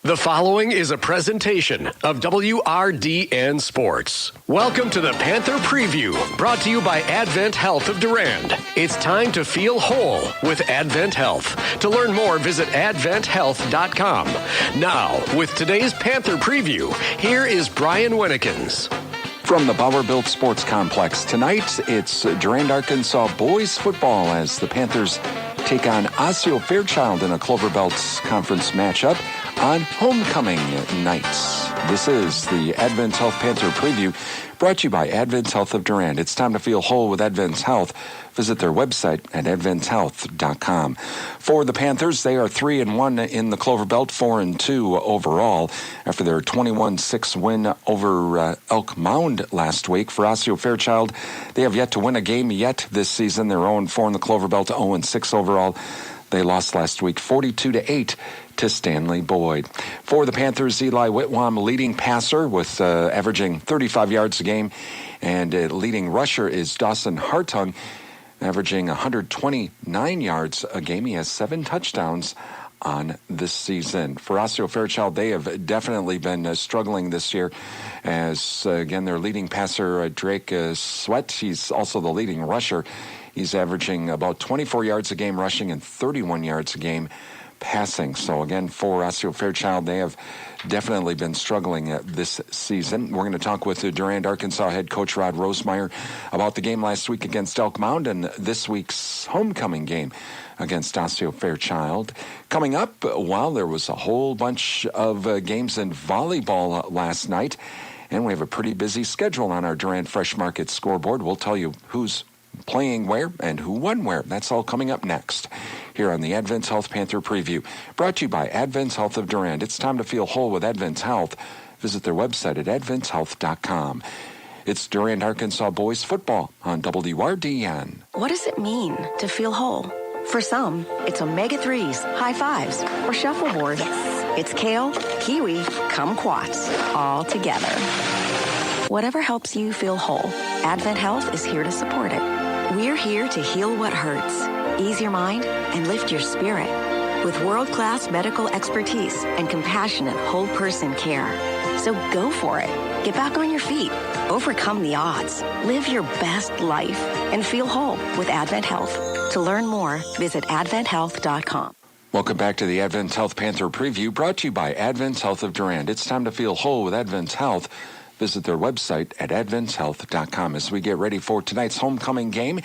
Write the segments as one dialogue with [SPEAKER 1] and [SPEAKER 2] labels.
[SPEAKER 1] The following is a presentation of WRDN Sports. Welcome to the Panther Preview, brought to you by Advent Health of Durand. It's time to feel whole with Advent Health. To learn more, visit adventhealth.com. Now, with today's Panther Preview, here is Brian Winnekins.
[SPEAKER 2] From the Bowerbilt Sports Complex tonight, it's Durand-Arkansaw boys football as the Panthers take on Osseo-Fairchild in a Clover Belt Conference matchup on homecoming nights. This is the Advent Health Panther Preview, brought to you by Advent Health of Durand. It's time to feel whole with Advent Health. Visit their website at adventhealth.com. For the Panthers, they are 3-1 in the Clover Belt, 4-2 overall after their 21-6 win over Elk Mound last week. For Osseo-Fairchild, they have yet to win a game yet this season. They're 0-4 in the Clover Belt, 0-6 overall. They lost last week 42-8 to Stanley Boyd. For the Panthers, Eli Whitwam, leading passer with averaging 35 yards a game, and leading rusher is Dawson Hartung, averaging 129 yards a game. He has 7 touchdowns on this season. For Osseo-Fairchild, they have definitely been struggling this year as, again, their leading passer, Drake Sweat, he's also the leading rusher. He's averaging about 24 yards a game rushing and 31 yards a game passing. So again, for Osseo-Fairchild, they have definitely been struggling this season. We're going to talk with Durand-Arkansaw head coach Rod Rosemeyer about the game last week against Elk Mound and this week's homecoming game against Osseo-Fairchild. Coming up, well, there was a whole bunch of games in volleyball last night, and we have a pretty busy schedule on our Durand Fresh Market scoreboard. We'll tell you who's playing where and who won where. That's all coming up next here on the Advent Health Panther Preview, brought to you by Advent Health of Durand. It's time to feel whole with Advent Health. Visit their website at adventhealth.com. It's Durand-Arkansaw boys football on WRDN.
[SPEAKER 3] What does it mean to feel whole? For some, it's omega-3s, high fives, or shuffleboard. It's kale, kiwi, kumquats, all together. Whatever helps you feel whole, Advent Health is here to support it. We're here to heal what hurts, ease your mind, and lift your spirit with world-class medical expertise and compassionate whole-person care. So go for it. Get back on your feet. Overcome the odds. Live your best life and feel whole with Advent Health. To learn more, visit adventhealth.com.
[SPEAKER 2] Welcome back to the Advent Health Panther Preview, brought to you by Advent Health of Durand. It's time to feel whole with Advent Health. Visit their website at adventhealth.com. As we get ready for tonight's homecoming game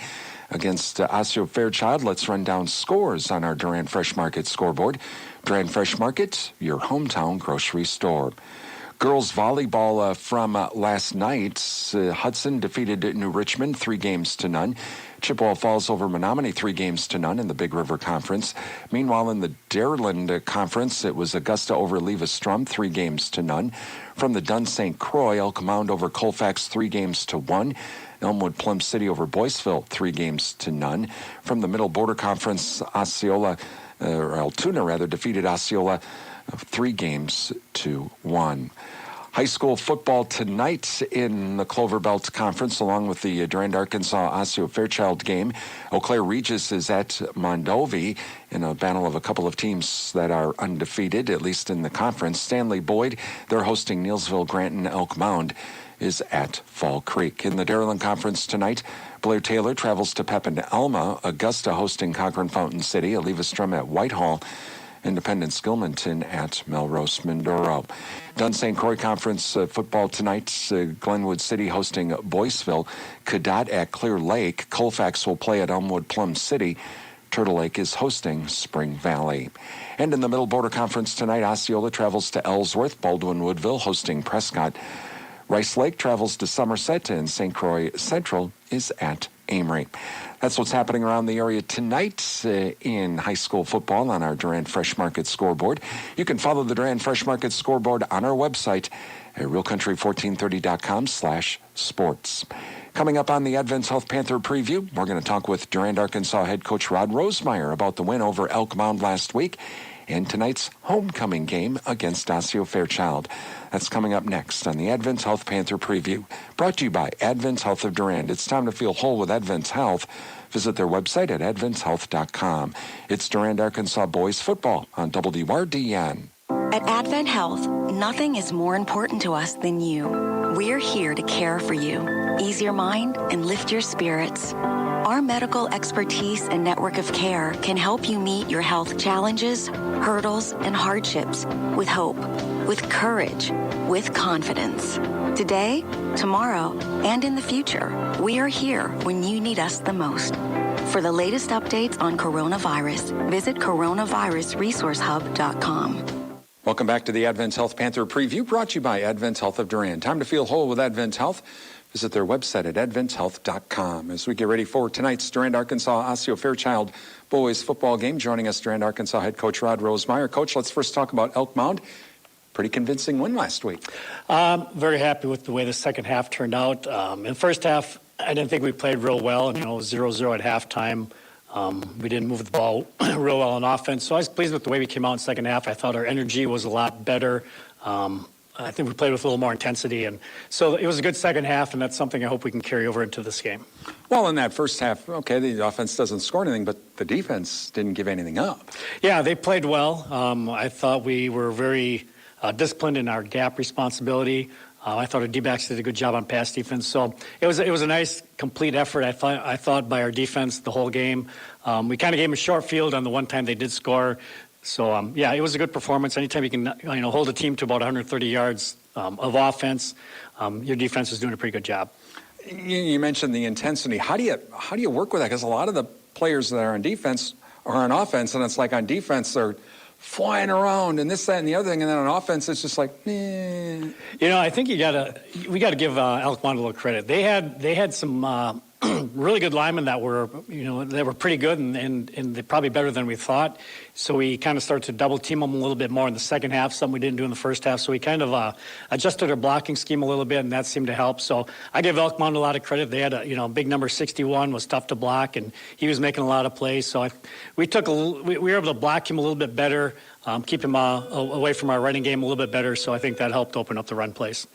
[SPEAKER 2] against Osseo-Fairchild, let's run down scores on our Durand Fresh Market scoreboard. Durand Fresh Market, your hometown grocery store. Girls volleyball from last night. Hudson defeated New Richmond 3-0. Chippewa Falls over Menominee 3-0 in the Big River Conference. Meanwhile, in the Dairyland Conference, it was Augusta over Levis-Strum 3-0. From the Dunn St. Croix, Elk Mound over Colfax 3-1. Elmwood Plum City over Boyceville 3-0. From the Middle Border Conference, Altoona defeated Osceola 3-1. High school football tonight in the Clover Belt Conference, along with the Durand-Arkansaw Osseo-Fairchild game. Eau Claire Regis is at Mondovi in a battle of a couple of teams that are undefeated, at least in the conference. Stanley Boyd, they're hosting Neilsville, Granton, Elk Mound is at Fall Creek. In the Dairyland Conference tonight, Blair Taylor travels to Pepin Alma, Augusta hosting Cochrane Fountain City, Levis-Strum at Whitehall, Independence Gilmanton at Melrose Mindoro. Dunn St. Croix Conference football tonight, Glenwood City hosting Boyceville, Cadott at Clear Lake, Colfax will play at Elmwood Plum City, Turtle Lake is hosting Spring Valley. And in the Middle Border Conference tonight, Osceola travels to Ellsworth, Baldwin Woodville hosting Prescott, Rice Lake travels to Somerset, and St. Croix Central is at Amory. That's what's happening around the area tonight in high school football on our Durand Fresh Market scoreboard. You can follow the Durand Fresh Market scoreboard on our website at realcountry1430.com/sports. Coming up on the Advent Health Panther Preview, we're going to talk with Durand-Arkansaw head coach Rod Rosemeyer about the win over Elk Mound last week and tonight's homecoming game against Osseo-Fairchild. That's coming up next on the Advent Health Panther Preview, brought to you by Advent Health of Durand. It's time to feel whole with Advent Health. Visit their website at adventhealth.com. It's Durand-Arkansaw boys football on WRDN.
[SPEAKER 3] At Advent Health, nothing is more important to us than you. We're here to care for you, ease your mind, and lift your spirits. Our medical expertise and network of care can help you meet your health challenges, hurdles, and hardships with hope, with courage, with confidence. Today, tomorrow, and in the future, we are here when you need us the most. For the latest updates on coronavirus, visit coronavirusresourcehub.com.
[SPEAKER 2] Welcome back to the Advent Health Panther Preview, brought to you by Advent Health of Durand. Time to feel whole with Advent Health. Visit their website at adventhealth.com. As we get ready for tonight's Durand-Arkansaw Osseo-Fairchild boys football game, joining us Durand-Arkansaw head coach Rod Rosemeyer. Coach, let's first talk about Elk Mound. Pretty convincing win last week.
[SPEAKER 4] Very happy with the way the second half turned out. In the first half, I didn't think we played real well. 0-0 at halftime. We didn't move the ball real well on offense. So I was pleased with the way we came out in the second half. I thought our energy was a lot better. I think we played with a little more intensity. And so it was a good second half, and that's something I hope we can carry over into this game.
[SPEAKER 2] Well, in that first half, okay, the offense doesn't score anything, but the defense didn't give anything up.
[SPEAKER 4] Yeah, they played well. I thought we were very disciplined in our gap responsibility. I thought our D-backs did a good job on pass defense. So it was a nice, complete effort, I thought, by our defense the whole game. We kind of gave them a short field on the one time they did score. So, yeah, it was a good performance. Anytime you can hold a team to about 130 yards of offense, your defense is doing a pretty good job.
[SPEAKER 2] You mentioned the intensity. How do you work with that? Because a lot of the players that are on defense are on offense, and it's like on defense they're flying around and this, that, and the other thing, and then on offense it's just like, eh.
[SPEAKER 4] I think we got to give Elk Mound a little credit. They had some really good linemen that were pretty good and they're probably better than we thought. So we kind of started to double team them a little bit more in the second half, something we didn't do in the first half. So we kind of adjusted our blocking scheme a little bit, and that seemed to help. So I give Elk Mound a lot of credit. They had a big number 61 was tough to block, and he was making a lot of plays. So we were able to block him a little bit better, keep him away from our running game a little bit better. So I think that helped open up the run plays.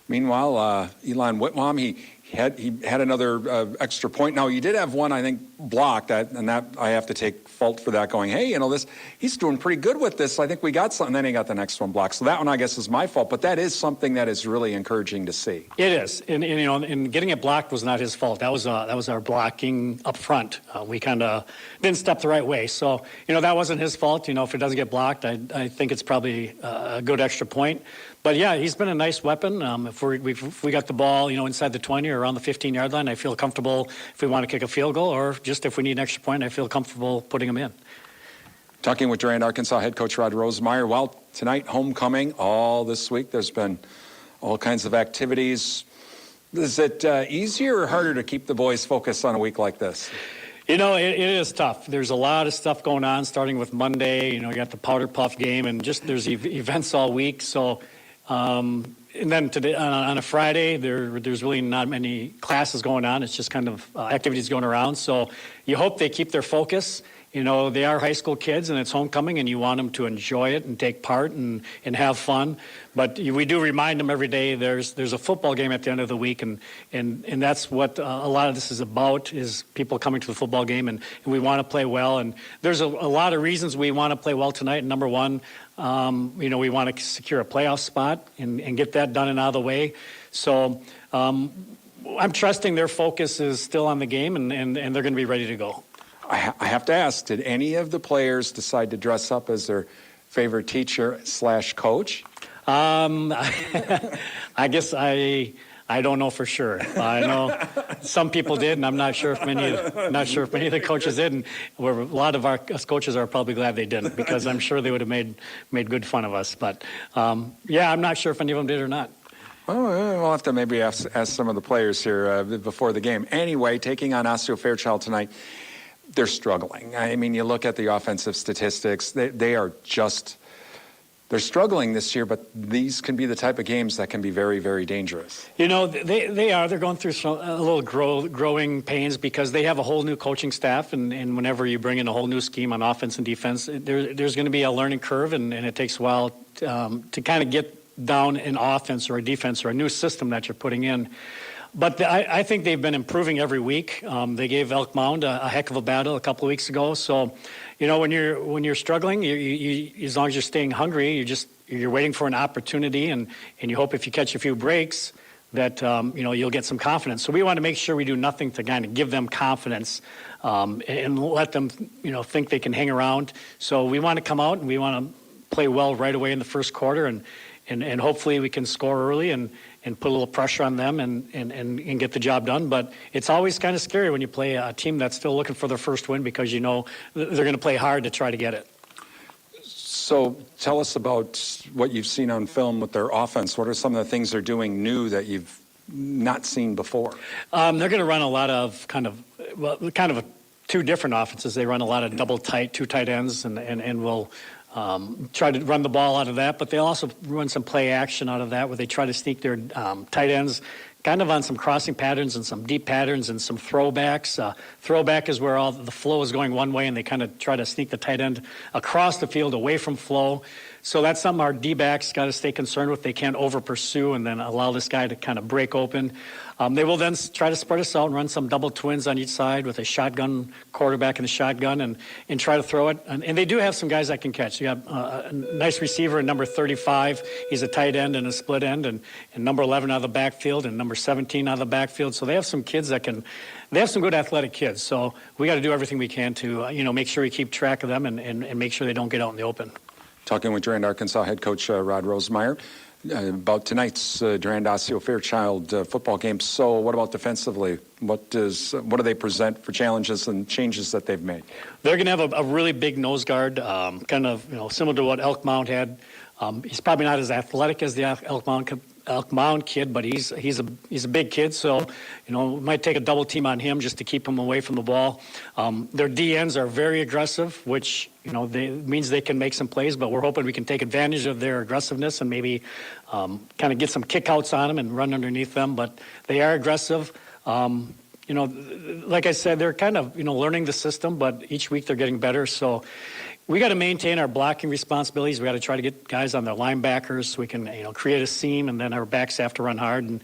[SPEAKER 4] Meanwhile,
[SPEAKER 2] Elon Whitmore, he had another extra point. Now, you did have one, I think, blocked, and that I have to take fault for that, going, hey, he's doing pretty good with this. I think we got something. Then he got the next one blocked. So that one, I guess, is my fault. But that is something that is really encouraging to see.
[SPEAKER 4] It is. And getting it blocked was not his fault. That was our blocking up front. We kind of didn't step the right way. So, that wasn't his fault. If it doesn't get blocked, I think it's probably a good extra point. But, yeah, he's been a nice weapon. If we got the ball, inside the 20 or around the 15-yard line, I feel comfortable if we want to kick a field goal, or just if we need an extra point, I feel comfortable putting them in.
[SPEAKER 2] Talking with Durand-Arkansaw head coach Rod Rosemeyer. Well, tonight, homecoming, all this week. There's been all kinds of activities. Is it easier or harder to keep the boys focused on a week like this?
[SPEAKER 4] It is tough. There's a lot of stuff going on, starting with Monday. You got the Powder Puff game, and just there's events all week. So, and then today on a Friday, there's really not many classes going on. It's just kind of activities going around. So you hope they keep their focus. They are high school kids, and it's homecoming, and you want them to enjoy it and take part and have fun. But we do remind them every day there's a football game at the end of the week, and that's what a lot of this is about, is people coming to the football game, and we want to play well. And there's a lot of reasons we want to play well tonight. Number one, we want to secure a playoff spot and get that done and out of the way. So I'm trusting their focus is still on the game, and they're going to be ready to go.
[SPEAKER 2] I have to ask, did any of the players decide to dress up as their favorite teacher/coach?
[SPEAKER 4] I guess I don't know for sure. I know some people did, and I'm not sure if many of the coaches did. And a lot of us coaches are probably glad they didn't, because I'm sure they would have made good fun of us. But yeah, I'm not sure if any of them did or not.
[SPEAKER 2] Oh, we'll have to maybe ask some of the players here before the game. Anyway, taking on Osseo-Fairchild tonight. They're struggling. I mean, you look at the offensive statistics, they're struggling this year, but these can be the type of games that can be very, very dangerous.
[SPEAKER 4] They're going through a little growing pains, because they have a whole new coaching staff, and whenever you bring in a whole new scheme on offense and defense, there's going to be a learning curve, and it takes a while to kind of get down an offense or a defense or a new system that you're putting in. But I think they've been improving every week. They gave Elk Mound a heck of a battle a couple of weeks ago. So, when you're struggling, you as long as you're staying hungry, you're waiting for an opportunity, and you hope if you catch a few breaks that you'll get some confidence. So we want to make sure we do nothing to kind of give them confidence and let them think they can hang around. So we want to come out and we want to play well right away in the first quarter, and hopefully we can score early and put a little pressure on them and get the job done. But it's always kind of scary when you play a team that's still looking for their first win, because they're going to play hard to try to get it.
[SPEAKER 2] So tell us about what you've seen on film with their offense. What are some of the things they're doing new that you've not seen before?
[SPEAKER 4] They're going to run a lot of kind of two different offenses. They run a lot of two tight ends, and will try to run the ball out of that. But they also run some play action out of that, where they try to sneak their tight ends kind of on some crossing patterns and some deep patterns and some throwbacks. Throwback is where all the flow is going one way, and they kind of try to sneak the tight end across the field away from flow. So that's something our D-backs got to stay concerned with. They can't over-pursue and then allow this guy to kind of break open. They will then try to spread us out and run some double twins on each side with a shotgun quarterback in the shotgun and try to throw it. And they do have some guys that can catch. You have a nice receiver in number 35. He's a tight end and a split end, and number 11 out of the backfield and number 17 out of the backfield. So they have some kids they have some good athletic kids. So we got to do everything we can to, make sure we keep track of them and make sure they don't get out in the open.
[SPEAKER 2] Talking with Durand-Arkansaw head coach Rod Rosemeyer about tonight's Durand-Osseo-Fairchild football game. So what about defensively? What do they present for challenges and changes that they've made? They're
[SPEAKER 4] going to have a really big nose guard, kind of similar to what Elk Mound had. He's probably not as athletic as the Elk Mound kid, but he's a big kid, so we might take a double team on him just to keep him away from the ball. Their DNs are very aggressive, which means they can make some plays, but we're hoping we can take advantage of their aggressiveness and maybe kind of get some kickouts on them and run underneath them. But they are aggressive. Like I said, they're kind of learning the system, but each week they're getting better. So we got to maintain our blocking responsibilities. We got to try to get guys on their linebackers so we can create a seam, and then our backs have to run hard. And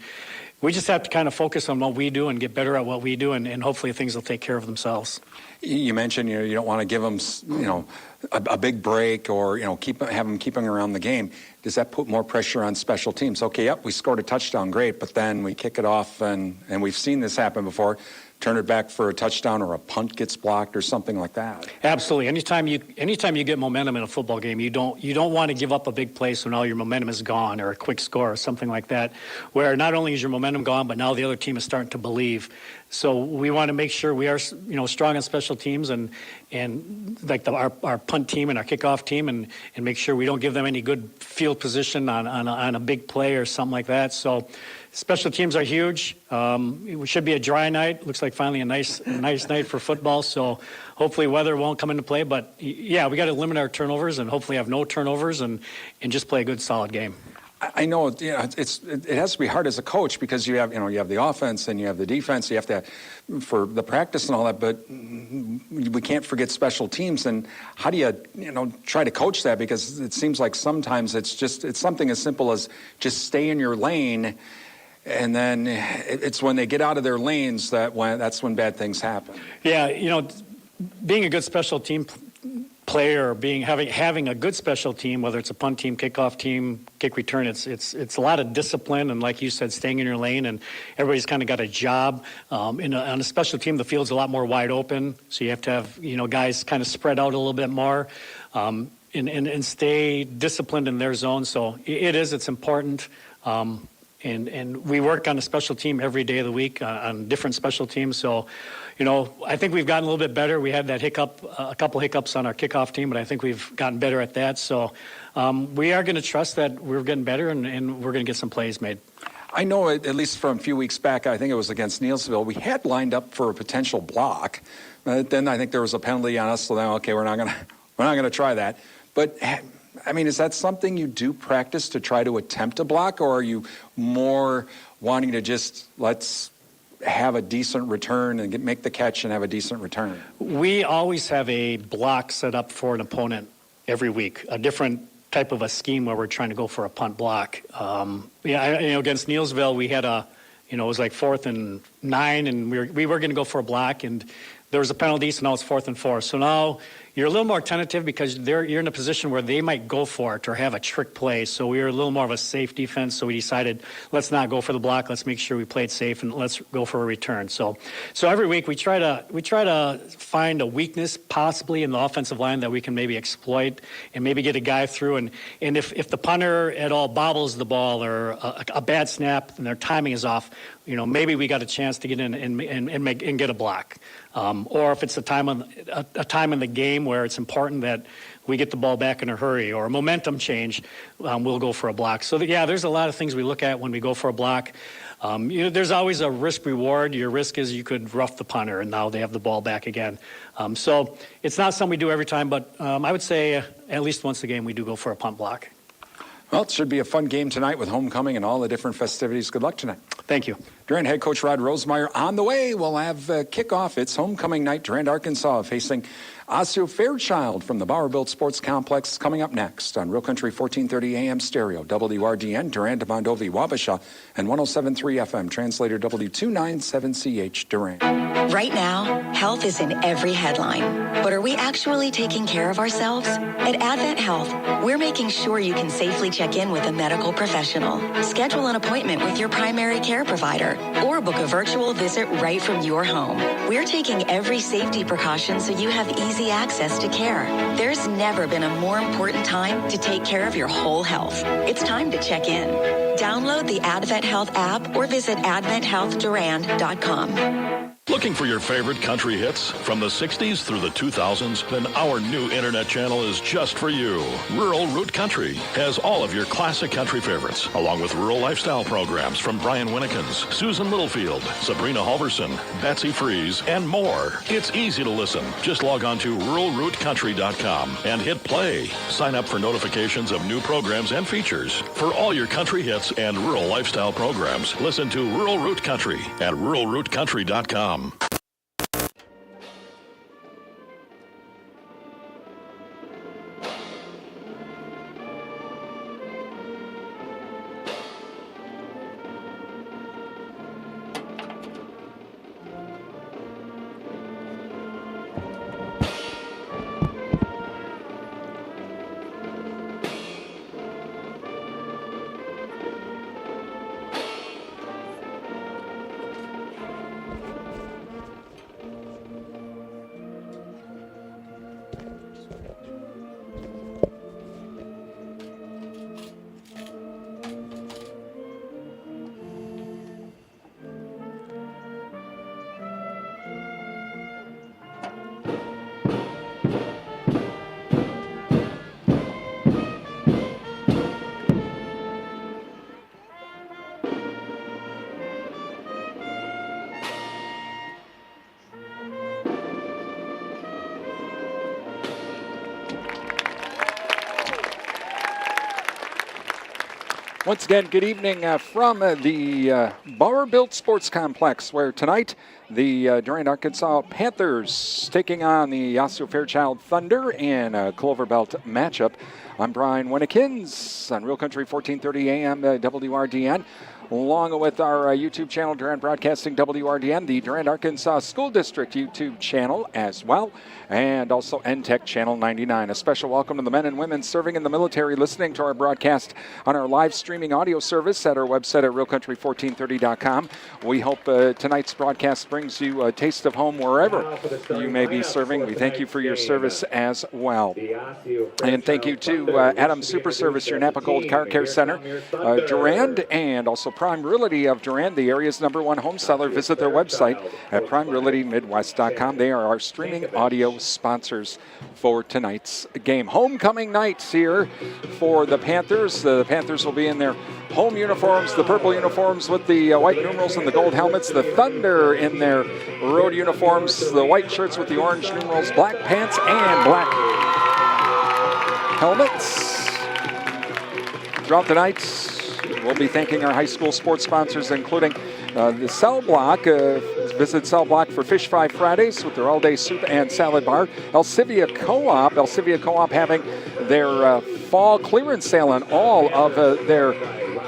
[SPEAKER 4] we just have to kind of focus on what we do and get better at what we do, and hopefully things will take care of themselves.
[SPEAKER 2] You mentioned you don't want to give them a big break or have them keeping around the game. Does that put more pressure on special teams? Okay, yep, we scored a touchdown, great, but then we kick it off, and we've seen this happen before. Turn it back for a touchdown, or a punt gets blocked, or something like that.
[SPEAKER 4] Absolutely. Anytime you get momentum in a football game, you don't want to give up a big play so now your momentum is gone, or a quick score or something like that, where not only is your momentum gone, but now the other team is starting to believe. So we want to make sure we are strong on special teams and like our punt team and our kickoff team, and make sure we don't give them any good field position on a big play or something like that. So special teams are huge. It should be a dry night. Looks like finally a nice night for football. So hopefully weather won't come into play. But yeah, we got to limit our turnovers and hopefully have no turnovers and just play a good solid game.
[SPEAKER 2] I know it has to be hard as a coach, because you have the offense and you have the defense. You have to for the practice and all that, but we can't forget special teams. And how do you try to coach that? Because it seems like sometimes it's something as simple as just stay in your lane. And then it's when they get out of their lanes that's when bad things happen.
[SPEAKER 4] Yeah, being a good special team player, or having a good special team, whether it's a punt team, kickoff team, kick return, it's a lot of discipline, and like you said, staying in your lane, and everybody's kind of got a job. On a special team, the field's a lot more wide open, so you have to have guys kind of spread out a little bit more, and stay disciplined in their zone. So it's important. And we work on a special team every day of the week on different special teams. So, I think we've gotten a little bit better. We had that a couple hiccups on our kickoff team, but I think we've gotten better at that. So we are going to trust that we're getting better, and we're going to get some plays made.
[SPEAKER 2] I know, at least from a few weeks back, I think it was against Neelsville, we had lined up for a potential block. Then I think there was a penalty on us, so then, okay, we're not going to try that. But is that something you do practice to try to attempt a block, or are you more wanting to just let's have a decent return and make the catch and have a decent return? We
[SPEAKER 4] always have a block set up for an opponent every week, a different type of a scheme where we're trying to go for a punt block. Against Neelsville, we had it was like 4th and 9, and we were going to go for a block, and there was a penalty, so now it's 4th and 4. So now you're a little more tentative because you're in a position where they might go for it or have a trick play. So we were a little more of a safe defense. So we decided, let's not go for the block. Let's make sure we played safe and let's go for a return. So every week we try to find a weakness possibly in the offensive line that we can maybe exploit and maybe get a guy through. And if the punter at all bobbles the ball or a bad snap and their timing is off, maybe we got a chance to get in and get a block. Or if it's a time in the game where it's important that we get the ball back in a hurry or a momentum change, we'll go for a block. So there's a lot of things we look at when we go for a block. There's always a risk reward. Your risk is you could rough the punter, and now they have the ball back again. So it's not something we do every time, but I would say at least once a game we do go for a punt block.
[SPEAKER 2] Well, it should be a fun game tonight with homecoming and all the different festivities. Good luck tonight.
[SPEAKER 4] Thank you.
[SPEAKER 2] Durand head coach Rod Rosemeyer on the way. We'll have kickoff. It's homecoming night. Durand-Arkansaw facing Osseo-Fairchild from the Bowerbilt Sports Complex coming up next on Real Country 1430 AM stereo, WRDN, Durand, Mondovi, Wabasha, and 107.3 FM, translator W297CH, Durand.
[SPEAKER 3] Right now, health is in every headline. But are we actually taking care of ourselves? At Advent Health, we're making sure you can safely check in with a medical professional. Schedule an appointment with your primary care provider or book a virtual visit right from your home. We're taking every safety precaution so you have easy access to care. There's never been a more important time to take care of your whole health. It's time to check in. Download the Advent Health app or visit adventhealthdurand.com.
[SPEAKER 5] Looking for your favorite country hits from the 60s through the 2000s? Then our new internet channel is just for you. Rural Root Country has all of your classic country favorites, along with rural lifestyle programs from Brian Winnikins, Susan Littlefield, Sabrina Halverson, Betsy Freeze, and more. It's easy to listen. Just log on to ruralrootcountry.com and hit play. Sign up for notifications of new programs and features. For all your country hits and rural lifestyle programs, listen to Rural Root Country at ruralrootcountry.com.
[SPEAKER 2] Once again, good evening from the Bowerbilt Sports Complex, where tonight the Durand-Arkansaw Panthers taking on the Osseo-Fairchild Thunder in a Clover Belt matchup. I'm Brian Winnikins on Real Country 1430 AM WRDN, along with our YouTube channel, Durand Broadcasting WRDN, the Durand-Arkansaw School District YouTube channel as well, and also NTech Channel 99. A special welcome to the men and women serving in the military listening to our broadcast on our live streaming audio service at our website at realcountry1430.com. We hope tonight's broadcast brings you a taste of home wherever you may be serving. We thank you for your service as well. And thank you to Adams Super Service, your Napa Gold Car Care Center, Durand, and also Prime Realty of Durand, the area's #1 home seller. Visit their website at primerealitymidwest.com. They are our streaming audio sponsors for tonight's game. Homecoming nights here for the Panthers. The Panthers will be in their home uniforms, the purple uniforms with the white numerals and the gold helmets. The Thunder in their road uniforms, the white shirts with the orange numerals, black pants, and black helmets. Throughout the night, we'll be thanking our high school sports sponsors, including the Cell Block. Visit Cell Block for Fish Fry Fridays with their all-day soup and salad bar. Elsivia Co-op having their fall clearance sale on all of their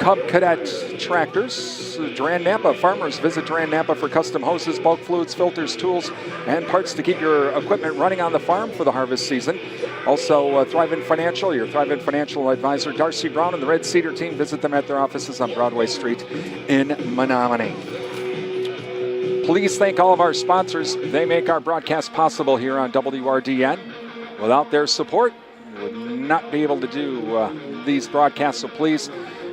[SPEAKER 2] Cub Cadet Tractors. Durand Napa farmers visit Durand Napa for custom hoses, bulk fluids, filters, tools, and parts to keep your equipment running on the farm for the harvest season. Also, Thrivent Financial, your Thrivent Financial advisor, Darcy Brown and the Red Cedar team. Visit them at their offices on Broadway Street in Menominee. Please thank all of our sponsors. They make our broadcast possible here on WRDN. Without their support, we would not be able to do these broadcasts. So please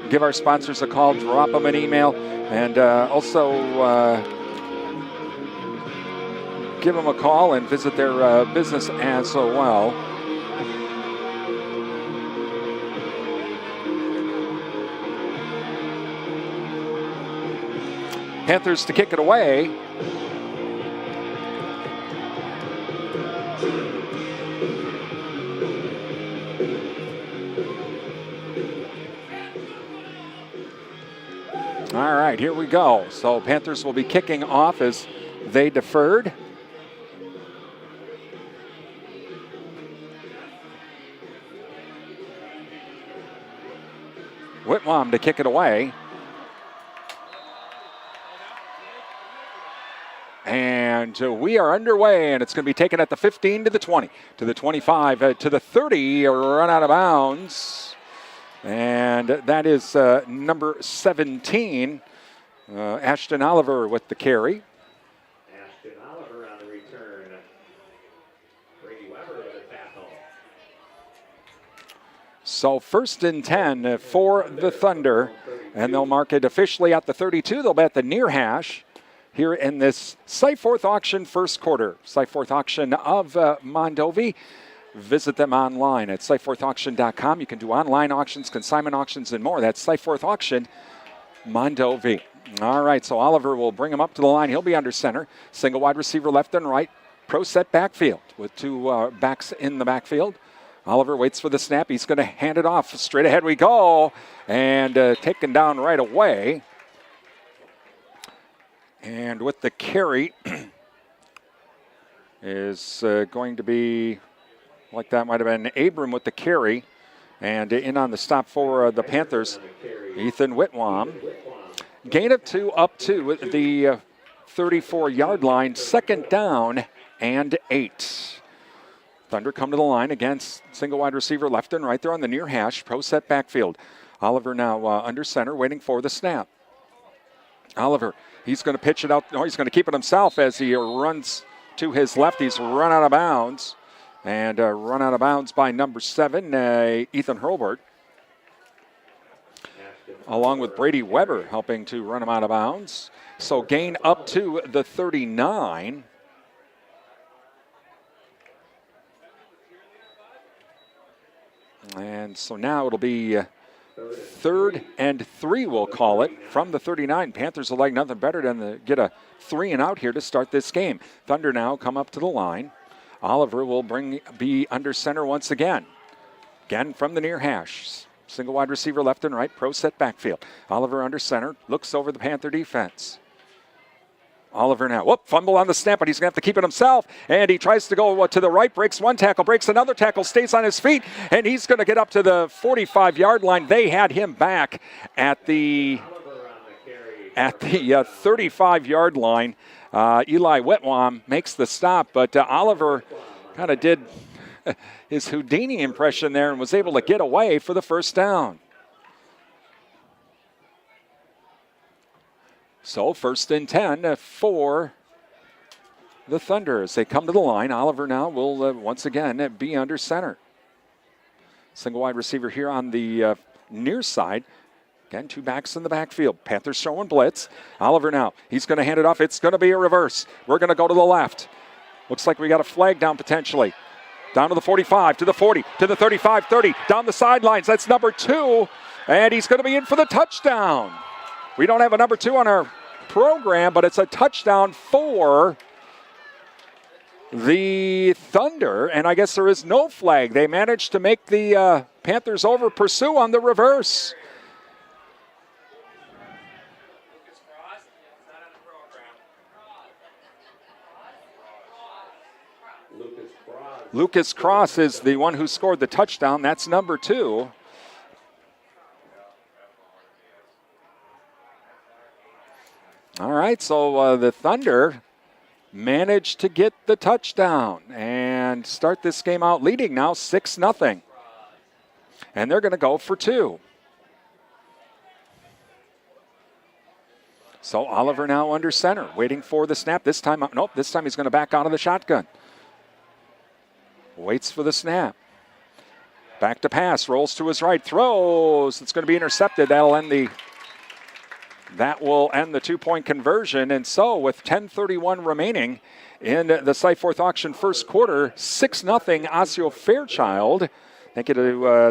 [SPEAKER 2] give our sponsors a call, drop them an email, and also give them a call and visit their business as well. Panthers to kick it away. All right, here we go. So Panthers will be kicking off as they deferred. Whitmore to kick it away. And we are underway, and it's going to be taken at the 15 to the 20, to the 25, to the 30, run out of bounds. And that is number 17, Ashton Oliver with the carry.
[SPEAKER 6] Ashton Oliver on the return. Brady Weber with a tackle.
[SPEAKER 2] So 1st and 10 for the Thunder, and they'll mark it officially at the 32. They'll be at the near hash here in this Cyforth auction first quarter. Cyforth auction of Mondovi. Visit them online at cyforthauction.com. You can do online auctions, consignment auctions, and more. That's Cyforth Auction, Mondovi. All right, so Oliver will bring him up to the line. He'll be under center. Single wide receiver left and right. Pro set backfield with two backs in the backfield. Oliver waits for the snap. He's going to hand it off. Straight ahead we go. And taken down right away. And with the carry is going to be, like that might have been Abram with the carry. And in on the stop for the Panthers, Ethan Whitwam. Gain of 2, up to the 34-yard line. 2nd down and 8. Thunder come to the line against single wide receiver left and right. They're on the near hash, pro set backfield. Oliver now under center, waiting for the snap. Oliver, he's going to pitch it out. No, he's going to keep it himself as he runs to his left. He's run out of bounds. And run out of bounds by number 7, Ethan Hurlbert. Along with Brady Weber helping to run him out of bounds. So gain up to the 39. And so now it'll be 3rd and 3, we'll call it, from the 39. Panthers would like nothing better than to get a 3 and out here to start this game. Thunder now come up to the line. Oliver will be under center once again. Again from the near hash. Single wide receiver left and right, pro set backfield. Oliver under center, looks over the Panther defense. Oliver now, fumble on the snap, but he's going to have to keep it himself. And he tries to go to the right, breaks one tackle, breaks another tackle, stays on his feet, and he's going to get up to the 45-yard line. They had him back at the 35-yard line. Eli Whitwam makes the stop, but Oliver kind of did his Houdini impression there and was able to get away for the 1st down. So 1st and 10 for the Thunder as they come to the line. Oliver now will once again be under center. Single wide receiver here on the near side. Again, 2 backs in the backfield. Panthers showing blitz. Oliver now, he's going to hand it off. It's going to be a reverse. We're going to go to the left. Looks like we got a flag down potentially. Down to the 45, to the 40, to the 35, 30. Down the sidelines. That's number 2. And he's going to be in for the touchdown. We don't have a number 2 on our program, but it's a touchdown for the Thunder. And I guess there is no flag. They managed to make the Panthers pursue on the reverse. Lucas Cross is the one who scored the touchdown. That's number 2. All right, so the Thunder managed to get the touchdown and start this game out leading now 6-0. And they're going to go for 2. So Oliver now under center, waiting for the snap. This time he's going to back out of the shotgun. Waits for the snap. Back to pass, rolls to his right, throws. It's going to be intercepted. That will end the 2-point conversion. And so with 10:31 remaining in the Cyforth Auction first quarter, 6-0 Osseo-Fairchild. Thank you to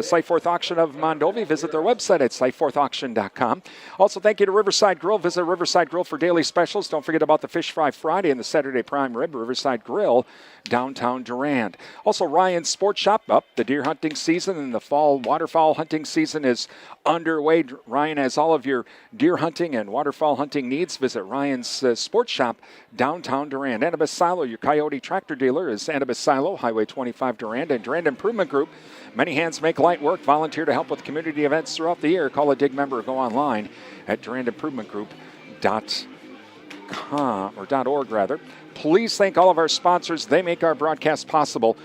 [SPEAKER 2] Cyforth Auction of Mondovi. Visit their website at cyforthauction.com. Also, thank you to Riverside Grill. Visit Riverside Grill for daily specials. Don't forget about the Fish Fry Friday and the Saturday Prime Rib. Riverside Grill, downtown Durand. Also, Ryan's Sports Shop. Up. The deer hunting season and the fall waterfowl hunting season is underway. Ryan has all of your deer hunting and waterfowl hunting needs. Visit Ryan's Sports Shop, downtown Durand. Annabis Silo, your Coyote tractor dealer, is Annabis Silo, Highway 25 Durand, and Durand Improvement Group. Many hands make light work. Volunteer to help with community events throughout the year. Call a DIG member or go online at durandimprovementgroup.com.org. Please thank all of our sponsors. They make our broadcast possible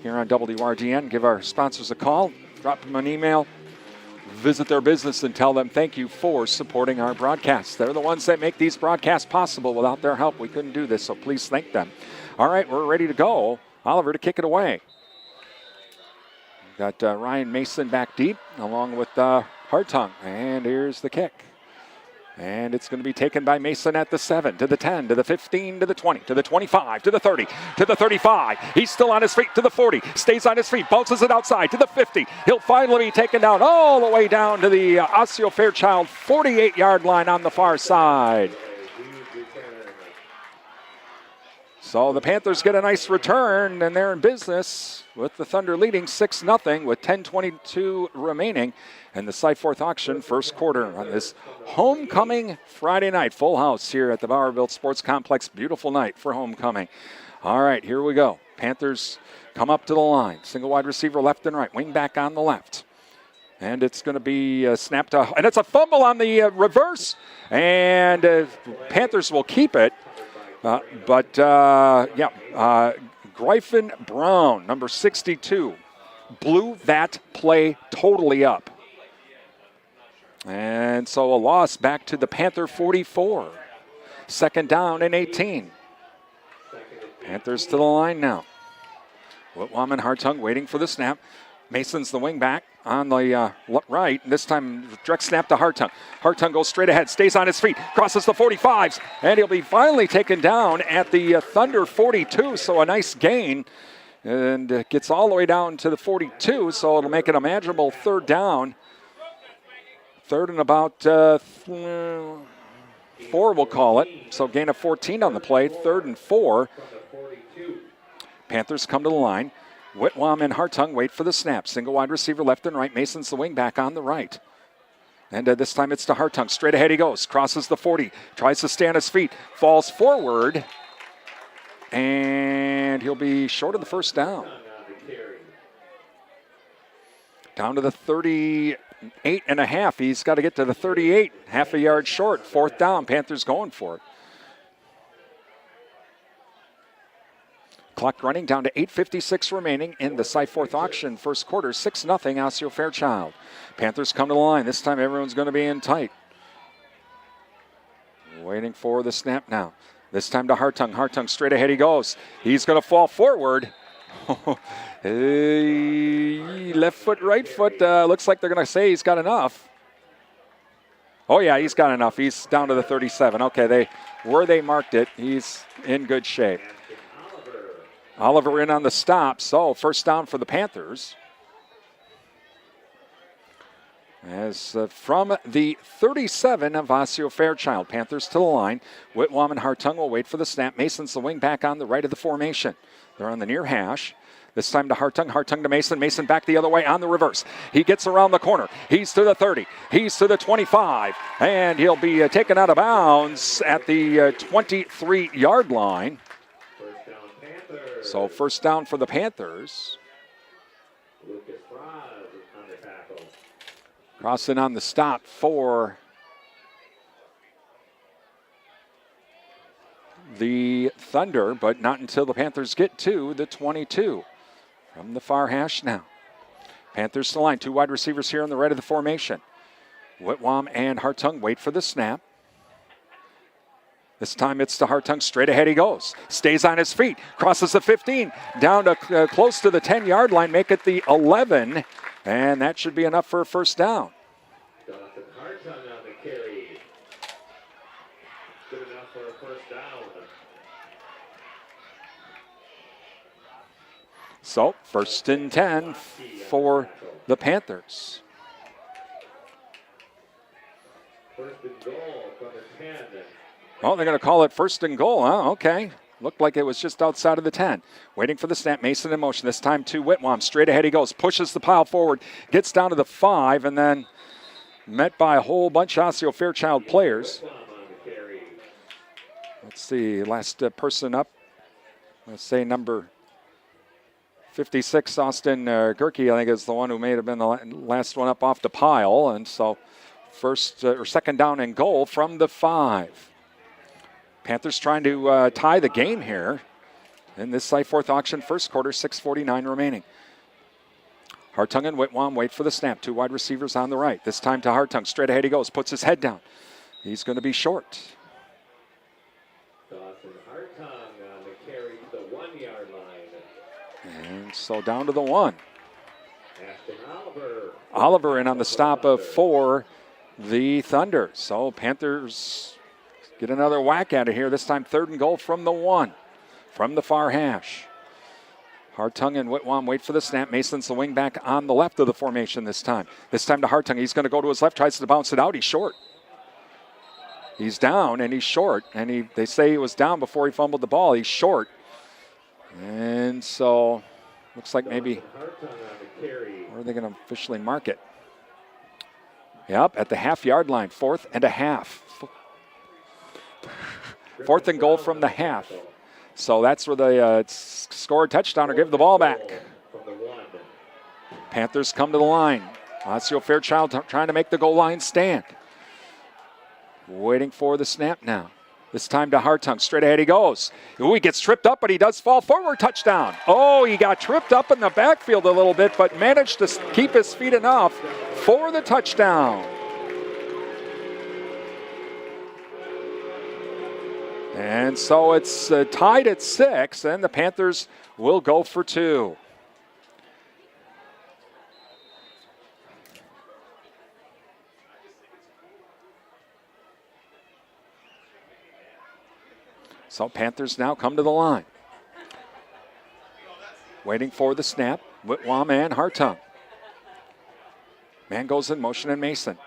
[SPEAKER 2] here on WRDN. Give our sponsors a call. Drop them an email. Visit their business and tell them thank you for supporting our broadcasts. They're the ones that make these broadcasts possible. Without their help, we couldn't do this, so please thank them. All right, we're ready to go. Oliver to kick it away. Got Ryan Mason back deep along with Hartung. And here's the kick. And it's going to be taken by Mason at the 7, to the 10, to the 15, to the 20, to the 25, to the 30, to the 35. He's still on his feet to the 40. Stays on his feet, bounces it outside to the 50. He'll finally be taken down all the way down to the Osseo-Fairchild 48-yard line on the far side. So the Panthers get a nice return, and they're in business with the Thunder leading 6-0 with 10:22 remaining in the Cyforth Auction first quarter on this homecoming Friday night. Full house here at the Bowerville Sports Complex. Beautiful night for homecoming. All right, here we go. Panthers come up to the line. Single wide receiver left and right. Wing back on the left. And it's going to be snapped off. And it's a fumble on the reverse. And Panthers will keep it. Gryphon Brown, number 62, blew that play totally up. And so a loss back to the Panther 44. Second down and 18. Panthers to the line now. Whitwam and Hartung waiting for the snap. Mason's the wing back on the right. This time, direct snap to Hartung. Hartung goes straight ahead, stays on his feet, crosses the 45s, and he'll be finally taken down at the Thunder 42. So a nice gain, and gets all the way down to the 42. So it'll make it a manageable third down. Third and about 4, we'll call it. So gain of 14 on the play. 3rd and 4. Panthers come to the line. Whitwam and Hartung wait for the snap. Single wide receiver left and right. Mason's the wing back on the right. And this time it's to Hartung. Straight ahead he goes. Crosses the 40. Tries to stay on his feet. Falls forward. And he'll be short of the first down. Down to the 38 and a half. He's got to get to the 38. Half a yard short. 4th down. Panthers going for it. Clock running down to 8:56 remaining in the Cyforth Auction first quarter. 6-0 Osseo-Fairchild. Panthers come to the line. This time everyone's going to be in tight. Waiting for the snap now. This time to Hartung. Hartung straight ahead he goes. He's going to fall forward. Left foot, right foot. Looks like they're going to say he's got enough. Oh, yeah, he's got enough. He's down to the 37. Okay, where they marked it, he's in good shape. Oliver in on the stop, so first down for the Panthers. As from the 37 of Osseo-Fairchild, Panthers to the line. Whitwam and Hartung will wait for the snap. Mason's the wing back on the right of the formation. They're on the near hash. This time to Hartung. Hartung to Mason. Mason back the other way on the reverse. He gets around the corner. He's to the 30. He's to the 25. And he'll be taken out of bounds at the 23-yard line. So first down for the Panthers. Crossing on the stop for the Thunder, but not until the Panthers get to the 22. From the far hash now. Panthers to the line. 2 wide receivers here on the right of the formation. Whitwam and Hartung wait for the snap. This time it's to Hartung. Straight ahead he goes. Stays on his feet. Crosses the 15. Down to close to the 10-yard line. Make it the 11. And that should be enough for a first down.
[SPEAKER 6] Jonathan Hartung on the carry. Good enough for a first down.
[SPEAKER 2] So, first and 10 for the Panthers.
[SPEAKER 6] First and goal from the 10.
[SPEAKER 2] Oh, they're going to call it first and goal, huh? Okay. Looked like it was just outside of the 10. Waiting for the snap. Mason in motion. This time to Whitwam. Straight ahead he goes. Pushes the pile forward. Gets down to the 5 and then met by a whole bunch of Osseo-Fairchild players. Let's see. Last person up. Let's say number 56, Austin Gerke, I think, is the one who may have been the last one up off the pile. And so first or second down and goal from the 5. Panthers trying to tie the game here in this Cyforth auction first quarter, 6:49 remaining. Hartung and Whitwam wait for the snap. 2 wide receivers on the right. This time to Hartung. Straight ahead he goes. Puts his head down. He's going to be short.
[SPEAKER 6] Dawson Hartung on the carry to the 1-yard line.
[SPEAKER 2] And so down to the 1.
[SPEAKER 6] Ashton Oliver.
[SPEAKER 2] Oliver in on the stop for the Thunder. So Panthers get another whack at it here. This time third and goal from the 1. From the far hash. Hartung and Whitwam wait for the snap. Mason's the wing back on the left of the formation this time. This time to Hartung. He's going to go to his left. Tries to bounce it out. He's short. He's down and he's short. And they say he was down before he fumbled the ball. He's short. And so looks like maybe, where are they going to officially mark it? Yep, at the half-yard line. 4th and a half. 4th and goal from the half. So that's where they score a touchdown or give the ball back. Panthers come to the line. Osseo-Fairchild trying to make the goal line stand. Waiting for the snap now. This time to Hartung. Straight ahead he goes. Ooh, he gets tripped up, but he does fall forward. Touchdown. Oh, he got tripped up in the backfield a little bit, but managed to keep his feet enough for the touchdown. And so it's tied at 6, and the Panthers will go for 2. So Panthers now come to the line. Waiting for the snap. Whitwam and Hartung. Man goes in motion and Mason.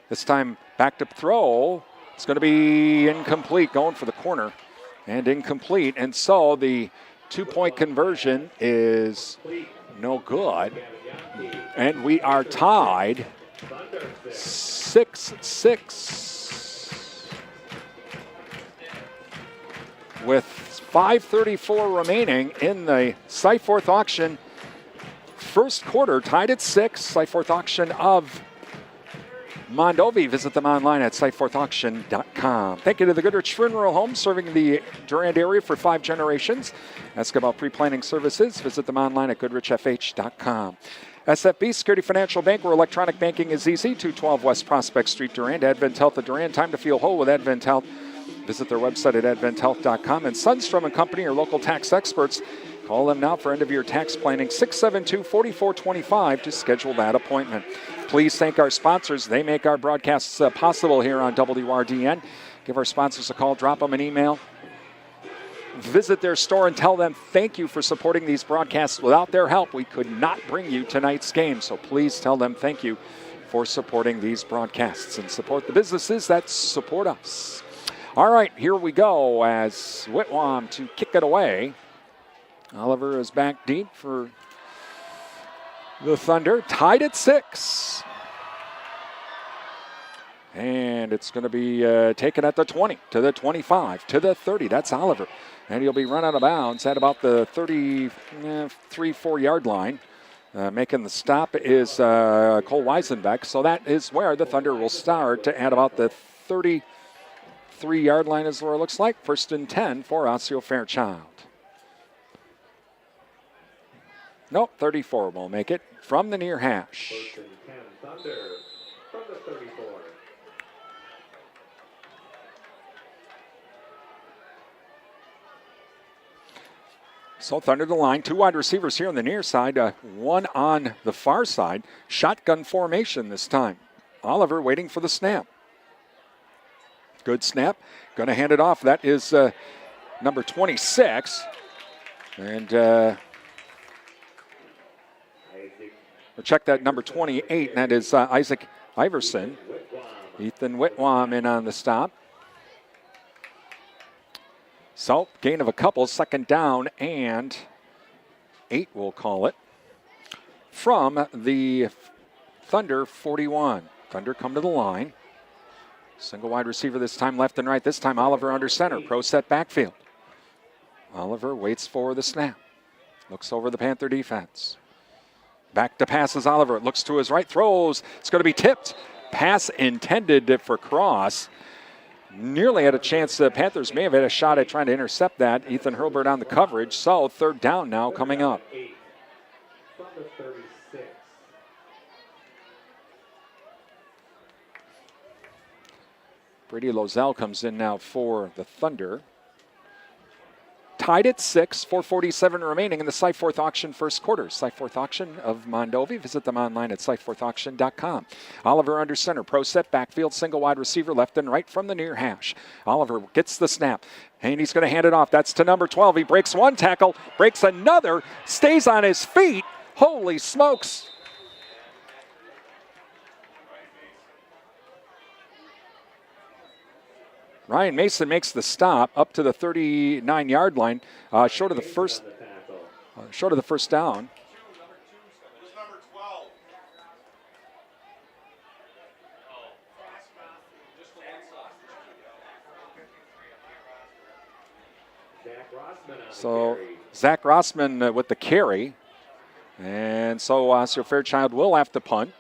[SPEAKER 2] This time back to throw. It's going to be incomplete, going for the corner, and incomplete. And so the 2-point conversion is no good. And we are tied 6-6 with 5:34 remaining in the Cyforth auction first quarter. Tied at 6. Cyforth auction of Mondovi. Visit them online at cyforthauction.com. Thank you to the Goodrich Funeral Home, serving the Durand area for 5 generations. Ask about pre-planning services. Visit them online at goodrichfh.com. SFB Security Financial Bank, where electronic banking is easy. 212 West Prospect Street, Durand. Advent Health of Durand. Time to feel whole with Advent Health. Visit their website at adventhealth.com. And Sundstrom & Company, your local tax experts. Call them now for end-of-year tax planning, 672-4425 to schedule that appointment. Please thank our sponsors. They make our broadcasts possible here on WRDN. Give our sponsors a call. Drop them an email. Visit their store and tell them thank you for supporting these broadcasts. Without their help, we could not bring you tonight's game. So please tell them thank you for supporting these broadcasts and support the businesses that support us. All right, here we go as Whitwam to kick it away. Oliver is back deep for the Thunder. Tied at 6. And it's going to be taken at the 20, to the 25, to the 30. That's Oliver. And he'll be run out of bounds at about the 33-4 yard line. Making the stop is Cole Weisenbeck. So that is where the Thunder will start to at about the 33 33-yard line is where it looks like. 1st and 10 for Osseo-Fairchild. Nope, 34 will make it from the near hash.
[SPEAKER 6] 1st and 10, Thunder from the 34.
[SPEAKER 2] So Thunder to the line. 2 wide receivers here on the near side. 1 on the far side. Shotgun formation this time. Oliver waiting for the snap. Good snap. Going to hand it off. That is number 26. And we'll check that number 28. And that is Isaac Iverson. Ethan Whitwam in on the stop. So, gain of a couple, 2nd down and 8, we'll call it, from the Thunder 41. Thunder come to the line. Single wide receiver this time, left and right. This time Oliver under center, pro set backfield. Oliver waits for the snap. Looks over the Panther defense. Back to passes Oliver. Looks to his right, throws. It's going to be tipped. Pass intended for Cross. Nearly had a chance. The Panthers may have had a shot at trying to intercept that. Ethan Hurlbert on the coverage. So 3rd down now coming up.
[SPEAKER 6] From the 36.
[SPEAKER 2] Brady Lozelle comes in now for the Thunder. Tied at 6, 4:47 remaining in the Cyforth Auction first quarter. Cyforth Auction of Mondovi. Visit them online at cyforthauction.com. Oliver under center. Pro set backfield. Single wide receiver left and right from the near hash. Oliver gets the snap. And he's going to hand it off. That's to number 12. He breaks 1 tackle. Breaks another. Stays on his feet. Holy smokes. Ryan Mason makes the stop up to the 39-yard line, short of the first down. So Zach Rossman with the carry, and so Osseo-Fairchild will have to punt.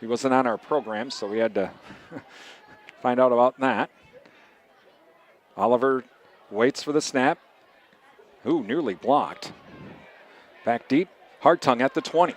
[SPEAKER 2] He wasn't on our program, so we had to find out about that. Oliver waits for the snap. Ooh, nearly blocked. Back deep. Hartung at the 20.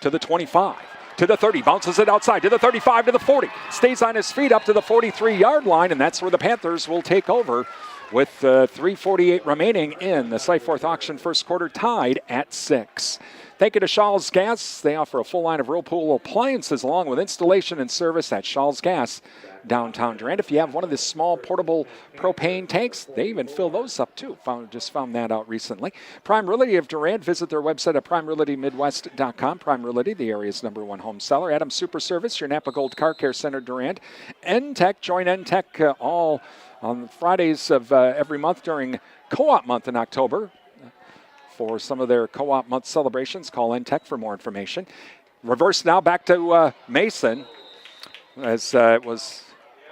[SPEAKER 2] To the 25. To the 30. Bounces it outside. To the 35. To the 40. Stays on his feet up to the 43-yard line. And that's where the Panthers will take over with 3:48 remaining in the Cyforth Auction first quarter, tied at 6. Thank you to Shaw's Gas. They offer a full line of Whirlpool appliances along with installation and service at Shaw's Gas, downtown Durand. If you have one of the small portable propane tanks, they even fill those up too. Just found that out recently. Prime Realty of Durand. Visit their website at primerealitymidwest.com. Prime Realty, the area's #1 home seller. Adams Super Service, your Napa Gold Car Care Center, Durand. NTech, join NTech all on Fridays of every month during Co-op month in October. For some of their Co-op month celebrations, call NTech for more information. Reverse now back to Mason, as it was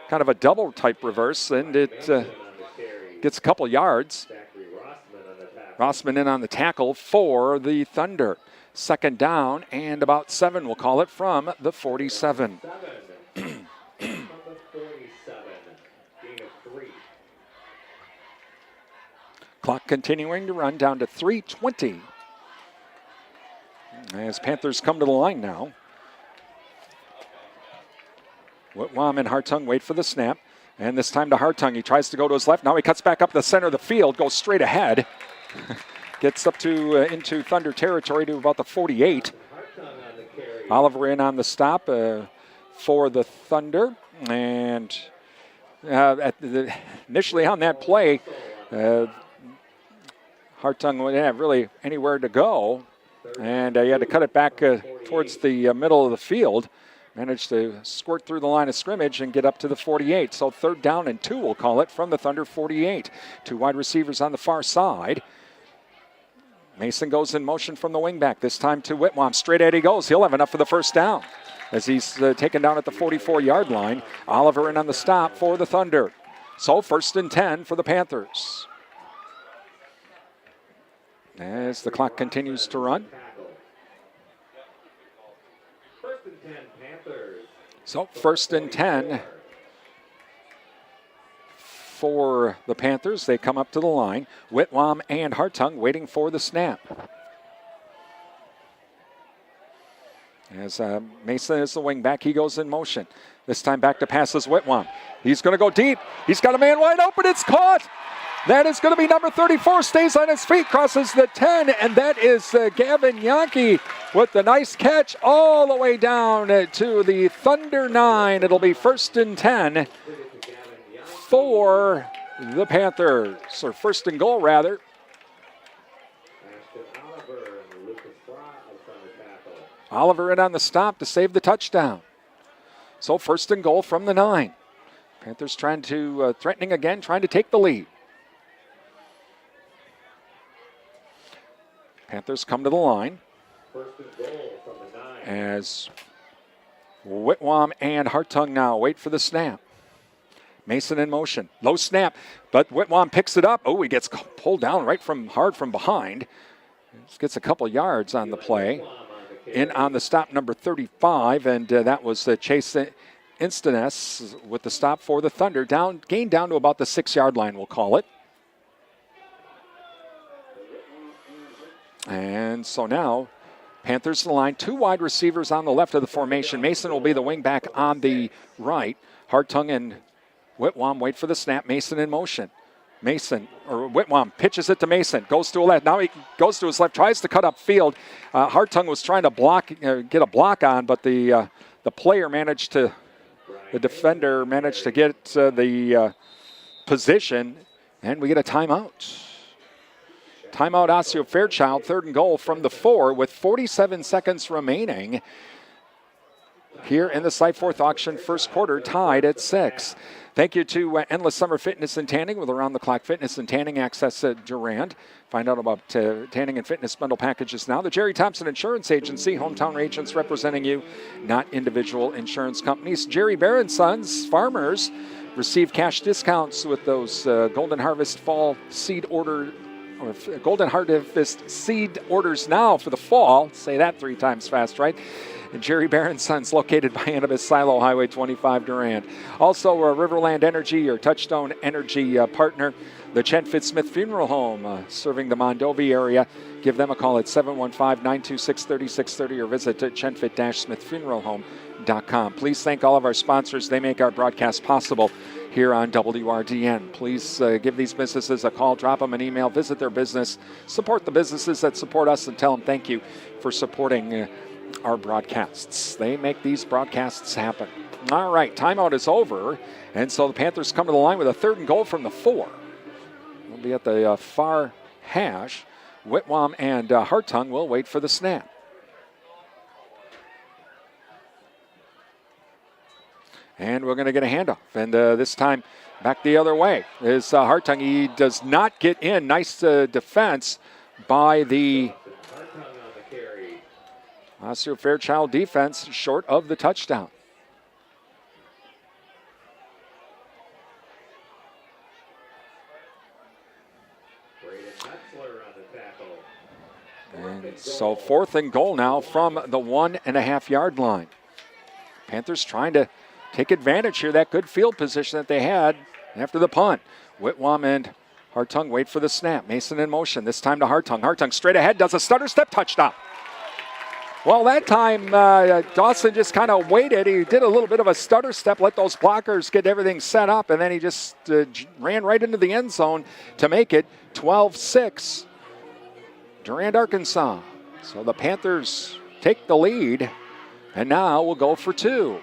[SPEAKER 2] kind of a double type reverse, and it gets a couple yards. Rossman in on the tackle for the Thunder. 2nd down and about 7, we'll call it, from the 47. Clock continuing to run down to 3:20 as Panthers come to the line now. Whitwam and Hartung wait for the snap. And this time to Hartung. He tries to go to his left. Now he cuts back up the center of the field, goes straight ahead. Gets up to into Thunder territory to about the 48. Oliver in on the stop for the Thunder. And initially on that play, Hartung wouldn't have really anywhere to go, and he had to cut it back towards the middle of the field. Managed to squirt through the line of scrimmage and get up to the 48. So 3rd down and 2, we'll call it, from the Thunder 48. 2 wide receivers on the far side. Mason goes in motion from the wingback, this time to Whitwam. Straight at he goes. He'll have enough for the 1st down as he's taken down at the 44-yard line. Oliver in on the stop for the Thunder. So 1st and 10 for the Panthers, as the clock continues to run.
[SPEAKER 6] 1st and 10 Panthers.
[SPEAKER 2] So 1st and 10 for the Panthers. They come up to the line. Whitwam and Hartung waiting for the snap. As Mason is the wing back, he goes in motion. This time back to passes Whitwam. He's going to go deep. He's got a man wide open. It's caught. That is going to be number 34. Stays on his feet, crosses the 10, and that is Gavin Yankee with the nice catch all the way down to the Thunder 9. It'll be 1st and 10 for the Panthers, or 1st and goal rather. Oliver in on the stop to save the touchdown. So 1st and goal from the 9. Panthers trying to, threatening again, trying to take the lead. Panthers come to the line as Whitwam and Hartung now wait for the snap. Mason in motion. Low snap, but Whitwam picks it up. Oh, he gets pulled down right from hard from behind. Just gets a couple yards on the play. In on the stop, number 35, and that was Chase Instaness with the stop for the Thunder. Gained down to about the 6-yard line, we'll call it. And so now, Panthers to the line. 2 wide receivers on the left of the formation. Mason will be the wing back on the right. Hartung and Whitwam wait for the snap. Mason in motion. Whitwam pitches it to Mason. Goes to a left. Now he goes to his left. Tries to cut up field. Hartung was trying to get a block on, but the defender managed to get the position, and we get a timeout. Timeout Osseo-Fairchild, 3rd and goal from the 4 with 47 seconds remaining here in the Cyforth Auction first quarter, tied at 6. Thank you to Endless Summer Fitness and Tanning with around-the-clock fitness and tanning access at Durand. Find out about tanning and fitness bundle packages now. The Jerry Thompson Insurance Agency, hometown agents representing you, not individual insurance companies. Jerry Bear & Sons, farmers, receive cash discounts with those Golden Harvest fall seed order or Golden Harvest seed orders now for the fall. Say that 3 times fast, right? And Jerry Bear & Sons, located by Annabis Silo, Highway 25, Durand. Also, Riverland Energy, your Touchstone Energy partner. The Chen Fitzsmith Funeral Home, serving the Mondovi area. Give them a call at 715-926-3630 or visit chenfit-smithfuneralhome.com. Please thank all of our sponsors. They make our broadcast possible here on WRDN. Please give these businesses a call, drop them an email, visit their business, support the businesses that support us, and tell them thank you for supporting our broadcasts. They make these broadcasts happen. All right, timeout is over, and so the Panthers come to the line with a 3rd and goal from the 4. We'll be at the far hash. Whitwam and Hartung will wait for the snap. And we're going to get a handoff. And this time back the other way is Hartung. He does not get in. Nice defense by the Osseo-Fairchild defense, short of the touchdown. And so 4th and goal now from the 1.5-yard line. Panthers trying to take advantage here, that good field position that they had after the punt. Whitwam and Hartung wait for the snap. Mason in motion, this time to Hartung. Hartung straight ahead, does a stutter step, touchdown. Well, that time Dawson just kind of waited. He did a little bit of a stutter step, let those blockers get everything set up, and then he just ran right into the end zone to make it 12-6. Durand-Arkansaw. So the Panthers take the lead, and now we'll go for 2.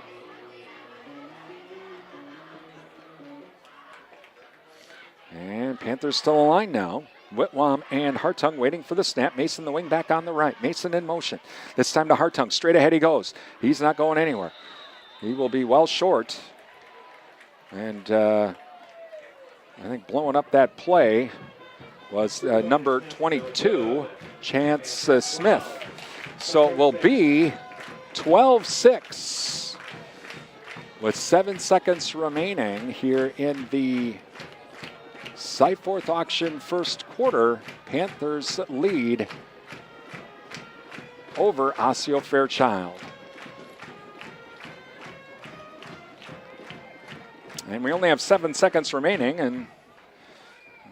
[SPEAKER 2] And Panthers still a line now. Whitwam and Hartung waiting for the snap. Mason the wing back on the right. Mason in motion. This time to Hartung. Straight ahead he goes. He's not going anywhere. He will be well short. And I think blowing up that play was number 22, Chance Smith. So it will be 12-6 with 7 seconds remaining here in the Cyforth Auction first quarter. Panthers lead over Osseo-Fairchild. And we only have 7 seconds remaining, and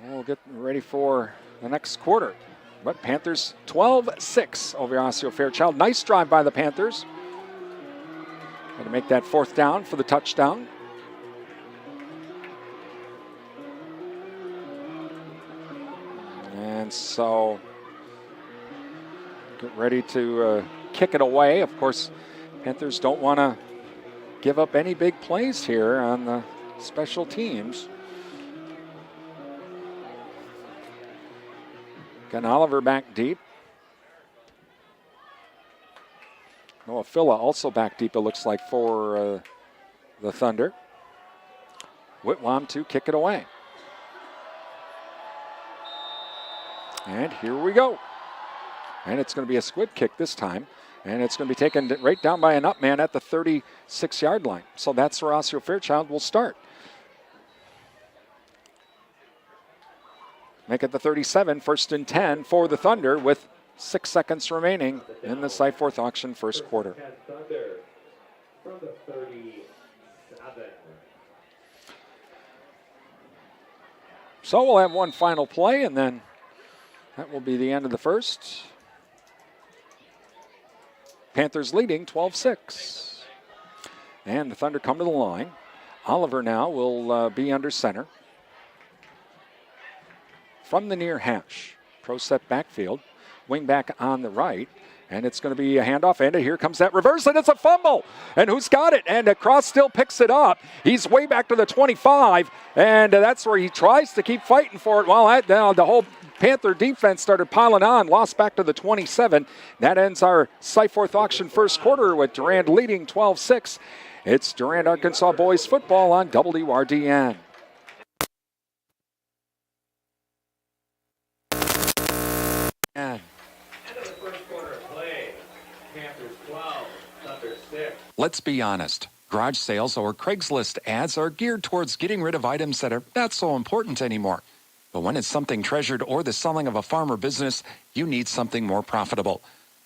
[SPEAKER 2] we'll get ready for the next quarter. But Panthers 12-6 over Osseo-Fairchild. Nice drive by the Panthers. Going to make that 4th down for the touchdown. And so get ready to kick it away. Of course, Panthers don't want to give up any big plays here on the special teams. Got Oliver back deep. Noah Filla also back deep, it looks like, for the Thunder. Whitwam to kick it away. And here we go. And it's going to be a squib kick this time. And it's going to be taken right down by an up man at the 36-yard line. So that's where Osseo-Fairchild will start. Make it the 37, 1st and 10 for the Thunder with 6 seconds remaining in the Cyforth auction first quarter.
[SPEAKER 6] Thunder from the 37.
[SPEAKER 2] So we'll have one final play, and then that will be the end of the first. Panthers leading 12-6. And the Thunder come to the line. Oliver now will be under center. From the near hash. Pro set backfield. Wing back on the right. And it's going to be a handoff. And here comes that reverse. And it's a fumble. And who's got it? And Cross still picks it up. He's way back to the 25. And that's where he tries to keep fighting for it. Well, the whole Panther defense started piling on. Lost back to the 27. That ends our Cyforth auction first quarter with Durand leading 12-6. It's Durand-Arkansaw boys football on WRDN.
[SPEAKER 6] End of the first quarter of play. Panthers 12, Thunder 6.
[SPEAKER 2] Let's be honest. Garage sales or Craigslist ads are geared towards getting rid of items that are not so important anymore. But when it's something treasured or the selling of a farm or business, you need something more profitable.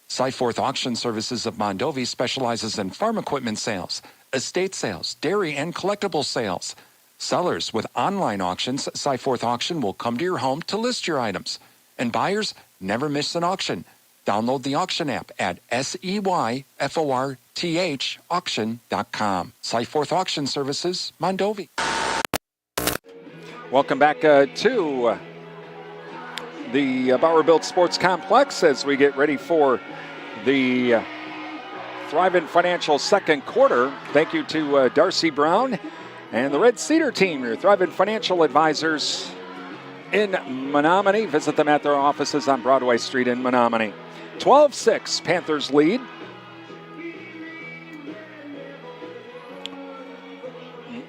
[SPEAKER 2] Cyforth Auction Services of Mondovi specializes in farm equipment sales, estate sales, dairy and collectible sales. Sellers with online auctions, Cyforth Auction will come to your home to list your items. And buyers never miss an auction. Download the auction app at SEYFORTH auction.com. Cyforth Auction Services, Mondovi. Welcome back to the Bauer-Built Sports Complex as we get ready for the Thrivent Financial second quarter. Thank you to Darcy Brown and the Red Cedar team, your Thrivent Financial advisors in Menominee. Visit them at their offices on Broadway Street in Menominee. 12-6, Panthers lead.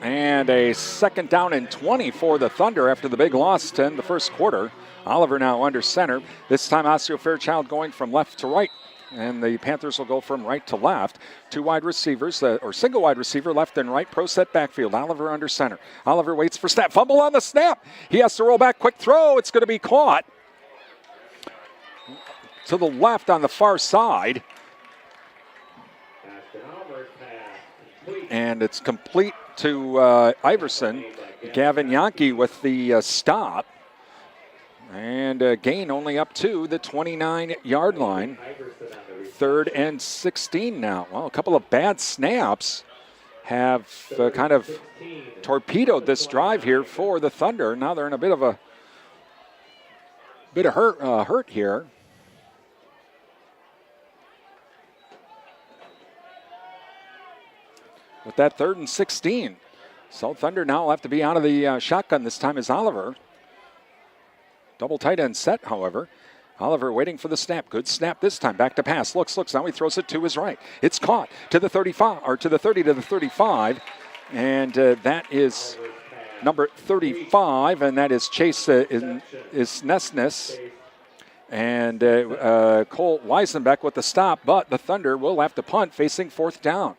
[SPEAKER 2] And a 2nd down and 20 for the Thunder after the big loss in the first quarter. Oliver now under center. This time Osseo-Fairchild going from left to right. And the Panthers will go from right to left. 2 wide receivers, or single wide receiver, left and right. Pro set backfield. Oliver under center. Oliver waits for snap. Fumble on the snap. He has to roll back. Quick throw. It's going to be caught to the left on the far side. And it's complete to Iverson. Gavin Yankee with the stop. And gain only up to the 29-yard line. 3rd and 16 now. Well, a couple of bad snaps have kind of torpedoed this drive here for the Thunder. Now they're in a bit of hurt here. With that 3rd and 16. So Thunder now will have to be out of the shotgun this time as Oliver. Double tight end set, however. Oliver waiting for the snap. Good snap this time. Back to pass. Looks. Now he throws it to his right. It's caught to the 35, or to the 30 to the 35. And that is number 35, and that is Chase is Nesnes. And Cole Weisenbeck with the stop, but the Thunder will have to punt facing 4th down.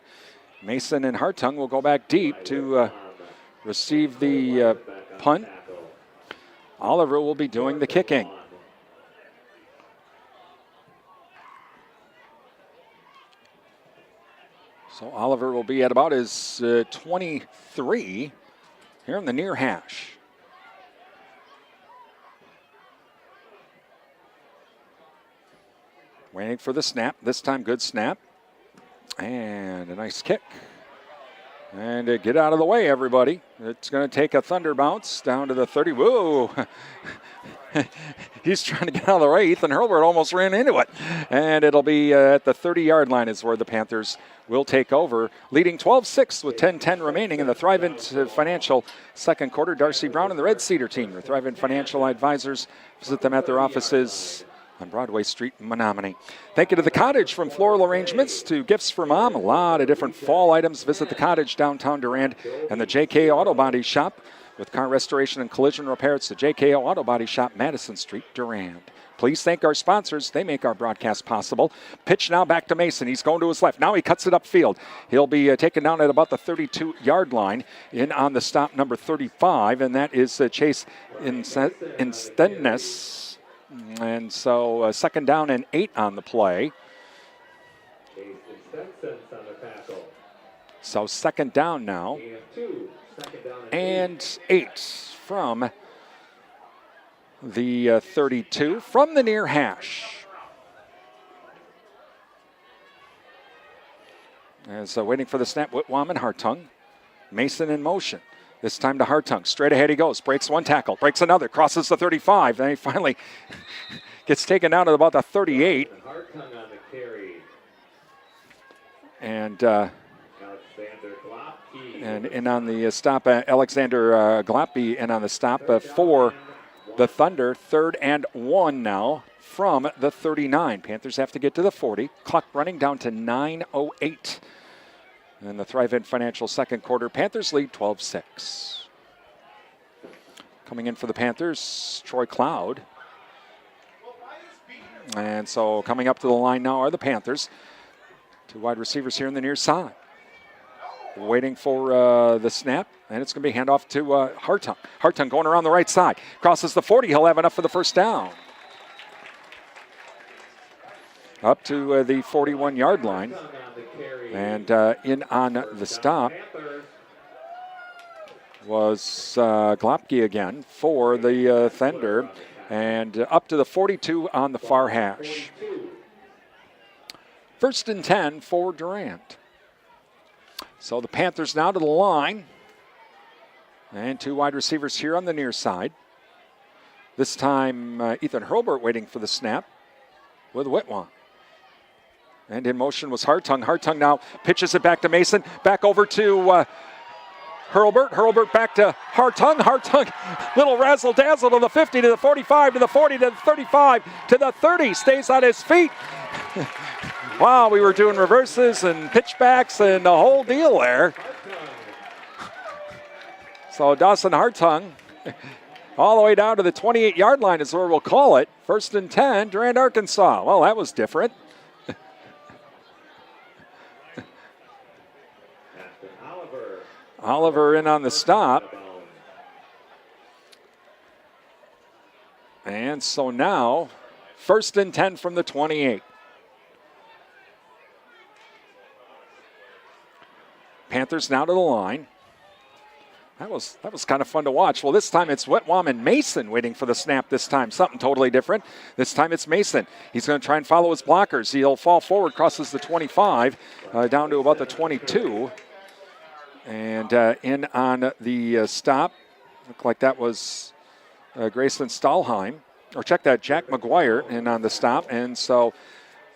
[SPEAKER 2] Mason and Hartung will go back deep to receive the punt. Oliver will be doing the kicking. So Oliver will be at about his 23. here in the near hash. Waiting for the snap. This time, good snap. And a nice kick. And get out of the way, everybody. It's going to take a thunder bounce down to the 30. Whoa! He's trying to get out of the way. Ethan Hurlbert almost ran into it. And it'll be at the 30-yard line is where the Panthers will take over, leading 12-6 with 10:10 remaining in the Thrivent Financial second quarter. Darcy Brown and the Red Cedar team, your Thrivent Financial advisors. Visit them at their offices on Broadway Street in Menominee. Thank you to the Cottage, from floral arrangements to gifts for mom. A lot of different fall items. Visit the Cottage, downtown Durand, and the JK Auto Body Shop with car restoration and collision repair. It's the JK Auto Body Shop, Madison Street, Durand. Please thank our sponsors. They make our broadcast possible. Pitch now back to Mason. He's going to his left. Now he cuts it upfield. He'll be taken down at about the 32-yard line. In on the stop, number 35, and that is Chase Instedness. And so second down and 8 on the play. So second down now. And 8 from the 32 from the near hash. As waiting for the snap, Whitwam and Hartung. Mason in motion. This time to Hartung. Straight ahead he goes. Breaks one tackle. Breaks another. Crosses the 35. Then he finally gets taken down at about the 38. And in on the stop, Alexander Gloppi in on the stop for the Thunder. 3rd and 1 now from the 39. Panthers have to get to the 40. Clock running down to 9:08. And the Thrivent Financial second quarter. Panthers lead 12-6. Coming in for the Panthers, Troy Cloud. And so coming up to the line now are the Panthers. 2 wide receivers here in the near side. Waiting for the snap, and it's going to be handoff to Hartung. Hartung going around the right side. Crosses the 40. He'll have enough for the first down. Up to the 41-yard line. And in on the stop was Glopke again for the Thunder. And up to the 42 on the far hash. 1st and 10 for Durand. So the Panthers now to the line. And 2 wide receivers here on the near side. This time Ethan Hurlbert waiting for the snap with Whitwam. And in motion was Hartung. Hartung now pitches it back to Mason. Back over to Hurlbert. Hurlbert back to Hartung. Hartung, little razzle-dazzle to the 50, to the 45, to the 40, to the 35, to the 30. Stays on his feet. Wow, we were doing reverses and pitchbacks and the whole deal there. So Dawson Hartung all the way down to the 28-yard line is where we'll call it. 1st and 10, Durand-Arkansaw. Well, that was different. Oliver in on the stop. And so now, 1st and 10 from the 28. Panthers now to the line. That was kind of fun to watch. Well, this time it's Whitwam and Mason waiting for the snap this time. Something totally different. This time it's Mason. He's going to try and follow his blockers. He'll fall forward, crosses the 25, down to about the 22. And in on the stop, looked like that was Grayson Stahlheim. Or check that, Jack McGuire in on the stop. And so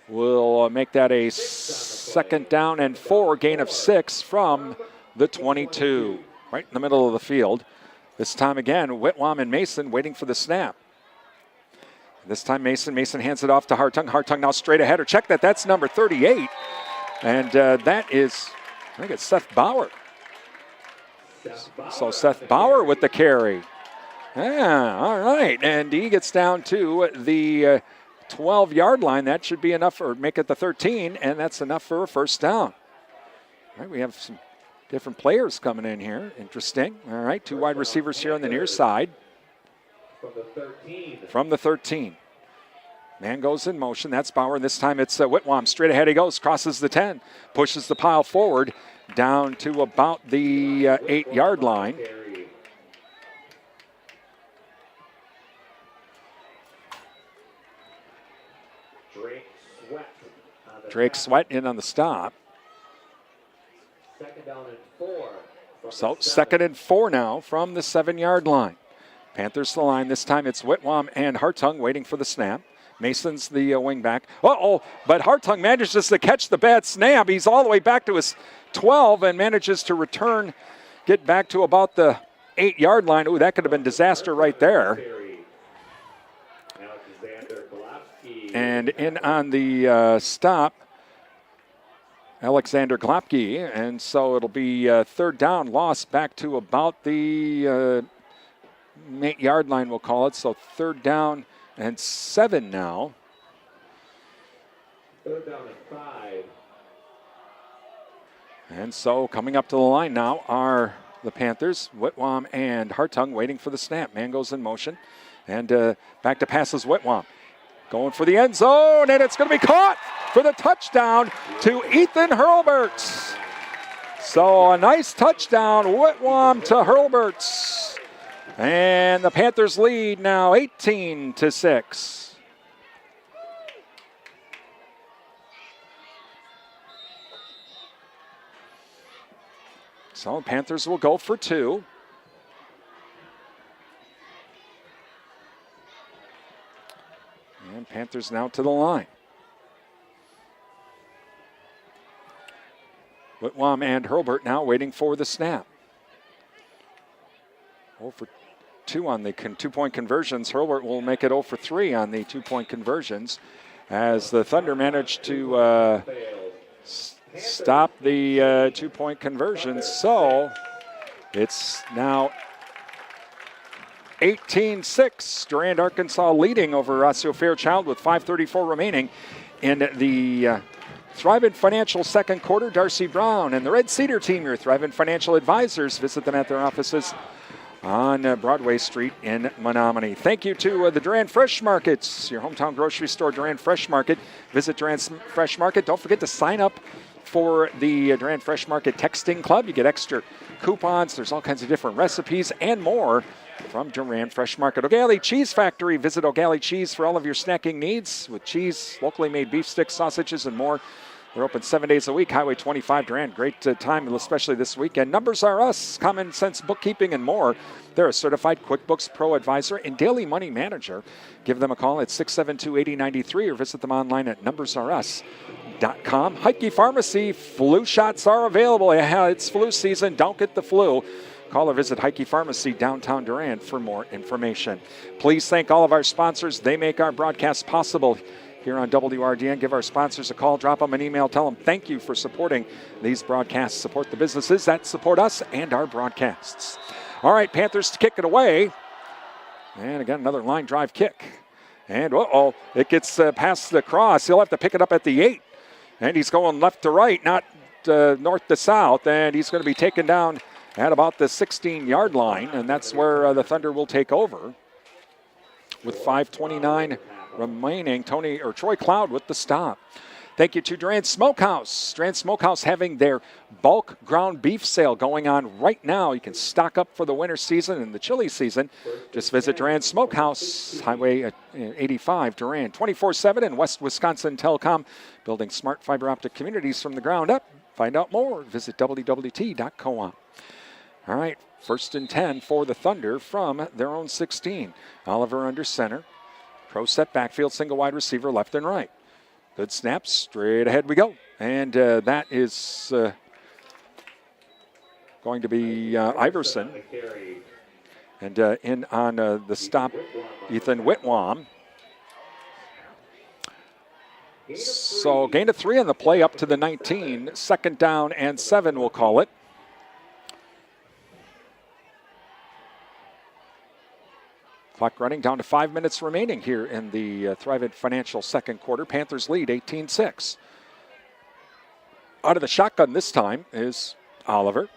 [SPEAKER 2] we'll make that a 2nd down and 4, gain of 6 from the 22. Right in the middle of the field. This time again, Whitwam and Mason waiting for the snap. This time Mason hands it off to Hartung. Hartung now straight ahead. Or check that, that's number 38. And that is, I think it's Seth Bauer. So Seth Bauer with the carry. Yeah, all right. And he gets down to the 12-yard line. That should be enough, or make it the 13, and that's enough for a first down. All right, we have some different players coming in here. Interesting. All right, 2 wide receivers here on the near side. From the 13. Man goes in motion. That's Bauer. And this time it's Whitwam. Straight ahead he goes. Crosses the 10. Pushes the pile forward down to about the 8-yard line. Drake Sweat in on the stop.
[SPEAKER 6] Second down and 4.
[SPEAKER 2] So 2nd and 4 now from the 7-yard line. Panthers to the line. This time it's Whitwam and Hartung waiting for the snap. Mason's the wingback. But Hartung manages to catch the bad snap. He's all the way back to his 12 and manages to return, get back to about the 8-yard line. Ooh, that could have been disaster right there. And in on the stop, Alexander Glopke. And so it'll be 3rd down, loss back to about the 8-yard line, we'll call it. So 3rd down and 7 now.
[SPEAKER 6] 3rd down and 5.
[SPEAKER 2] And so coming up to the line now are the Panthers. Whitwam and Hartung waiting for the snap. Man goes in motion. And back to passes Whitwam. Going for the end zone, and it's going to be caught for the touchdown to Ethan Hurlbert. So a nice touchdown, Whitwam to Hurlbert. And the Panthers lead now 18-6. So Panthers will go for 2. And Panthers now to the line. Whitwam and Hurlbert now waiting for the snap. 0 for 2 on the 2-point conversions. Hurlbert will make it 0 for 3 on the 2-point conversions as the Thunder managed to stop the 2-point conversions. So it's now 18-6. Durand-Arkansaw leading over Osseo-Fairchild with 5:34 remaining in the Thrivent Financial second quarter. Darcy Brown and the Red Cedar team, your Thrivent Financial advisors. Visit them at their offices on Broadway Street in Menominee. Thank you to the Durand Fresh Markets, your hometown grocery store, Durand Fresh Market. Visit Durand Fresh Market. Don't forget to sign up for the Durand Fresh Market Texting Club. You get extra coupons. There's all kinds of different recipes and more from Durand Fresh Market. O'Galley Cheese Factory. Visit O'Galley Cheese for all of your snacking needs with cheese, locally made beef sticks, sausages, and more. They're open 7 days a week. Highway 25 Durand. Great time, especially this weekend. Numbers Are Us, Common Sense Bookkeeping, and more. They're a certified QuickBooks Pro Advisor and Daily Money Manager. Give them a call at 672-8093 or visit them online at numbersareus.com. Heike Pharmacy, flu shots are available. Yeah, it's flu season. Don't get the flu. Call or visit Heike Pharmacy, downtown Durand, for more information. Please thank all of our sponsors. They make our broadcast possible here on WRDN. Give our sponsors a call, drop them an email, tell them thank you for supporting these broadcasts. Support the businesses that support us and our broadcasts. All right, Panthers to kick it away. And again, another line drive kick. And it gets past the cross. He'll have to pick it up at the 8. And he's going left to right, not north to south. And he's going to be taken down at about the 16-yard line. And that's where the Thunder will take over with 5:29 remaining. Troy Cloud with the stop. Thank you to Durand Smokehouse. Durand Smokehouse having their bulk ground beef sale going on right now. You can stock up for the winter season and the chili season. Just visit Durand Smokehouse, Highway 85, Durand, 24/7 and West Wisconsin Telecom, building smart fiber optic communities from the ground up. Find out more. Visit wwt.coop. All right, 1st and 10 for the Thunder from their own 16. Oliver under center. Pro set backfield, single wide receiver, left and right. Good snap, straight ahead we go. And that is going to be Iverson. And in on the stop, Ethan Whitwam. So gain of 3 on the play up to the 19. 2nd down and 7, we'll call it. Clock running down to 5 minutes remaining here in the Thrivent Financial second quarter. Panthers lead 18-6. Out of the shotgun this time is Oliver.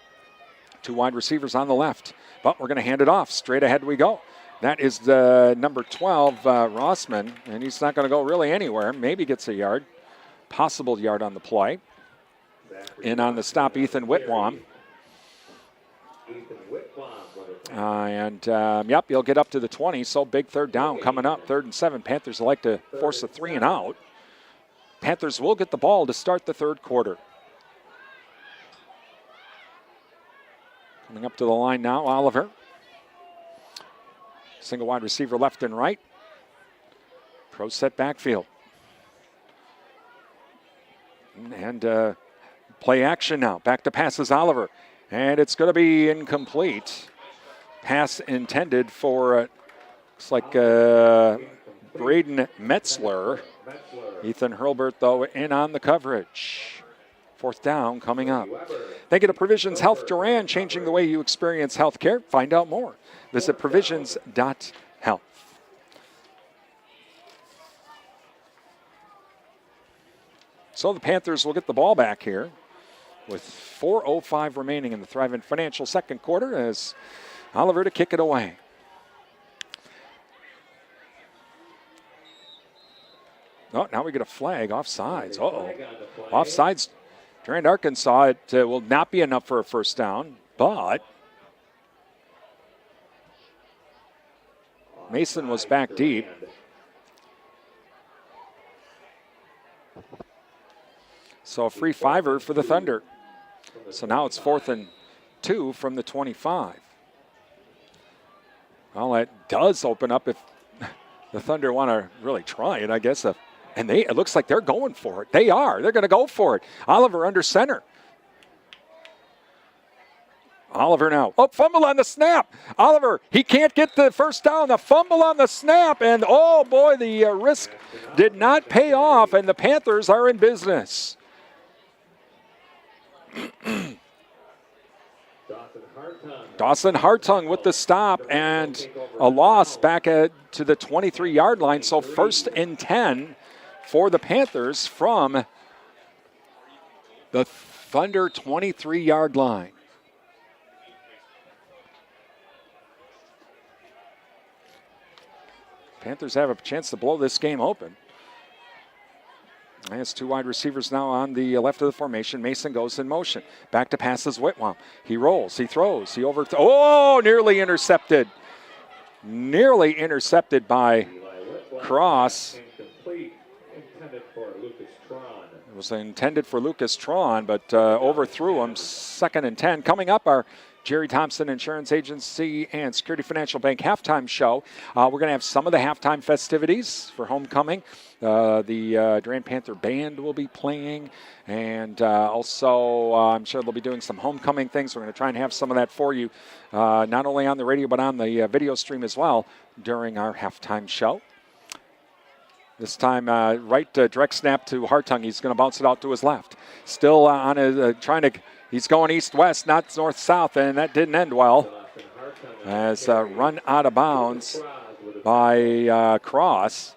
[SPEAKER 2] 2 wide receivers on the left. But we're going to hand it off. Straight ahead we go. That is the number 12, Rossman. And he's not going to go really anywhere. Maybe gets a yard. Possible yard on the play. In on the stop, Ethan Whitwam. He'll get up to the 20. So big 3rd down coming up. 3rd and 7. Panthers like to force a 3 and out. Panthers will get the ball to start the third quarter. Coming up to the line now, Oliver. Single wide receiver left and right. Pro set backfield. And play action now. Back to passes Oliver. And it's going to be incomplete. Pass intended for, looks like Braden Metzler. Ethan Hurlbert, though, in on the coverage. Fourth down coming up. Thank you to Provisions Health Durand, changing the way you experience health care. Find out more. Visit provisions.health. So the Panthers will get the ball back here with 4:05 remaining in the Thrivent Financial second quarter as Oliver to kick it away. Oh, now we get a flag, offsides. Uh-oh. Offsides. Durand-Arkansaw, it will not be enough for a first down, but Mason was back deep. So a free fiver for the Thunder. So now it's 4th and 2 from the 25. Well, that does open up if the Thunder want to really try it, I guess. And it looks like they're going for it. They are. They're going to go for it. Oliver under center. Oliver now. Oh, fumble on the snap. Oliver, he can't get the first down. The fumble on the snap. And, oh, boy, the risk did not pay off. And the Panthers are in business. Dawson Hartung with the stop and a loss back to the 23-yard line. So 1st and 10 for the Panthers from the Thunder 23-yard line. Panthers have a chance to blow this game open. Has two wide receivers now on the left of the formation. Mason goes in motion. Back to passes Whitwam. He rolls. He throws. He nearly intercepted. Nearly intercepted by Cross. It was intended for Lucas Tron, but overthrew him. 2nd and 10. Coming up, our Jerry Thompson Insurance Agency and Security Financial Bank halftime show. We're going to have some of the halftime festivities for homecoming. The Durand Panther Band will be playing, and also I'm sure they'll be doing some homecoming things. We're going to try and have some of that for you, not only on the radio but on the video stream as well during our halftime show. This time, direct snap to Hartung. He's going to bounce it out to his left. Still on his he's going east-west, not north-south, and that didn't end well. As run out of bounds by Cross.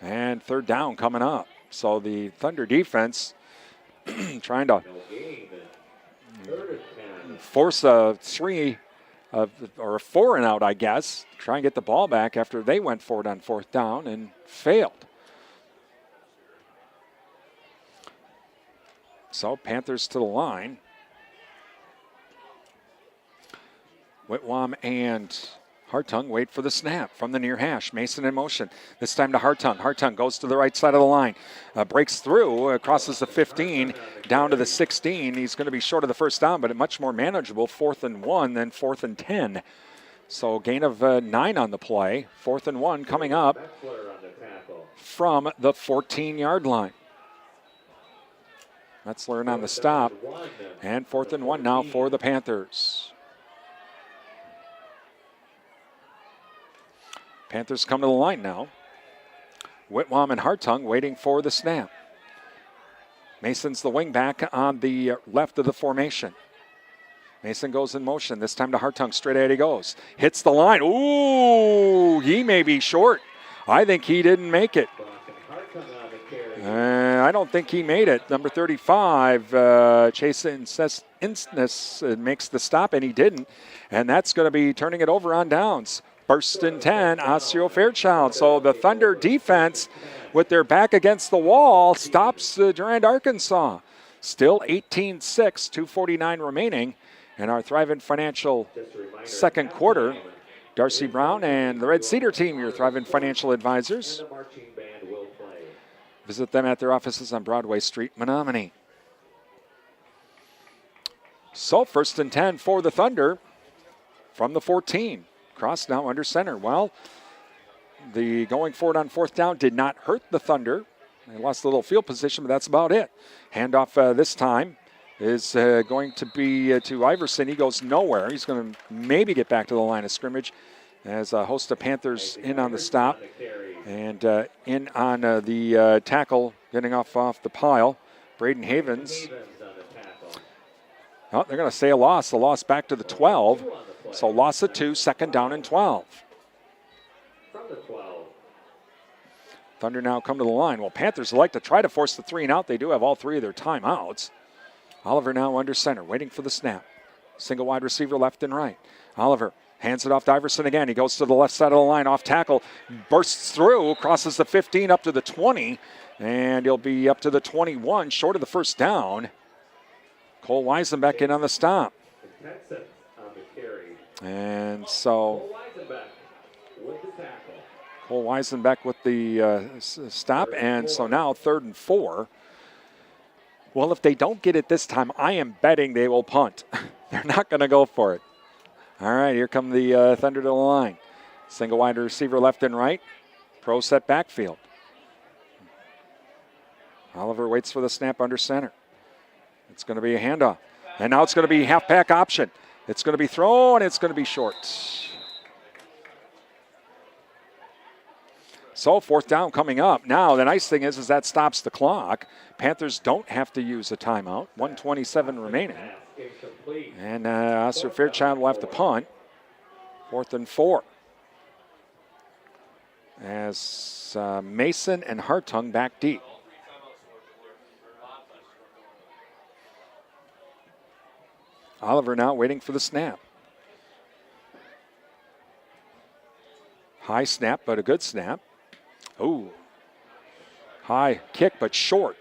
[SPEAKER 2] And 3rd down coming up. So the Thunder defense trying to force a 3 or a 4 and out, I guess. Try and get the ball back after they went for it on 4th down and failed. So Panthers to the line. Whitwam and Hartung wait for the snap from the near hash. Mason in motion. This time to Hartung. Hartung goes to the right side of the line. Breaks through, crosses the 15, down to the 16. He's going to be short of the first down, but much more manageable. 4th and 1, then 4th and 10. So gain of 9 on the play. 4th and 1 coming up from the 14-yard line. Metzler on the stop. And 4th and 1 now for the Panthers. Panthers come to the line now. Whitwam and Hartung waiting for the snap. Mason's the wing back on the left of the formation. Mason goes in motion. This time to Hartung. Straight ahead he goes. Hits the line. Ooh, he may be short. I think he didn't make it. I don't think he made it. Number 35, Chase Insness makes the stop, and he didn't. And that's going to be turning it over on downs. 1st and 10, Osseo-Fairchild. So the Thunder defense, with their back against the wall, stops Durand-Arkansaw. Still 18-6, 2:49 remaining. And our Thrivent Financial second quarter. Darcy Brown and the Red Cedar team, your Thrivent Financial advisors. Visit them at their offices on Broadway Street, Menominee. So 1st and 10 for the Thunder from the 14. Cross now under center. Well, the going forward on 4th down did not hurt the Thunder. They lost a little field position, but that's about it. Handoff this time is going to be to Iverson. He goes nowhere. He's going to maybe get back to the line of scrimmage as a host of Panthers in on the stop and in on the tackle, getting off the pile. Braden Havens. Oh, they're going to say a loss. A loss back to the 12. So loss of 2, 2nd down and 12. Thunder now come to the line. Well, Panthers like to try to force the 3 and out. They do have all 3 of their timeouts. Oliver now under center, waiting for the snap. Single wide receiver left and right. Oliver hands it off to Iverson again. He goes to the left side of the line, off tackle, bursts through, crosses the 15 up to the 20, and he'll be up to the 21, short of the 1st down. Cole Weisenbeck in on the stop. And so Cole Weisenbeck with the stop, and so now 3rd and 4. Well, if they don't get it this time, I am betting they will punt. They're not going to go for it. All right, here come the Thunder to the line. Single wide receiver left and right. Pro set backfield. Oliver waits for the snap under center. It's going to be a handoff. And now it's going to be halfback option. It's going to be thrown. It's going to be short. So 4th down coming up. Now the nice thing is that stops the clock. Panthers don't have to use a timeout. 1:27 remaining. And Osseo-Fairchild will have to punt. 4th and 4. As Mason and Hartung back deep. Oliver now waiting for the snap. High snap, but a good snap. Ooh. High kick, but short.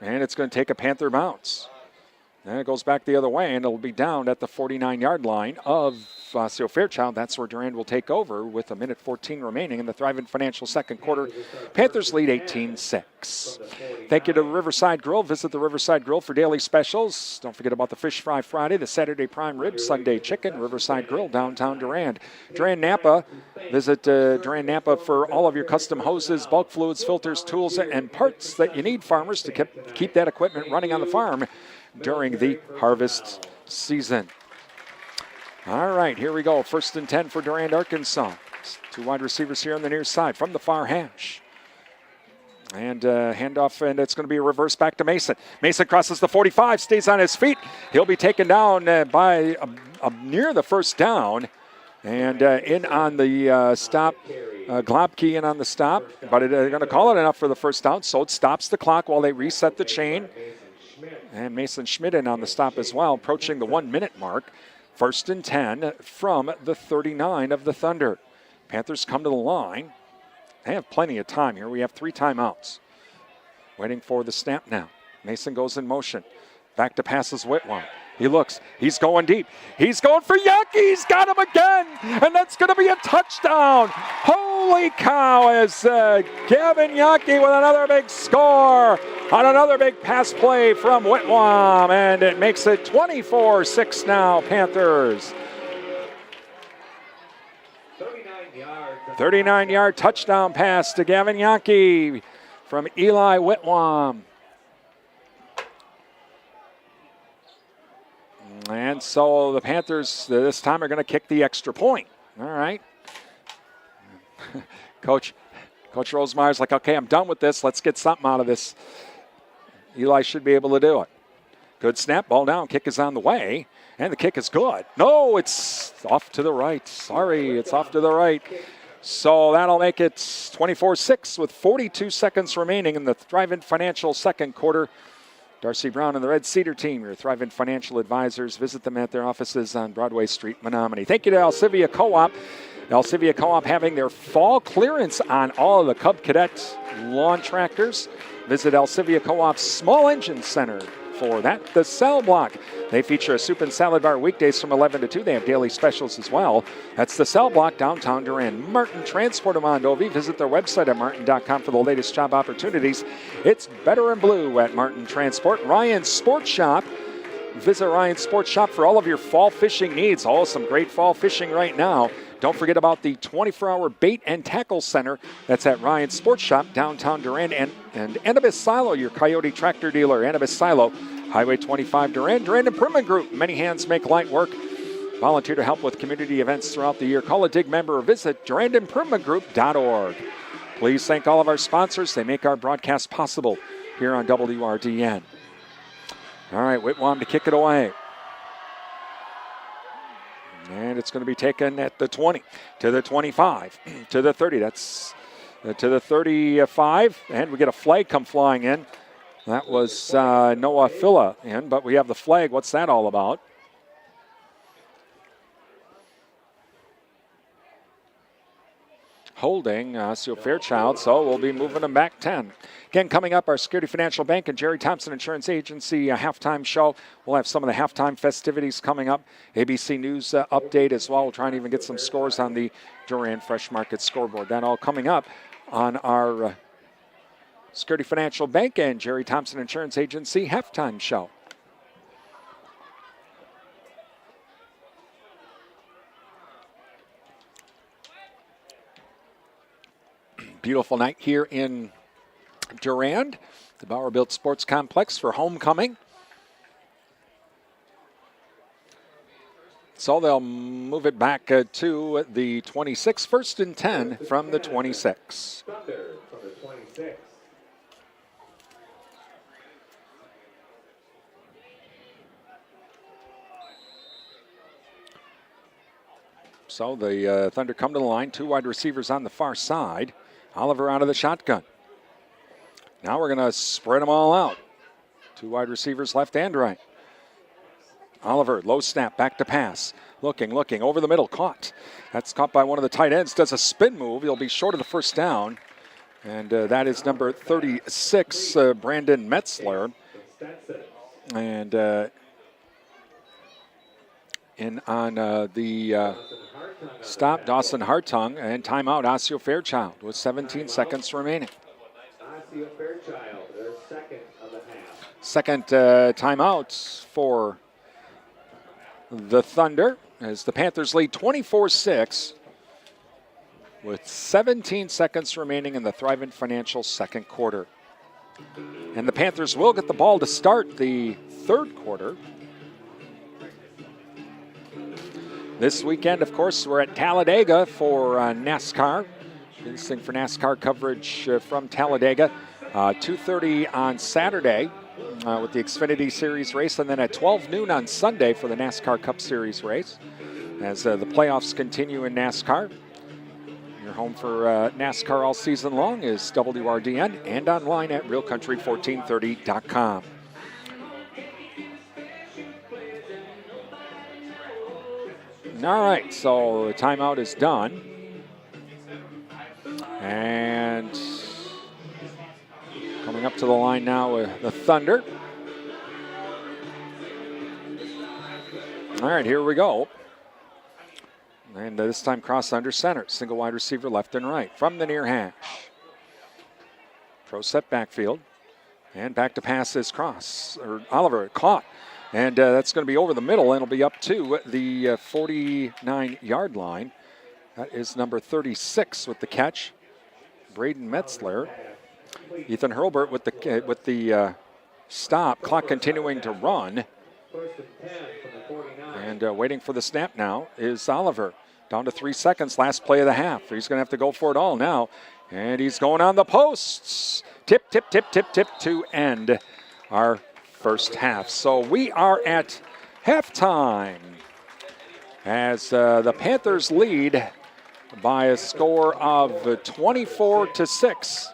[SPEAKER 2] And it's going to take a Panther bounce. And it goes back the other way, and it'll be down at the 49-yard line of Osseo-Fairchild. That's where Durand will take over with 1:14 remaining in the Thrivent Financial second quarter. Panthers lead 18-6. Thank you to the Riverside Grill. Visit the Riverside Grill for daily specials. Don't forget about the Fish Fry Friday, the Saturday Prime Rib, Sunday Chicken, Riverside Grill, downtown Durand. Durand Napa. Visit Durand Napa for all of your custom hoses, bulk fluids, filters, tools, and parts that you need, farmers, to keep that equipment running on the farm during the harvest season. All right, here we go. 1st and 10 for Durand-Arkansaw. 2 wide receivers here on the near side from the far hash. And handoff, and it's going to be a reverse back to Mason. Mason crosses the 45, stays on his feet. He'll be taken down by near the 1st down. And in on the stop, Globke in on the stop. But they're going to call it enough for the 1st down, so it stops the clock while they reset the chain. And Mason Schmidt in on the stop as well, approaching the 1-minute mark. 1st and 10 from the 39 of the Thunder. Panthers come to the line. They have plenty of time here. We have 3 timeouts. Waiting for the snap now. Mason goes in motion. Back to passes Whitwell. He looks. He's going deep. He's going for Yankee. He's got him again. And that's going to be a touchdown. Holy cow, as Gavin Yankee with another big score on another big pass play from Whitwam. And it makes it 24-6 now, Panthers. 39-yard touchdown pass to Gavin Yankee from Eli Whitwam. And so the Panthers this time are going to kick the extra point. All right. Coach Rosemeyer's like, okay, I'm done with this. Let's get something out of this. Eli should be able to do it. Good snap, ball down, kick is on the way, and the kick is good. No, it's off to the right. Sorry, it's off to the right. So that'll make it 24-6 with 42 seconds remaining in the Thrivent Financial second quarter. Darcy Brown and the Red Cedar team, your Thrivent Financial advisors. Visit them at their offices on Broadway Street, Menominee. Thank you to Alcivia Co-op. Alcivia Co-op having their fall clearance on all of the Cub Cadet lawn tractors. Visit Alcivia Co-op's Small Engine Center for that. The Cell Block. They feature a soup and salad bar weekdays from 11 to 2. They have daily specials as well. That's the Cell Block, downtown Durand. Martin Transport of Mondovi. Visit their website at martin.com for the latest job opportunities. It's better in blue at Martin Transport. Ryan's Sports Shop. Visit Ryan's Sports Shop for all of your fall fishing needs. Oh, some great fall fishing right now. Don't forget about the 24-hour bait and tackle center. That's at Ryan's Sports Shop, downtown Durand. And Annabis Silo, your Coyote tractor dealer. Annabis Silo, Highway 25 Durand. Durand Improvement Group. Many hands make light work. Volunteer to help with community events throughout the year. Call a DIG member or visit durandimprovementgroup.org. Please thank all of our sponsors. They make our broadcast possible here on WRDN. All right, Whitwam to kick it away. And it's going to be taken at the 20, to the 25, to the 30. That's to the 35. And we get a flag come flying in. That was Noah Filla in, but we have the flag. What's that all about? Holding Osseo-Fairchild, so we'll be moving them back 10. Again, coming up, our Security Financial Bank and Jerry Thompson Insurance Agency halftime show. We'll have some of the halftime festivities coming up. ABC News update as well. We'll try and even get some scores on the Durand Fresh Market scoreboard. That all coming up on our Security Financial Bank and Jerry Thompson Insurance Agency halftime show. Beautiful night here in Durand, the Bauer-Built Sports Complex for homecoming. So they'll move it back to the 26, first and 10 from the 26. So the Thunder come to the line, two wide receivers on the far side. Oliver out of the shotgun. Now we're going to spread them all out. Two wide receivers left and right. Oliver, low snap, back to pass. Looking, over the middle, caught. That's caught by one of the tight ends. Does a spin move. He'll be short of the first down. And that is number 36, Brandon Metzler. And in on the stop, Dawson Hartung, and timeout, Osseo-Fairchild with 17 seconds remaining.
[SPEAKER 6] Osseo-Fairchild, their second of the half.
[SPEAKER 2] Second timeout for the Thunder as the Panthers lead 24-6 with 17 seconds remaining in the Thrivent Financial second quarter. And the Panthers will get the ball to start the third quarter. This weekend, of course, we're at Talladega for NASCAR. Racing for NASCAR coverage from Talladega. 2:30 on Saturday with the Xfinity Series race, and then at 12 noon on Sunday for the NASCAR Cup Series race. As the playoffs continue in NASCAR. Your home for NASCAR all season long is WRDN and online at realcountry1430.com. All right, so the timeout is done. And coming up to the line now with the Thunder. All right, here we go. And this time cross under center. Single wide receiver left and right from the near hash. Pro set backfield. And back to pass is cross. Or Oliver caught. And that's going to be over the middle, and it'll be up to the 49-yard line. That is number 36 with the catch, Braden Metzler. Ethan Hurlbert with the stop. Clock continuing to run. And waiting for the snap now is Oliver. Down to 3 seconds, last play of the half. He's going to have to go for it all now. And he's going on the posts. Tip to end our first half. So we are at halftime as the Panthers lead by a score of 24-6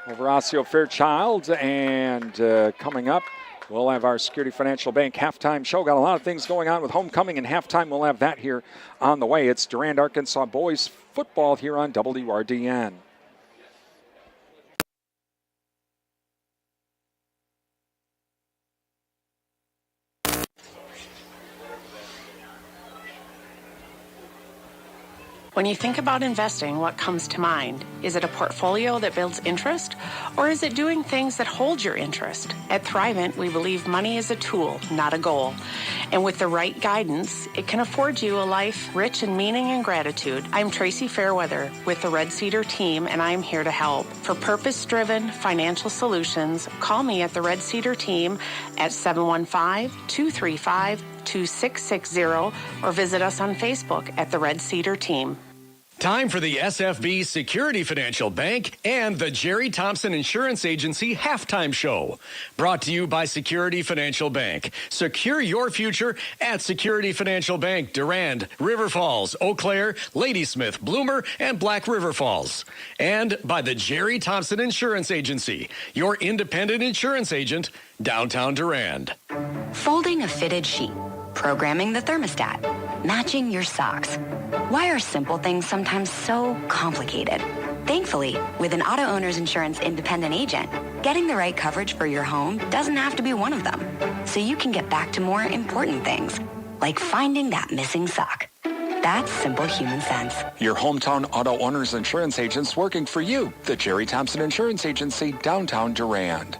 [SPEAKER 2] over Osseo-Fairchild. And coming up, we'll have our Security Financial Bank halftime show. Got a lot of things going on with homecoming and halftime. We'll have that here on the way. It's Durand-Arkansaw boys football here on WRDN.
[SPEAKER 7] When you think about investing, what comes to mind? Is it a portfolio that builds interest, or is it doing things that hold your interest? At Thrivent, we believe money is a tool, not a goal. And with the right guidance, it can afford you a life rich in meaning and gratitude. I'm Tracy Fairweather with the Red Cedar team, and I'm here to help. For purpose-driven financial solutions, call me at the Red Cedar team at 715-235-2660 or visit us on Facebook at the Red Cedar team.
[SPEAKER 1] Time for the SFB Security Financial Bank and the Jerry Thompson Insurance Agency halftime show. Brought to you by Security Financial Bank. Secure your future at Security Financial Bank, Durand, River Falls, Eau Claire, Ladysmith, Bloomer, and Black River Falls. And by the Jerry Thompson Insurance Agency, your independent insurance agent, downtown Durand.
[SPEAKER 3] Folding a fitted sheet, programming the thermostat, matching your socks. Why are simple things sometimes so complicated? Thankfully, with an auto owner's insurance independent agent, getting the right coverage for your home doesn't have to be one of them. So you can get back to more important things, like finding that missing sock. That's simple human sense.
[SPEAKER 2] Your hometown auto owner's insurance agents working for you. The Jerry Thompson Insurance Agency, downtown Durand.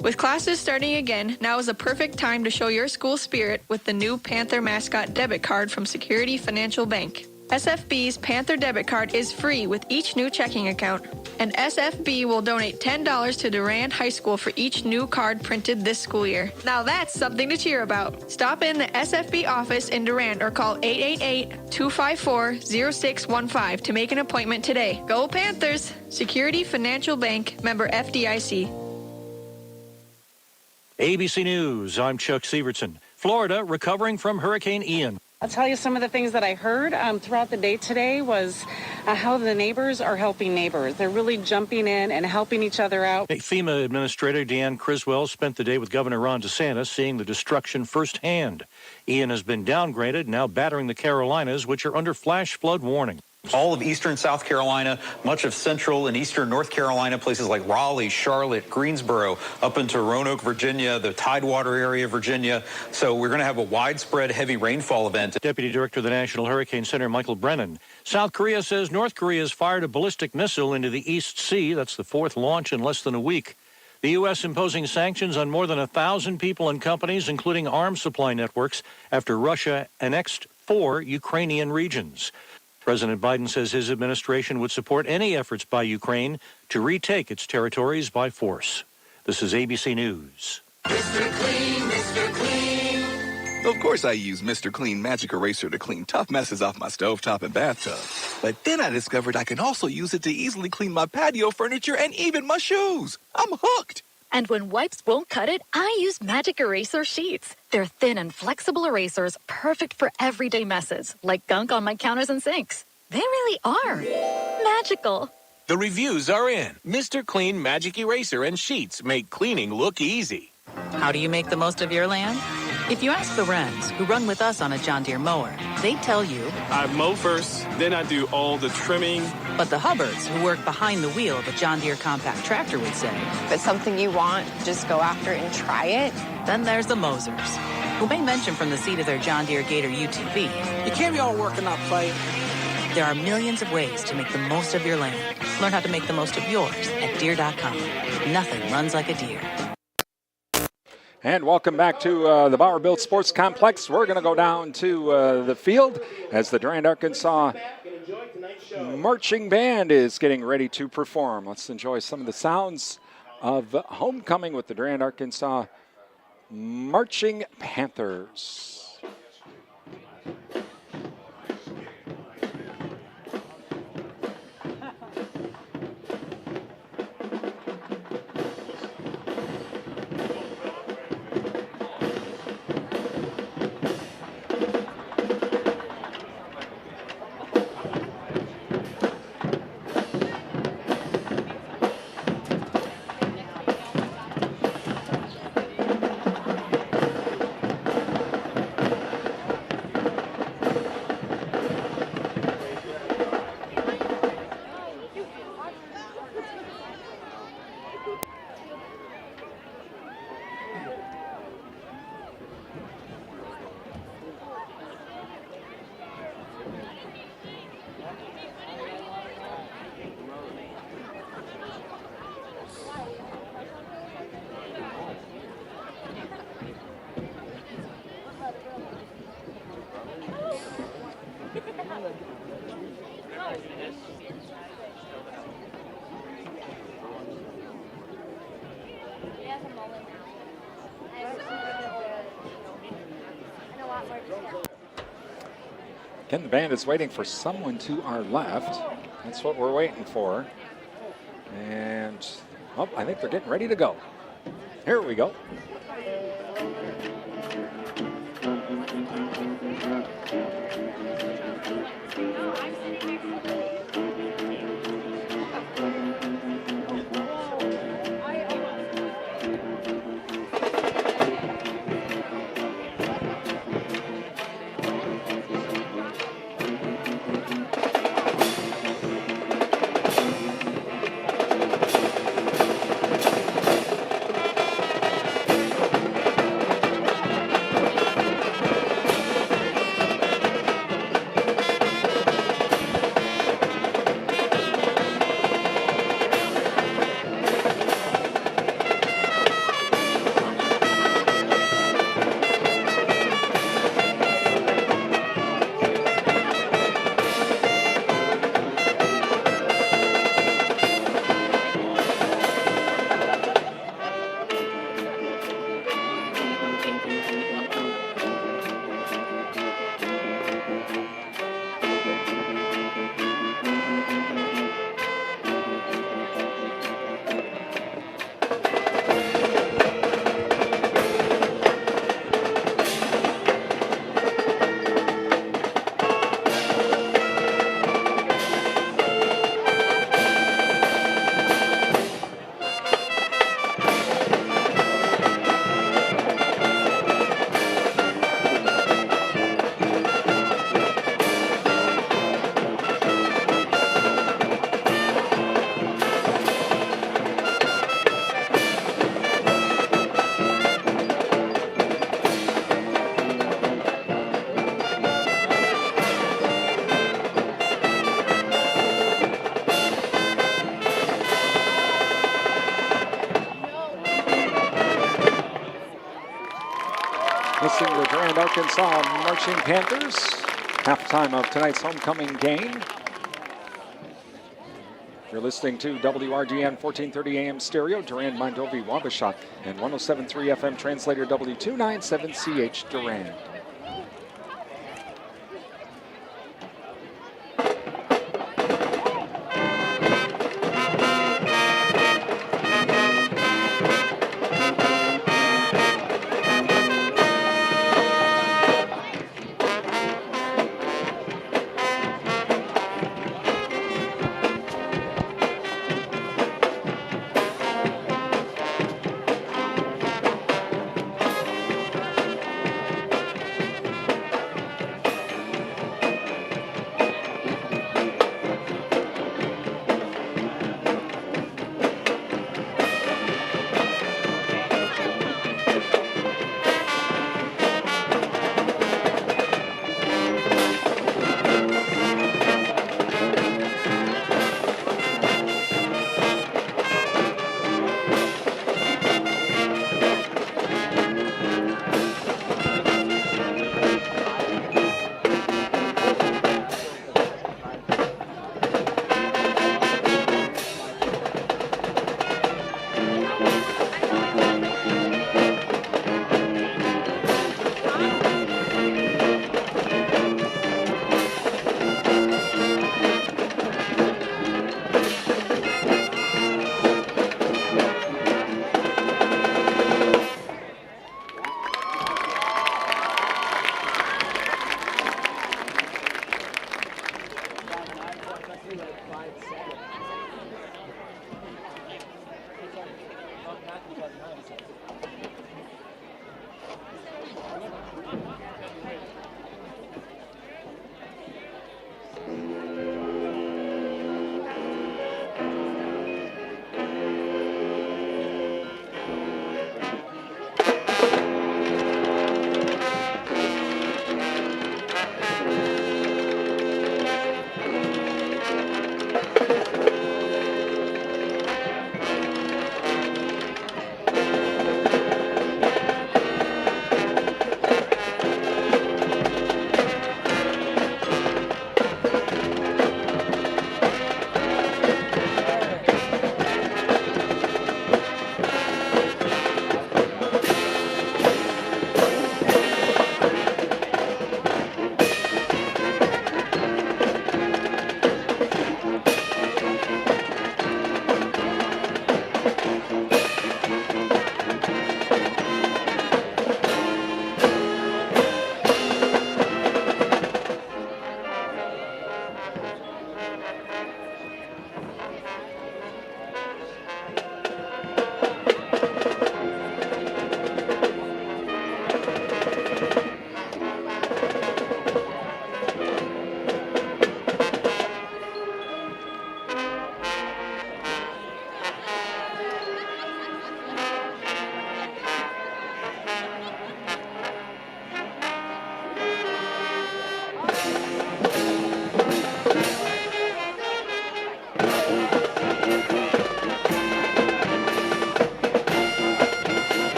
[SPEAKER 8] With classes starting again, now is a perfect time to show your school spirit with the new Panther mascot debit card from Security Financial Bank. SFB's Panther debit card is free with each new checking account, and SFB will donate $10 to Durand High School for each new card printed this school year. Now that's something to cheer about. Stop in the SFB office in Durand or call 888-254-0615 to make an appointment today. Go Panthers! Security Financial Bank, member FDIC.
[SPEAKER 9] ABC News, I'm Chuck Sievertson. Florida recovering from Hurricane Ian.
[SPEAKER 10] I'll tell you some of the things that I heard throughout the day today was how the neighbors are helping neighbors. They're really jumping in and helping each other out.
[SPEAKER 9] FEMA Administrator Deanne Criswell spent the day with Governor Ron DeSantis seeing the destruction firsthand. Ian has been downgraded, now battering the Carolinas, which are under flash flood warning.
[SPEAKER 11] All of eastern South Carolina, much of central and eastern North Carolina, places like Raleigh, Charlotte, Greensboro, up into Roanoke, Virginia, the Tidewater area, Virginia. So we're going to have a widespread heavy rainfall event.
[SPEAKER 9] Deputy Director of the National Hurricane Center, Michael Brennan. South Korea says North Korea has fired a ballistic missile into the East Sea. That's the fourth launch in less than a week. The U.S. imposing sanctions on more than 1,000 people and companies, including arms supply networks, after Russia annexed 4 Ukrainian regions. President Biden says his administration would support any efforts by Ukraine to retake its territories by force. This is ABC News.
[SPEAKER 12] Mr. Clean, Mr. Clean. Of course I use Mr. Clean Magic Eraser to clean tough messes off my stovetop and bathtub. But then I discovered I can also use it to easily clean my patio furniture and even my shoes. I'm hooked.
[SPEAKER 13] And when wipes won't cut it, I use Magic Eraser Sheets. They're thin and flexible erasers, perfect for everyday messes, like gunk on my counters and sinks. They really are magical.
[SPEAKER 14] The reviews are in. Mr. Clean Magic Eraser and Sheets make cleaning look easy.
[SPEAKER 15] How do you make the most of your land? If you ask the Wrens, who run with us on a John Deere mower, they tell you,
[SPEAKER 16] I mow first, then I do all the trimming.
[SPEAKER 15] But the Hubbards, who work behind the wheel of a John Deere compact tractor, would say,
[SPEAKER 17] if it's something you want, just go after it and try it.
[SPEAKER 15] Then there's the Mosers, who may mention from the seat of their John Deere Gator UTV.
[SPEAKER 18] You can't be all work and not play.
[SPEAKER 15] There are millions of ways to make the most of your land. Learn how to make the most of yours at Deere.com. Nothing runs like a Deere.
[SPEAKER 2] And welcome back to the Bauer Built Sports Complex. We're going to go down to the field as the Durand-Arkansaw Marching Band is getting ready to perform. Let's enjoy some of the sounds of homecoming with the Durand-Arkansaw Marching Panthers. Again, the band is waiting for someone to our left. That's what we're waiting for. And, oh, I think they're getting ready to go. Here we go. Listening to the Durand-Arkansaw Marching Panthers. Halftime of tonight's homecoming game. You're listening to WRDN 1430 AM stereo, Durand, Mondovi, Wabasha, and 107.3 FM translator W297CH Durand.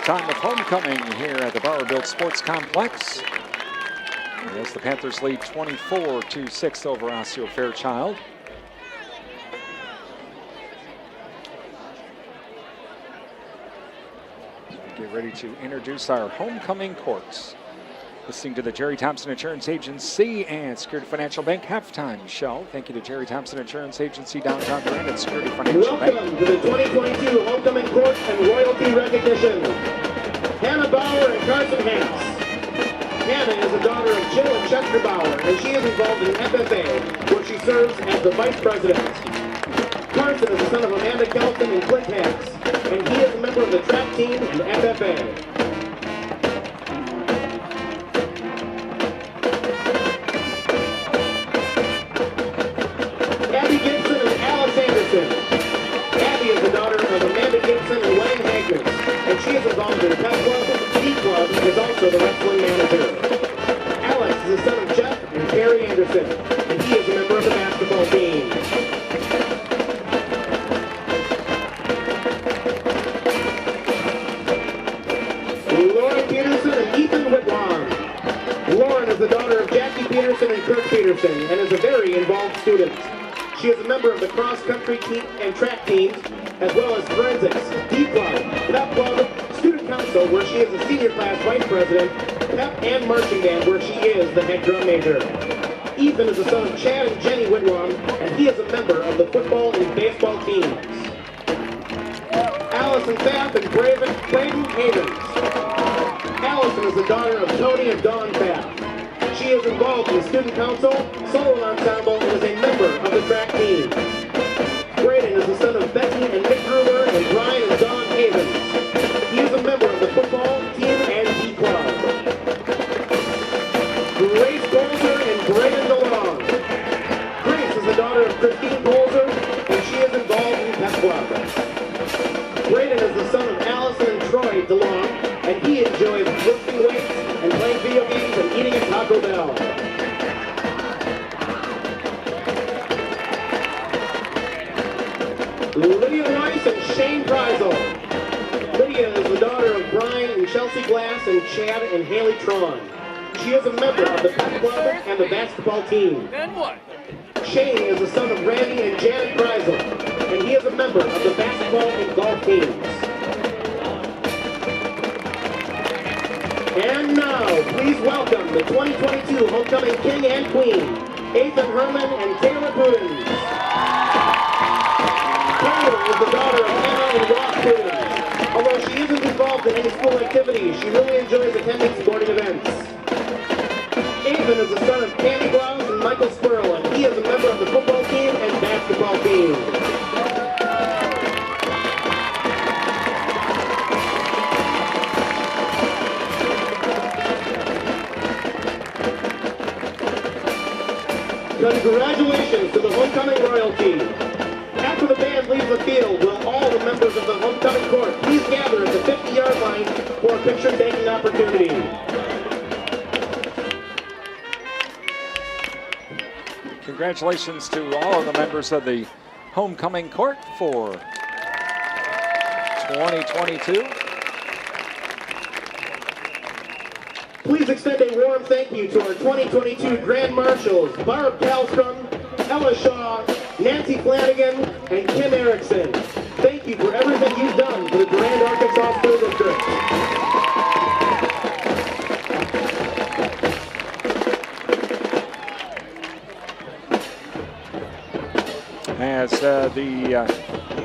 [SPEAKER 2] Time of homecoming here at the Bauer-Built Sports Complex. As the Panthers lead 24-6 over Osseo-Fairchild. Get ready to introduce our homecoming courts. Listening to the Jerry Thompson Insurance Agency and Security Financial Bank halftime show. Thank you to Jerry Thompson Insurance Agency, downtown Durand, and Security Financial Bank.
[SPEAKER 19] Welcome to the 2022 Homecoming Court and Royalty Recognition. Hannah Bauer and Carson Hance. Hannah is the daughter of Jill and Chester Bauer, and she is involved in FFA, where she serves as the vice president. Carson is the son of Amanda Kelton and Clint Hance, and he is a member of the track team in FFA. Abby Gibson and Alex Anderson. Abby is the daughter of Amanda Gibson and Wayne Hagman, and she is involved in the pep club, D club, and is also the wrestling manager. Alex is the son of Jeff and Carrie Anderson, and he is a member of the basketball team. Lauren Peterson and Ethan Whitlawn. Lauren is the daughter of Jackie Peterson and Kirk Peterson, and is a very involved student. She is a member of the cross-country team and track teams, as well as forensics, D club, pep club, student council, where she is the senior class vice president, pep and marching band, where she is the head drum major. Ethan is the son of Chad and Jenny Whitlam, and he is a member of the football and baseball teams. Allison Pfaff and Braden Havens. Allison is the daughter of Tony and Dawn Pfaff. She is involved in the student council, solo ensemble, and is a member of the track team. Braden is the son of Becky and Nick Gruber and Brian and Dawn Havens. He is a member of the football team and D club. Grace Bolzer and Brayden DeLong. Grace is the daughter of Christine Bolzer, and she is involved in pep club. Brayden is the son of Allison and Troy DeLong, and he enjoys lifting weights and playing video games and eating at Taco Bell. Lydia Weiss and Shane Preisel. Lydia is the daughter of Brian and Chelsea Glass and Chad and Haley Tron. She is a member of the pep club and the basketball team.
[SPEAKER 6] And what?
[SPEAKER 19] Shane is the son of Randy and Janet Preisel, and he is a member of the basketball and golf teams. And now, please welcome the 2022 Homecoming King and Queen, Ethan Herman and Taylor Prudence. Taylor is the daughter of Anna and Ross Prudence. Although she isn't involved in any school activities, she really enjoys attending sporting events. Ethan is the son of Candy Blouse and Michael Spurl, and he is a member of the football team and basketball team. Congratulations to the homecoming royalty. After the band leaves the field, will all the members of the homecoming court please gather at the 50-yard line for a picture-taking opportunity.
[SPEAKER 2] Congratulations to all of the members of the homecoming court for 2022.
[SPEAKER 19] Please extend a warm thank you to our 2022 Grand Marshals, Barb Kallstrom, Ella Shaw, Nancy Flanagan, and Kim Erickson. Thank you for everything you've done for the Durand-Arkansaw School District.
[SPEAKER 2] the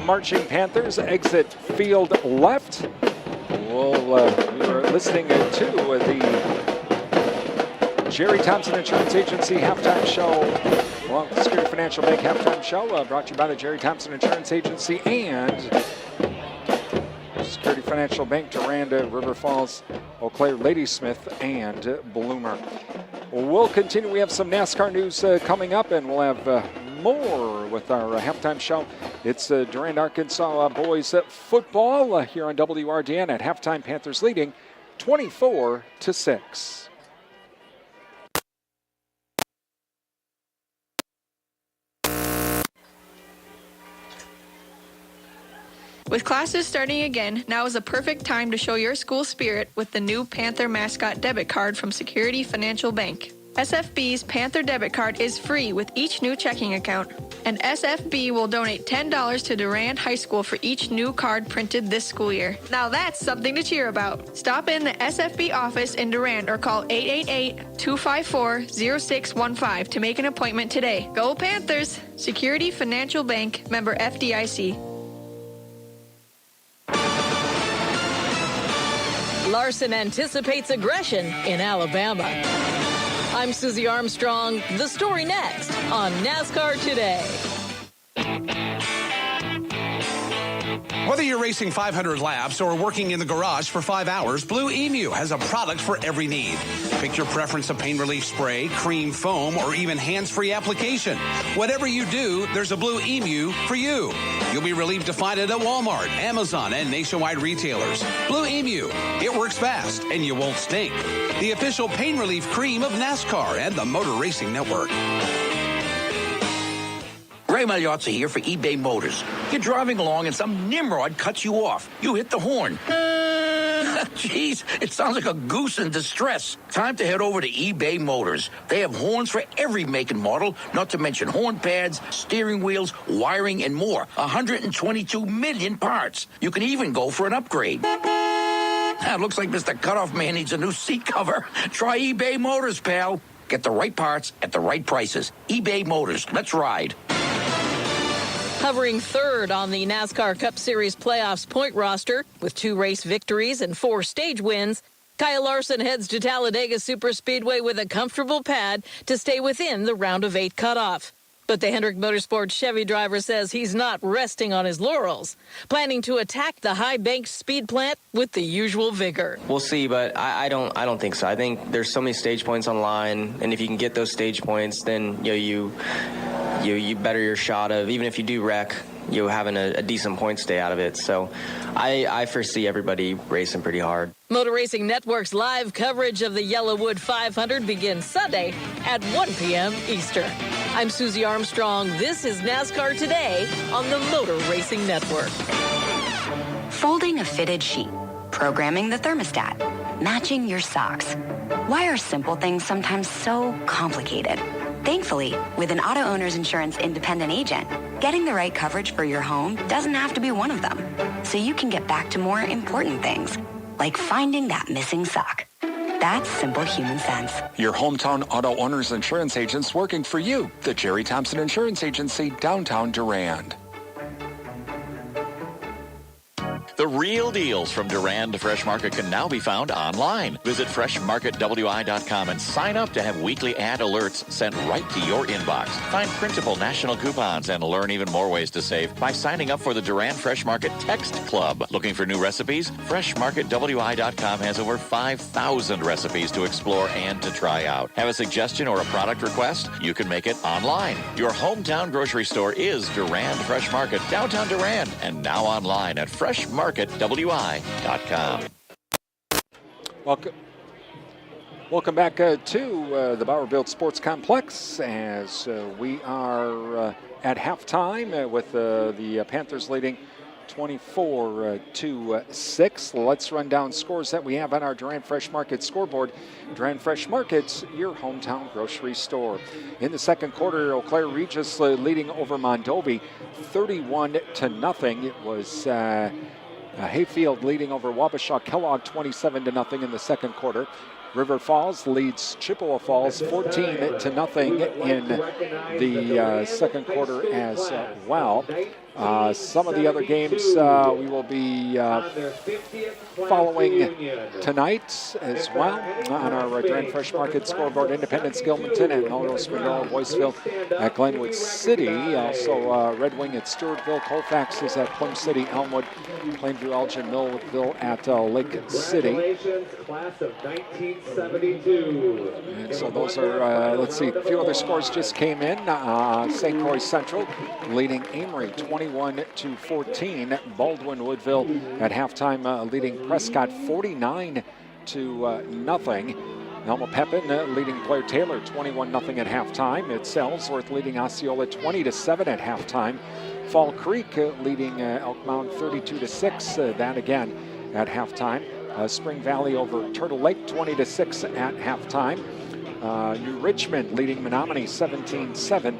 [SPEAKER 2] Marching Panthers exit field left. You're listening to the Jerry Thompson Insurance Agency halftime show, along with the Security Financial Bank halftime show, brought to you by the Jerry Thompson Insurance Agency and Security Financial Bank, Durand, River Falls, Eau Claire, Ladysmith, and Bloomer. We'll continue. We have some NASCAR news coming up, and we'll have more with our halftime show. It's Durand-Arkansaw boys football here on WRDN. At halftime, Panthers leading 24-6.
[SPEAKER 8] With classes starting again, now is a perfect time to show your school spirit with the new Panther mascot debit card from Security Financial Bank. SFB's Panther debit card is free with each new checking account, and SFB will donate $10 to Durand High School for each new card printed this school year. Now that's something to cheer about. Stop in the SFB office in Durand or call 888-254-0615 to make an appointment today. Go Panthers! Security Financial Bank, member FDIC.
[SPEAKER 20] Larson anticipates aggression in Alabama. I'm Susie Armstrong. The story next on NASCAR Today.
[SPEAKER 21] Whether you're racing 500 laps or working in the garage for 5 hours, Blue Emu has a product for every need. Pick your preference of pain relief spray, cream, foam, or even hands-free application. Whatever you do, there's a Blue Emu for you. You'll be relieved to find it at Walmart, Amazon, and nationwide retailers. Blue Emu. It works fast, and you won't stink. The official pain relief cream of NASCAR and the Motor Racing Network.
[SPEAKER 22] Ray Magliozzi here for eBay Motors. You're driving along and some nimrod cuts you off. You hit the horn. Jeez, it sounds like a goose in distress. Time to head over to eBay Motors. They have horns for every make and model, not to mention horn pads, steering wheels, wiring, and more. 122 million parts. You can even go for an upgrade. Looks like Mr. Cutoff Man needs a new seat cover. Try eBay Motors, pal. Get the right parts at the right prices. eBay Motors. Let's ride.
[SPEAKER 20] Hovering third on the NASCAR Cup Series playoffs point roster with 2 race victories and 4 stage wins, Kyle Larson heads to Talladega Superspeedway with a comfortable pad to stay within the round of 8 cutoff. But the Hendrick Motorsports Chevy driver says he's not resting on his laurels, planning to attack the high-banked speed plant with the usual vigor.
[SPEAKER 23] We'll see, but I don't think so. I think there's so many stage points on the line, and if you can get those stage points, then you better your shot of, even if you do wreck, you having a decent point stay out of it. So I foresee everybody racing pretty hard.
[SPEAKER 20] Motor Racing Network's live coverage of the Yellowwood 500 begins Sunday at 1 p.m. Eastern. I'm Susie Armstrong. This is NASCAR Today on the Motor Racing Network.
[SPEAKER 3] Folding a fitted sheet, programming the thermostat, matching your socks. Why are simple things sometimes so complicated? Thankfully, with an auto owner's insurance independent agent, getting the right coverage for your home doesn't have to be one of them. So you can get back to more important things, like finding that missing sock. That's simple human sense.
[SPEAKER 2] Your hometown auto owner's insurance agents working for you. The Jerry Thompson Insurance Agency, downtown Durand.
[SPEAKER 24] The real deals from Durand Fresh Market can now be found online. Visit freshmarketwi.com and sign up to have weekly ad alerts sent right to your inbox. Find printable national coupons and learn even more ways to save by signing up for the Durand Fresh Market Text Club. Looking for new recipes? freshmarketwi.com has over 5,000 recipes to explore and to try out. Have a suggestion or a product request? You can make it online. Your hometown grocery store is Durand Fresh Market, downtown Durand, and now online at freshmarketwi.com.
[SPEAKER 2] Welcome back to the Bauer Built Sports Complex as we are at halftime with the Panthers leading 24-6. Let's run down scores that we have on our Durand Fresh Market scoreboard. Durand Fresh Market, your hometown grocery store. In the second quarter, Eau Claire Regis leading over Mondovi 31-0. It was Hayfield leading over Wabasha Kellogg 27-0 in the second quarter.
[SPEAKER 1] River Falls leads Chippewa Falls 14-0 in the second quarter as well. Some of the other games we will be following tonight as well on our Durand Fresh Market scoreboard. Independence, Gilmanton, and Melrose, Monroe, Boyceville at Glenwood City. Also Red Wing at Stewartville. Colfax is at Plum City, Elmwood. Plainview, Elgin, Millville at Lake City.
[SPEAKER 19] Class of 1972.
[SPEAKER 1] And so those are, let's see, a few other scores just came in. St. Croix Central leading Amory 21-14. Baldwin Woodville at halftime leading Prescott 49-0. Elma Pepin leading Blair Taylor 21-0 at halftime. It's Ellsworth leading Osceola 20-7 at halftime. Fall Creek leading Elk Mound 32-6. That again at halftime. Spring Valley over Turtle Lake 20-6 at halftime. New Richmond leading Menominee 17-7.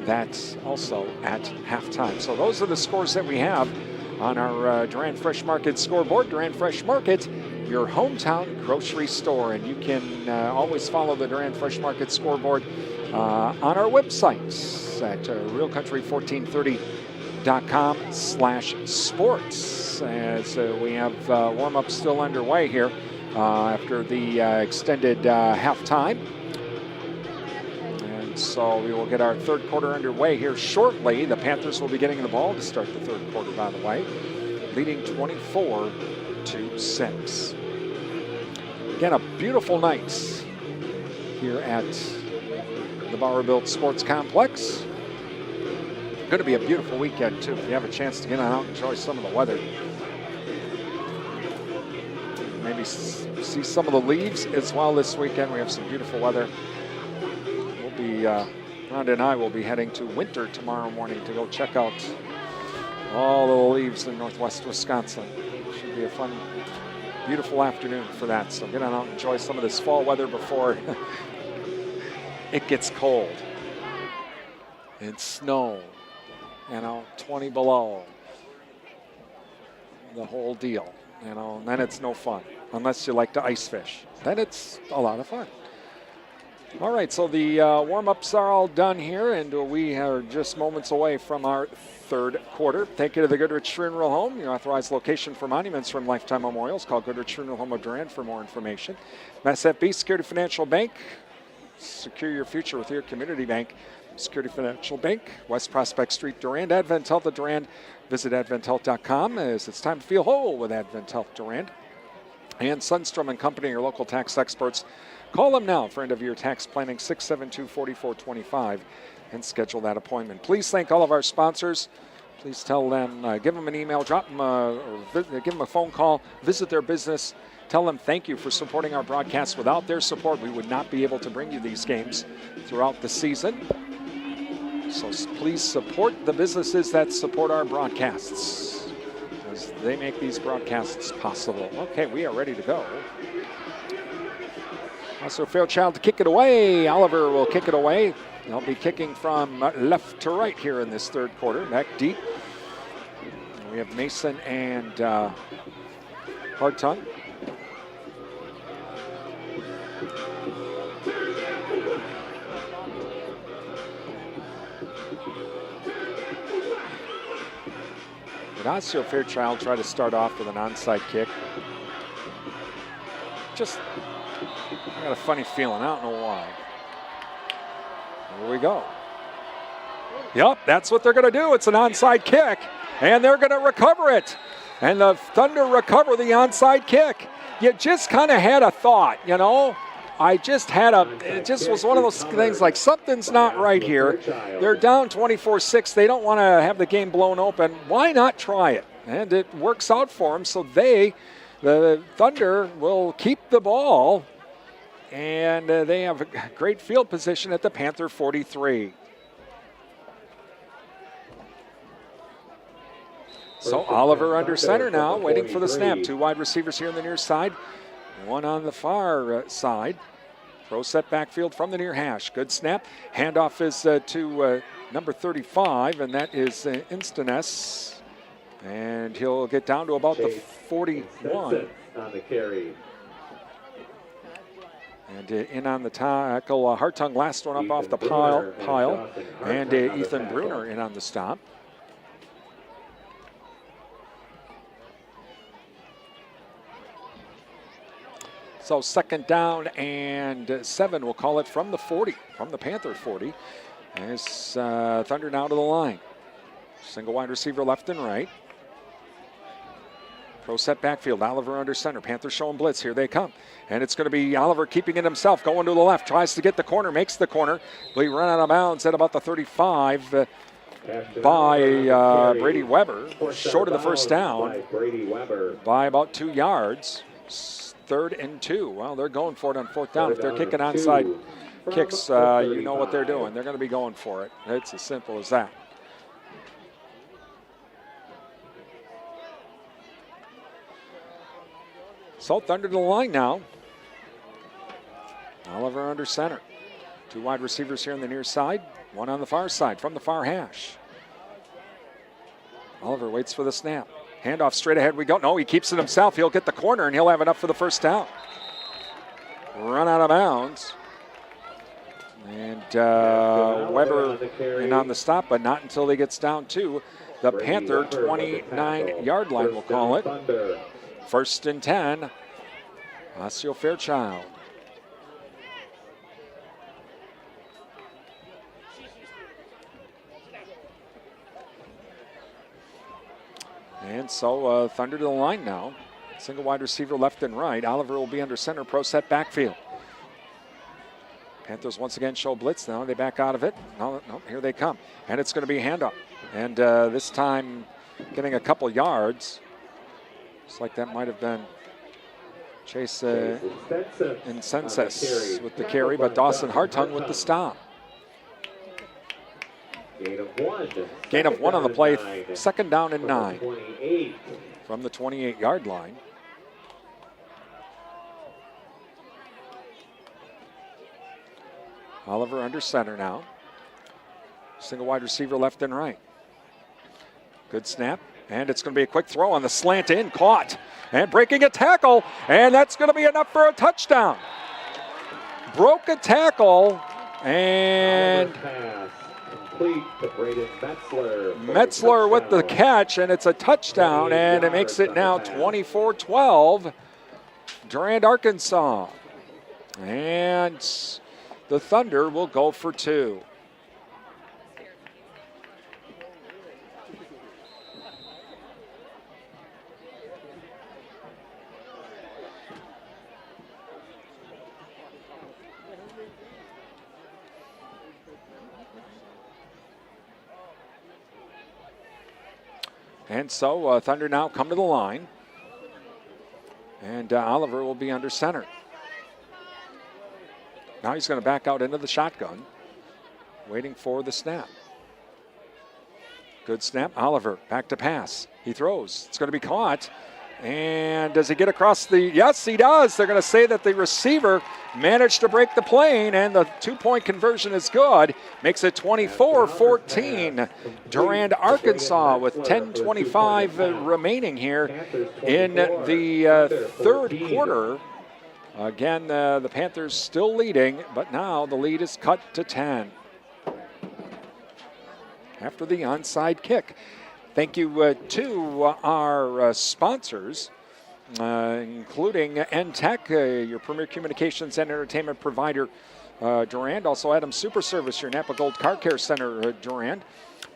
[SPEAKER 1] That's also at halftime. So those are the scores that we have on our Durand Fresh Market scoreboard. Durand Fresh Market, your hometown grocery store. And you can always follow the Durand Fresh Market scoreboard on our website at realcountry1430.com/sports. As we have warm-up still underway here after the extended halftime. So we will get our third quarter underway here shortly. The Panthers will be getting the ball to start the third quarter, by the way, leading 24-6. Again, a beautiful night here at the Bauer-Built Sports Complex. Going to be a beautiful weekend, too, if you have a chance to get out and enjoy some of the weather. Maybe see some of the leaves as well this weekend. We have some beautiful weather. Rhonda and I will be heading to Winter tomorrow morning to go check out all the leaves in northwest Wisconsin. Should be a fun, beautiful afternoon for that. So get on out and enjoy some of this fall weather before it gets cold. It's snow, 20 below. The whole deal, and then it's no fun unless you like to ice fish. Then it's a lot of fun. All right, so the warm-ups are all done here, and we are just moments away from our third quarter. Take you to the Goodrich Funeral Home, your authorized location for monuments from Lifetime Memorials. Call Goodrich Funeral Home of Durand for more information. SFB Security Financial Bank. Secure your future with your community bank. Security Financial Bank, West Prospect Street, Durand. AdventHealth of Durand. Visit adventhealth.com as it's time to feel whole with AdventHealth Durand. And Sundstrom & Company, your local tax experts. Call them now for end-of-year tax planning, 672-4425, and schedule that appointment. Please thank all of our sponsors. Please tell them, give them an email, drop them, or give them a phone call, visit their business. Tell them thank you for supporting our broadcast. Without their support, we would not be able to bring you these games throughout the season. So please support the businesses that support our broadcasts, as they make these broadcasts possible. Okay, we are ready to go. Osseo-Fairchild to kick it away. Oliver will kick it away. They'll be kicking from left to right here in this third quarter. Back deep. We have Mason and Hardtongue. But Osseo-Fairchild try to start off with an onside kick. I got a funny feeling. I don't know why. Here we go. Yep, that's what they're going to do. It's an onside kick, and they're going to recover it. And the Thunder recover the onside kick. You just kind of had a thought, it just was one of those things like something's not right here. They're down 24-6. They don't want to have the game blown open. Why not try it? And it works out for them. So the Thunder will keep the ball. And they have a great field position at the Panther 43. So Oliver under center now, waiting for the snap. Two wide receivers here on the near side, one on the far side. Throw set backfield from the near hash. Good snap. Handoff is to number 35, and that is Instaness. And he'll get down to about the 41.
[SPEAKER 19] On the carry.
[SPEAKER 1] And in on the tackle, Hartung, last one up off the pile. And Ethan Bruner in on the stop. So second down and 7, we'll call it from the 40, from the Panther 40. As Thunder now to the line. Single wide receiver left and right. Pro set backfield, Oliver under center. Panthers showing blitz, here they come. And it's going to be Oliver keeping it himself, going to the left, tries to get the corner, makes the corner. But he run out of bounds at about the 35 by Brady Weber. Short of the first down by about 2 yards. 3rd and 2. Well, they're going for it on 4th down. If they're kicking onside kicks, you know what they're doing. They're going to be going for it. It's as simple as that. So Thunder to the line now. Oliver under center. 2 wide receivers here on the near side. 1 on the far side from the far hash. Oliver waits for the snap. Handoff straight ahead we go. No, he keeps it himself. He'll get the corner and he'll have enough for the first down. Run out of bounds. And Weber in on the stop, but not until he gets down to the Panther 29-yard line, we'll call it. 1st and 10. Osseo-Fairchild. And so Thunder to the line now. Single wide receiver left and right. Oliver will be under center, pro set backfield. Panthers once again show blitz now. They back out of it. No, here they come. And it's going to be a handoff. And this time getting a couple yards. Looks like that might have been Chase Insenses with the carry, but Dawson Hartung with the stop. Gain of 1 on the play. 2nd down and 9 from the 28-yard line. Oliver under center now. Single wide receiver left and right. Good snap. And it's going to be a quick throw on the slant in. Caught. And breaking a tackle. And that's going to be enough for a touchdown. Broke a tackle. And Metzler with the catch. And it's a touchdown. And it makes it now 24-12. Durand-Arkansaw. And the Thunder will go for 2. And so Thunder now come to the line. And Oliver will be under center. Now he's going to back out into the shotgun, waiting for the snap. Good snap. Oliver back to pass. He throws. It's going to be caught. And does he get across the... Yes, he does. They're going to say that the receiver managed to break the plane, and the 2-point conversion is good. Makes it 24-14. Durand-Arkansaw with 10:25 remaining here in the third quarter. Again, the Panthers still leading, but now the lead is cut to 10 after the onside kick. Thank you to our sponsors, including NTech, your premier communications and entertainment provider, Durand. Also, Adams Super Service, your Napa Gold Car Care Center, Durand.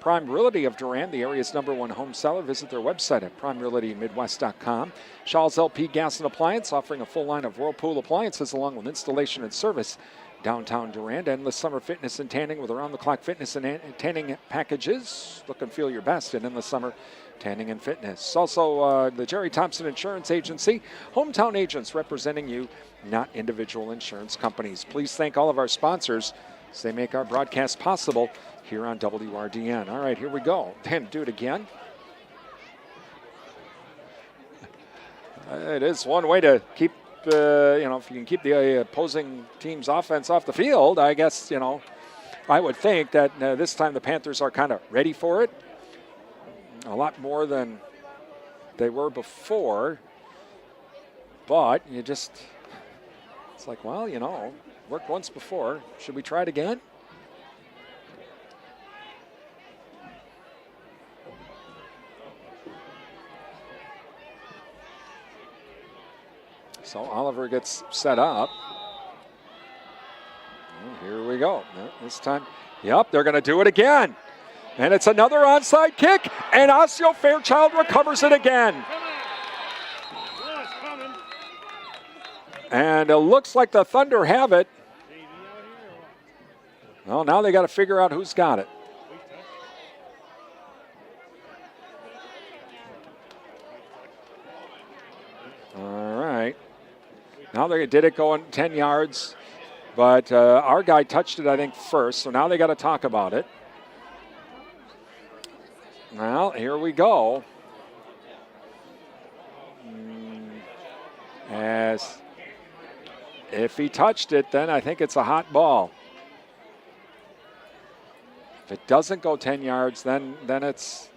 [SPEAKER 1] Prime Realty of Durand, the area's #1 home seller. Visit their website at primerealitymidwest.com. Shaw's LP Gas and Appliance, offering a full line of Whirlpool appliances along with installation and service. Downtown Durand. Endless summer fitness and tanning with around-the-clock fitness and tanning packages. Look and feel your best in endless summer tanning and fitness. Also, the Jerry Thompson Insurance Agency. Hometown agents representing you, not individual insurance companies. Please thank all of our sponsors as they make our broadcast possible here on WRDN. All right, here we go. Then do it again. It is one way to keep, if you can keep the opposing team's offense off the field, I guess, I would think that this time the Panthers are kind of ready for it. A lot more than they were before. But you just It's like, well, worked once before. Should we try it again? So Oliver gets set up. And here we go. This time, yep, they're going to do it again. And it's another onside kick, and Osseo-Fairchild recovers it again. And it looks like the Thunder have it. Well, now they got to figure out who's got it. All right. Now they did it going 10 yards, but our guy touched it, I think, first. So now they got to talk about it. Well, here we go. As if he touched it, then I think it's a hot ball. If it doesn't go 10 yards, then it's...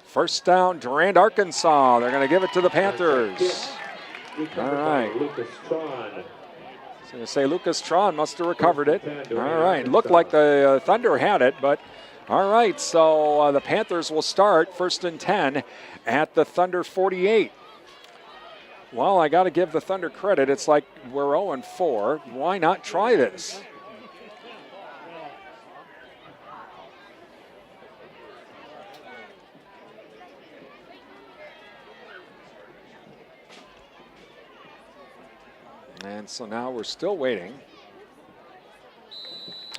[SPEAKER 1] First down, Durand-Arkansaw. They're going to give it to the Panthers. All right. So going to say Lucas Tron must have recovered it. All right. Looked like the Thunder had it, but all right. So the Panthers will start 1st and 10 at the Thunder 48. Well, I got to give the Thunder credit. It's like we're 0-4. Why not try this? And so now we're still waiting.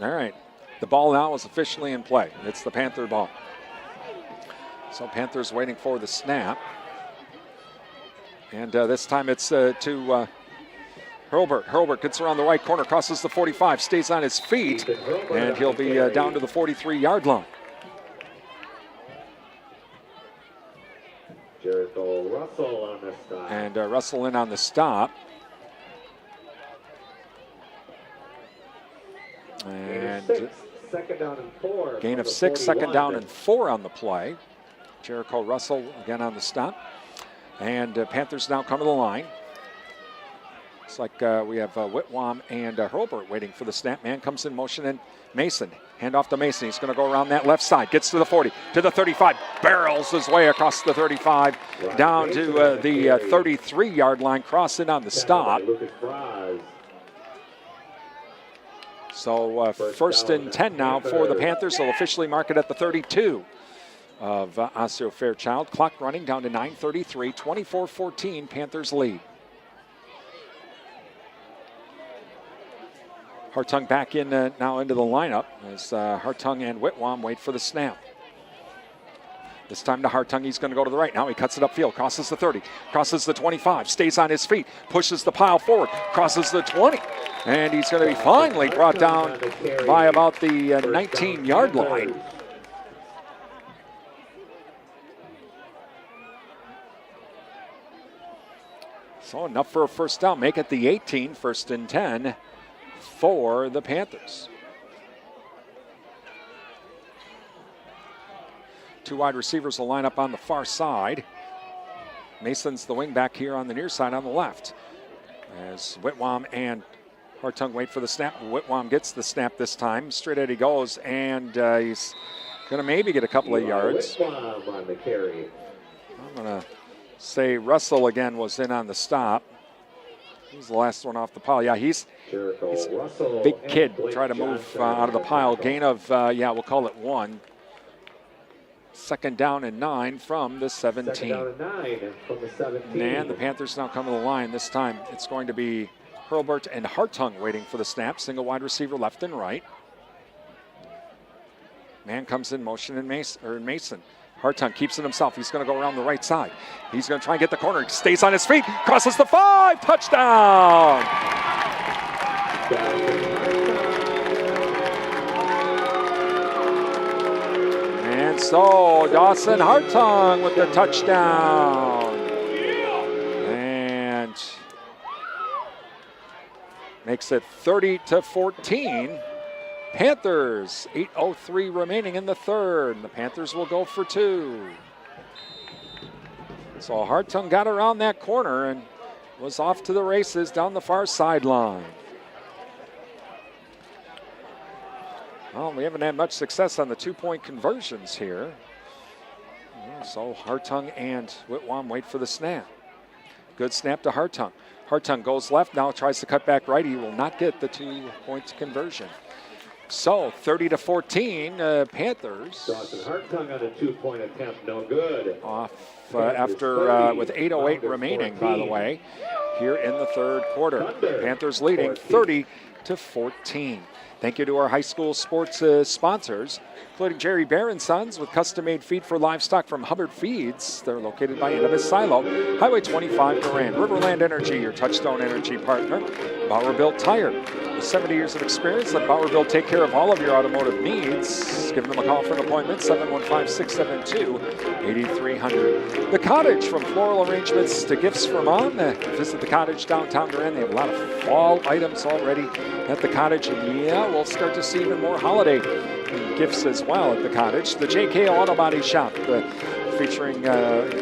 [SPEAKER 1] All right. The ball now is officially in play. It's the Panther ball. So Panthers waiting for the snap. And this time it's to Hurlburt. Hurlburt gets around the right corner, crosses the 45, stays on his feet, and he'll be down to the 43-yard line.
[SPEAKER 6] Jericho Russell on the stop.
[SPEAKER 1] And Russell in on the stop. And
[SPEAKER 6] second down and 4.
[SPEAKER 1] Gain of 6, second down and 4 on the play. Jericho Russell again on the stop. And Panthers now come to the line. Looks like we have Whitwam and Hurlburt waiting for the snap. Man comes in motion, and Mason. Hand off to Mason. He's going to go around that left side. Gets to the 40, to the 35. Barrels his way across the 35, down to the 33-yard line. Crossing on the stop. So 1st and 10 now for the Panthers. They'll officially mark it at the 32 of Osseo-Fairchild. Clock running down to 9:33, 24-14, Panthers lead. Hartung back in now into the lineup as Hartung and Whitwam wait for the snap. This time to Hartung, he's going to go to the right. Now he cuts it upfield, crosses the 30, crosses the 25, stays on his feet, pushes the pile forward, crosses the 20. And he's going to be finally brought down by about the 19-yard line. So enough for a first down. Make it the 18, 1st and 10 for the Panthers. Two wide receivers will line up on the far side. Mason's the wing back here on the near side on the left. As Whitwam and Hartung wait for the snap. Whitwam gets the snap this time. Straight at he goes, and he's going to maybe get a couple of yards.
[SPEAKER 6] Whitwam on the carry.
[SPEAKER 1] I'm going to say Russell again was in on the stop. He's the last one off the pile. Yeah, he's a big kid. Try to move out of the pile. Gain of, we'll call it 1. 2nd down and 9 from the 17.
[SPEAKER 6] 2nd down and 9 from the 17.
[SPEAKER 1] And the Panthers now come to the line. This time it's going to be Hurlburt and Hartung waiting for the snap. Single wide receiver left and right. Man comes in motion in Mason. Hartung keeps it himself. He's going to go around the right side. He's going to try and get the corner. He stays on his feet. Crosses the 5. Touchdown! And so Dawson Hartung with the touchdown. And makes it 30-14. Panthers, 8:03 remaining in the third. The Panthers will go for 2. So Hartung got around that corner and was off to the races down the far sideline. Well, we haven't had much success on the two-point conversions here. So Hartung and Whitwam wait for the snap. Good snap to Hartung. Hartung goes left, now tries to cut back right. He will not get the 2-point conversion. So 30-14, Panthers.
[SPEAKER 6] Dawson Hartung on a 2-point attempt, no good.
[SPEAKER 1] Off after with 8:08 remaining, by the way, here in the third quarter. Panthers leading 30-14. Thank you to our high school sports sponsors, including Jerry Bear and Sons with custom-made feed for livestock from Hubbard Feeds. They're located by Innovis Silo, Highway 25 Durand. Riverland Energy, your touchstone energy partner. Bauer Built Tire. With 70 years of experience, let Bauer Built take care of all of your automotive needs. Give them a call for an appointment, 715-672-8300. The Cottage, from floral arrangements to gifts for mom. Visit the Cottage downtown Durand. They have a lot of fall items already at the Cottage. And yeah, we'll start to see even more holiday gifts as well at the Cottage. The JK Auto Body Shop, featuring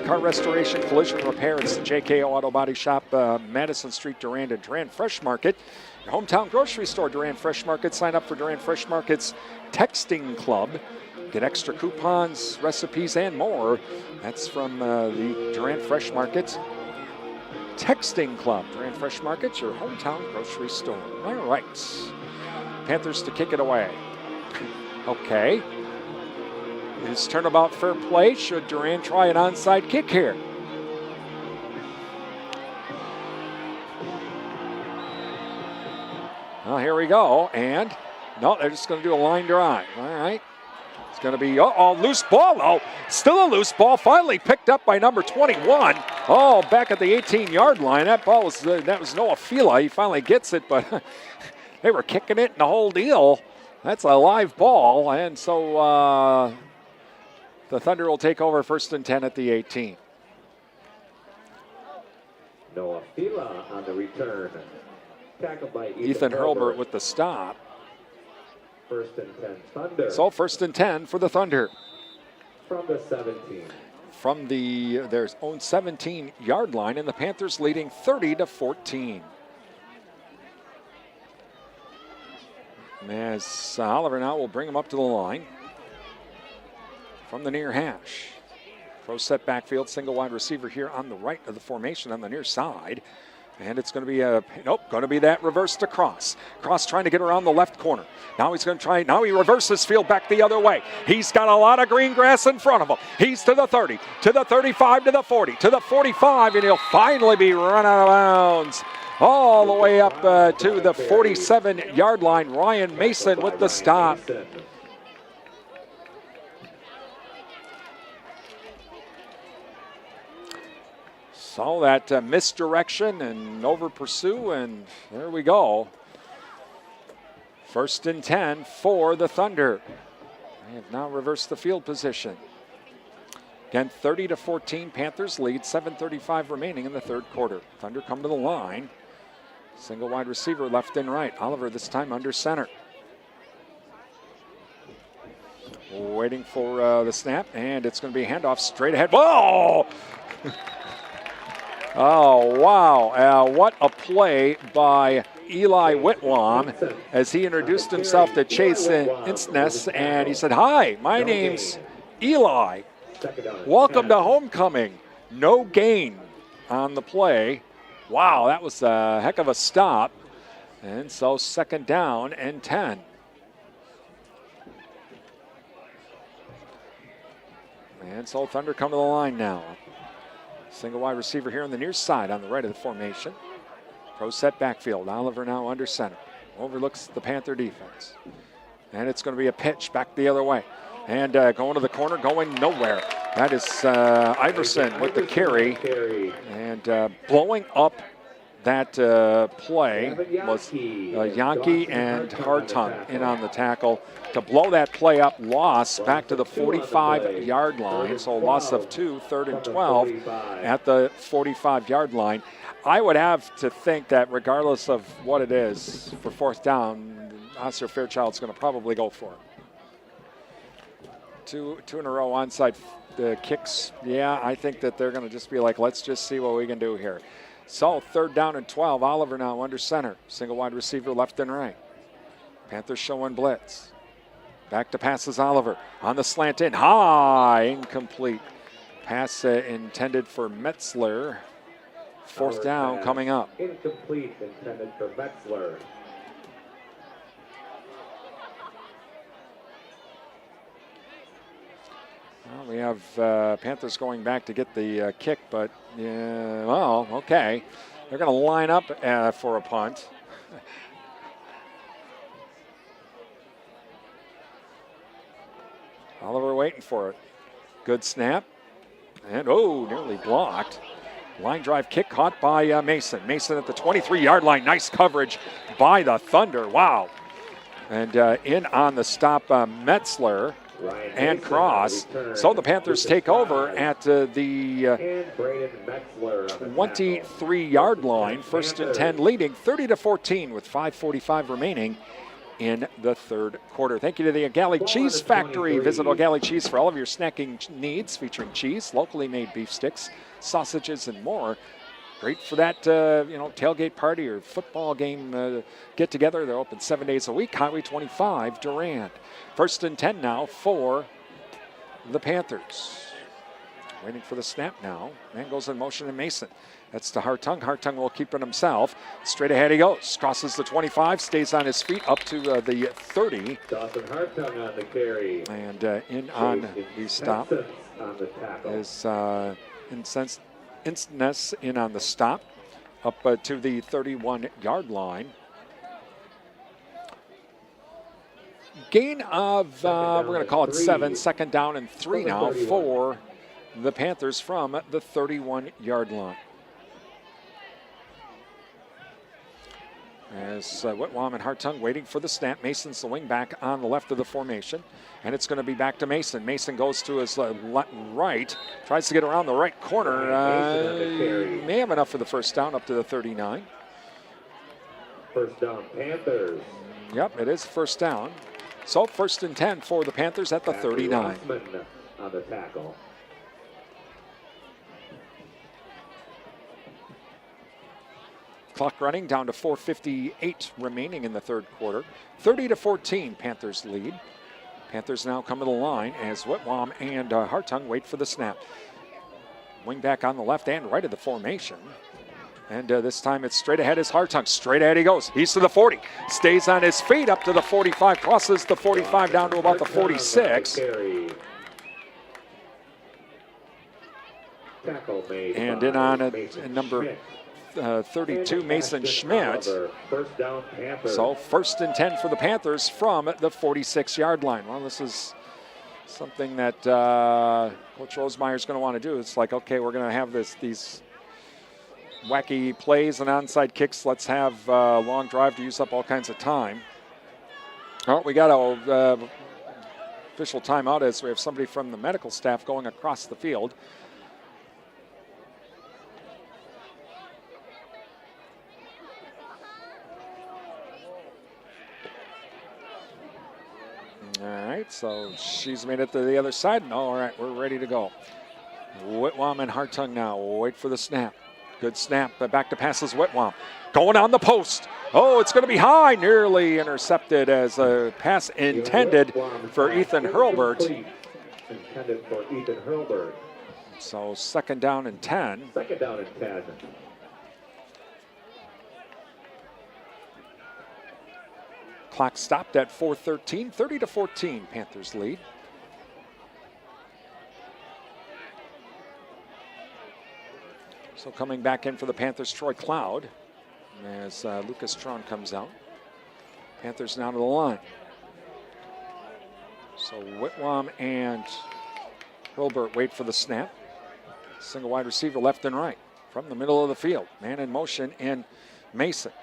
[SPEAKER 1] car restoration, collision repair. It's the JK Auto Body Shop, Madison Street, Durand, and Durand Fresh Market. Your hometown grocery store, Durand Fresh Market. Sign up for Durand Fresh Market's Texting Club. Get extra coupons, recipes, and more. That's from the Durand Fresh Market Texting Club. Durand Fresh Market, your hometown grocery store. All right. Panthers to kick it away. Okay. Is turnabout fair play? Should Durand try an onside kick here? Well, here we go. And no, they're just going to do a line drive. All right. It's going to be, loose ball. Oh, still a loose ball. Finally picked up by number 21. Oh, back at the 18-yard line. That ball was, that was Noah Fila. He finally gets it, but they were kicking it and the whole deal. That's a live ball. And so the Thunder will take over 1st and 10 at the 18.
[SPEAKER 6] Noah Fila on the return. Tackled by
[SPEAKER 1] Ethan Hurlbert with the stop.
[SPEAKER 6] 1st and 10 Thunder.
[SPEAKER 1] So 1st and 10 for the Thunder.
[SPEAKER 6] From the 17.
[SPEAKER 1] From their own 17-yard line, and the Panthers leading 30-14. As Oliver now will bring him up to the line from the near hash. Pro set backfield, single wide receiver here on the right of the formation on the near side. And it's going to be going to be that reverse to Cross. Cross trying to get around the left corner. Now he's going to try, now he reverses field back the other way. He's got a lot of green grass in front of him. He's to the 30, to the 35, to the 40, to the 45, and he'll finally be run out of bounds. All the way up to the 47-yard line. Ryan Mason with the stop. Saw that misdirection and over pursue, and there we go. 1st and 10 for the Thunder. They have now reversed the field position. Again, 30-14, Panthers lead, 7:35 remaining in the third quarter. Thunder come to the line. Single wide receiver left and right. Oliver this time under center. Waiting for the snap, and it's going to be a handoff straight ahead. Whoa! Oh, wow. What a play by Eli Whitwam as he introduced himself to Chase Insness, and he said, "Hi, my name's Eli. Welcome to homecoming." No gain on the play. Wow, that was a heck of a stop. And so 2nd down and 10. And so Thunder come to the line now. Single wide receiver here on the near side on the right of the formation. Pro set backfield. Oliver now under center. Overlooks the Panther defense. And it's going to be a pitch back the other way. And going to the corner, going nowhere. That is Iverson with the carry. And blowing up that play was Yankee and Hartung in on the tackle to blow that play up. Loss back to the 45-yard line. So a loss of 2, 3rd and 12 at the 45-yard line. I would have to think that regardless of what it is for 4th down, Osseo-Fairchild's going to probably go for it. Two in a row onside the kicks, yeah, I think that they're going to just be like, let's just see what we can do here. So 3rd down and 12. Oliver now under center. Single wide receiver left and right. Panthers showing blitz. Back to passes Oliver on the slant in. High, incomplete. Pass intended for Metzler. 4th down coming up.
[SPEAKER 19] Incomplete, intended for Metzler.
[SPEAKER 1] Well, we have Panthers going back to get the kick, but yeah, well, okay. They're going to line up for a punt. Oliver waiting for it. Good snap. And, oh, nearly blocked. Line drive kick caught by Mason. Mason at the 23-yard line. Nice coverage by the Thunder. Wow. And in on the stop, Metzler and Cross. So the Panthers take over at the 23-yard line. 1st and 10, leading 30-14 with 5:45 remaining in the 3rd quarter. Thank you to the O'Galley Cheese Factory. Visit O'Galley Cheese for all of your snacking needs, featuring cheese, locally made beef sticks, sausages, and more. Great for that, tailgate party or football game get together. They're open 7 days a week. Highway 25, Durand. 1st and 10 now for the Panthers. Waiting for the snap now. Man goes in motion in Mason. That's to Hartung. Hartung will keep it himself. Straight ahead he goes. Crosses the 25, stays on his feet up to the 30.
[SPEAKER 19] Dawson Hartung on the carry.
[SPEAKER 1] And in on the stop is Instness in on the stop up to the 31-yard line. Gain of, we're going to call it 7, 2nd down and 3 now for the Panthers from the 31-yard line. As Whitwam and Hartung waiting for the snap. Mason's the wing back on the left of the formation. And it's going to be back to Mason. Mason goes to his right. Tries to get around the right corner. May have enough for the 1st down up to the 39.
[SPEAKER 19] 1st down, Panthers.
[SPEAKER 1] Yep, it is 1st down. So 1st and 10 for the Panthers at the 39.
[SPEAKER 19] On the tackle.
[SPEAKER 1] Clock running down to 4:58 remaining in the 3rd quarter. 30-14, Panthers lead. Panthers now come to the line as Whitwam and Hartung wait for the snap. Wing back on the left and right of the formation. And this time it's straight ahead is Hartung. Straight ahead he goes. He's to the 40. Stays on his feet up to the 45. Crosses the 45 down to about the 46. And in on number 32, Mason Schmidt. So 1st and 10 for the Panthers from the 46-yard line. Well, this is something that Coach Rosemeyer is going to want to do. It's like, okay, we're going to have these wacky plays and onside kicks. Let's have a long drive to use up all kinds of time. Oh, we got a official timeout as we have somebody from the medical staff going across the field. All right, so she's made it to the other side. No, all right, we're ready to go. Whitwam and Hartung now wait for the snap. Good snap, but back to passes Whitwam. Going on the post. Oh, it's going to be high. Nearly intercepted as a pass intended for Ethan Hurlbert.
[SPEAKER 19] Intended for Ethan Hurlbert.
[SPEAKER 1] So 2nd down and 10.
[SPEAKER 19] 2nd down and 10.
[SPEAKER 1] Clock stopped at 4:13, 30-14, Panthers lead. So coming back in for the Panthers, Troy Cloud, as Lucas Tron comes out. Panthers now to the line. So Whitwam and Hurlbert wait for the snap. Single wide receiver left and right from the middle of the field. Man in motion in Mason.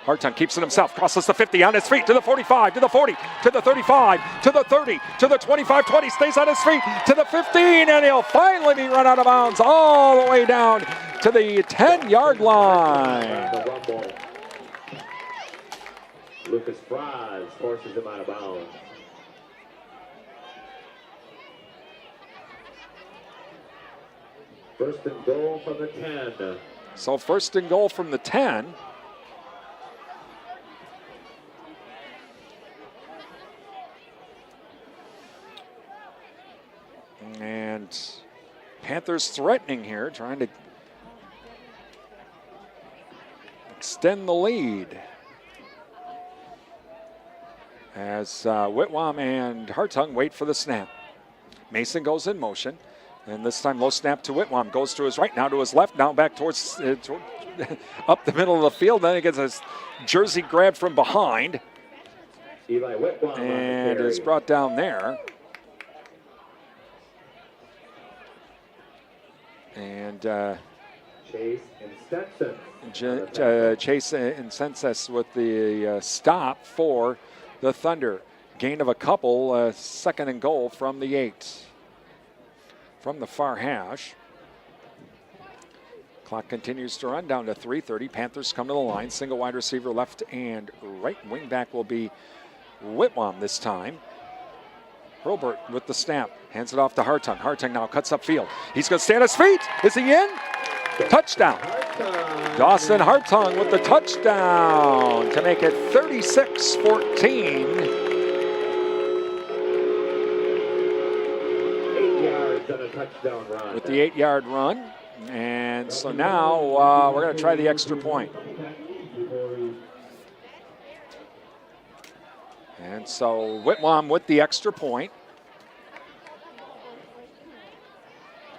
[SPEAKER 1] Hartung keeps it himself, crosses the 50 on his feet to the 45, to the 40, to the 35, to the 30, to the 25, 20, stays on his feet to the 15, and he'll finally be run out of bounds all the way down to the 10-yard line.
[SPEAKER 19] Lucas Fries forces him out of bounds.
[SPEAKER 6] First and goal from the 10.
[SPEAKER 1] So first and goal from the 10. And Panthers threatening here, trying to extend the lead. As Whitwam and Hartung wait for the snap. Mason goes in motion. And this time low snap to Whitwam. Goes to his right, now to his left, now back towards up the middle of the field. Then he gets his jersey grabbed from behind.
[SPEAKER 6] Eli Whitwam
[SPEAKER 1] and is brought down there. And
[SPEAKER 6] Chase and Stetson.
[SPEAKER 1] Chase Incensus with the stop for the Thunder. Gain of a couple, second and goal from the 8. From the far hash. Clock continues to run down to 3:30. Panthers come to the line. Single wide receiver left and right. Wing back will be Whitwam this time. Hurlbert with the snap. Hands it off to Hartung. Hartung now cuts upfield. He's going to stay on his feet. Is he in? Touchdown. Dawson Hartung with the touchdown to make it 36-14.
[SPEAKER 6] 8 yards on a touchdown run.
[SPEAKER 1] With the 8-yard run. And so now we're going to try the extra point. And so Whitwam with the extra point.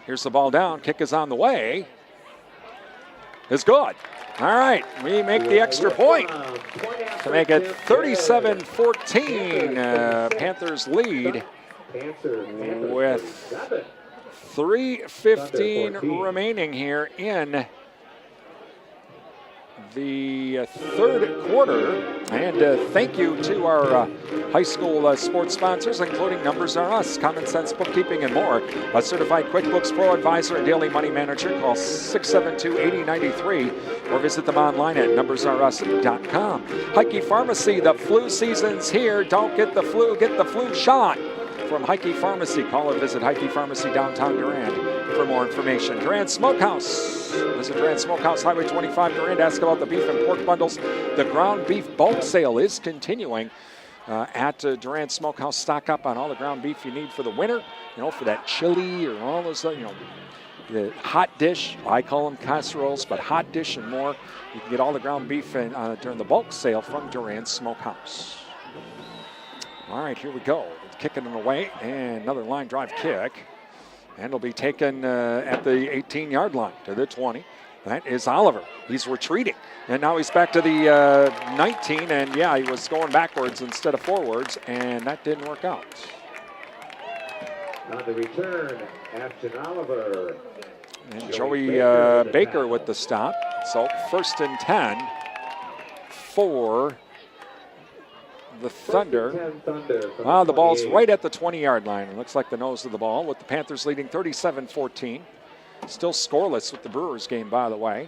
[SPEAKER 1] Here's the ball down. Kick is on the way. It's good. All right, we make the extra point to make it 37-14. Panthers lead with 3:15 remaining here in the third quarter. And thank you to our high school sports sponsors, including Numbers Are Us, Common Sense Bookkeeping, and more. A certified QuickBooks Pro Advisor and Daily Money Manager. Call 672-8093 or visit them online at numbersarus.com. Heike Pharmacy, the flu season's here. Don't get the flu, get the flu shot. From Heike Pharmacy, call or visit Heike Pharmacy downtown Durand for more information. Durand Smokehouse. Visit Durand Smokehouse, Highway 25 Durand. Ask about the beef and pork bundles. The ground beef bulk sale is continuing at Durand Smokehouse. Stock up on all the ground beef you need for the winter. You know, for that chili or all those, the hot dish. I call them casseroles, but hot dish and more. You can get all the ground beef during the bulk sale from Durand Smokehouse. All right, here we go. Kicking it away, and another line drive kick. And it'll be taken at the 18-yard line to the 20. That is Oliver. He's retreating. And now he's back to the 19. And, yeah, he was going backwards instead of forwards, and that didn't work out.
[SPEAKER 6] On the return, Ashton Oliver.
[SPEAKER 1] And Joey Baker with the stop. So first and 10 for the Thunder. Wow, the ball's right at the 20-yard line. It looks like the nose of the ball, with the Panthers leading 37-14. Still scoreless with the Brewers game, by the way.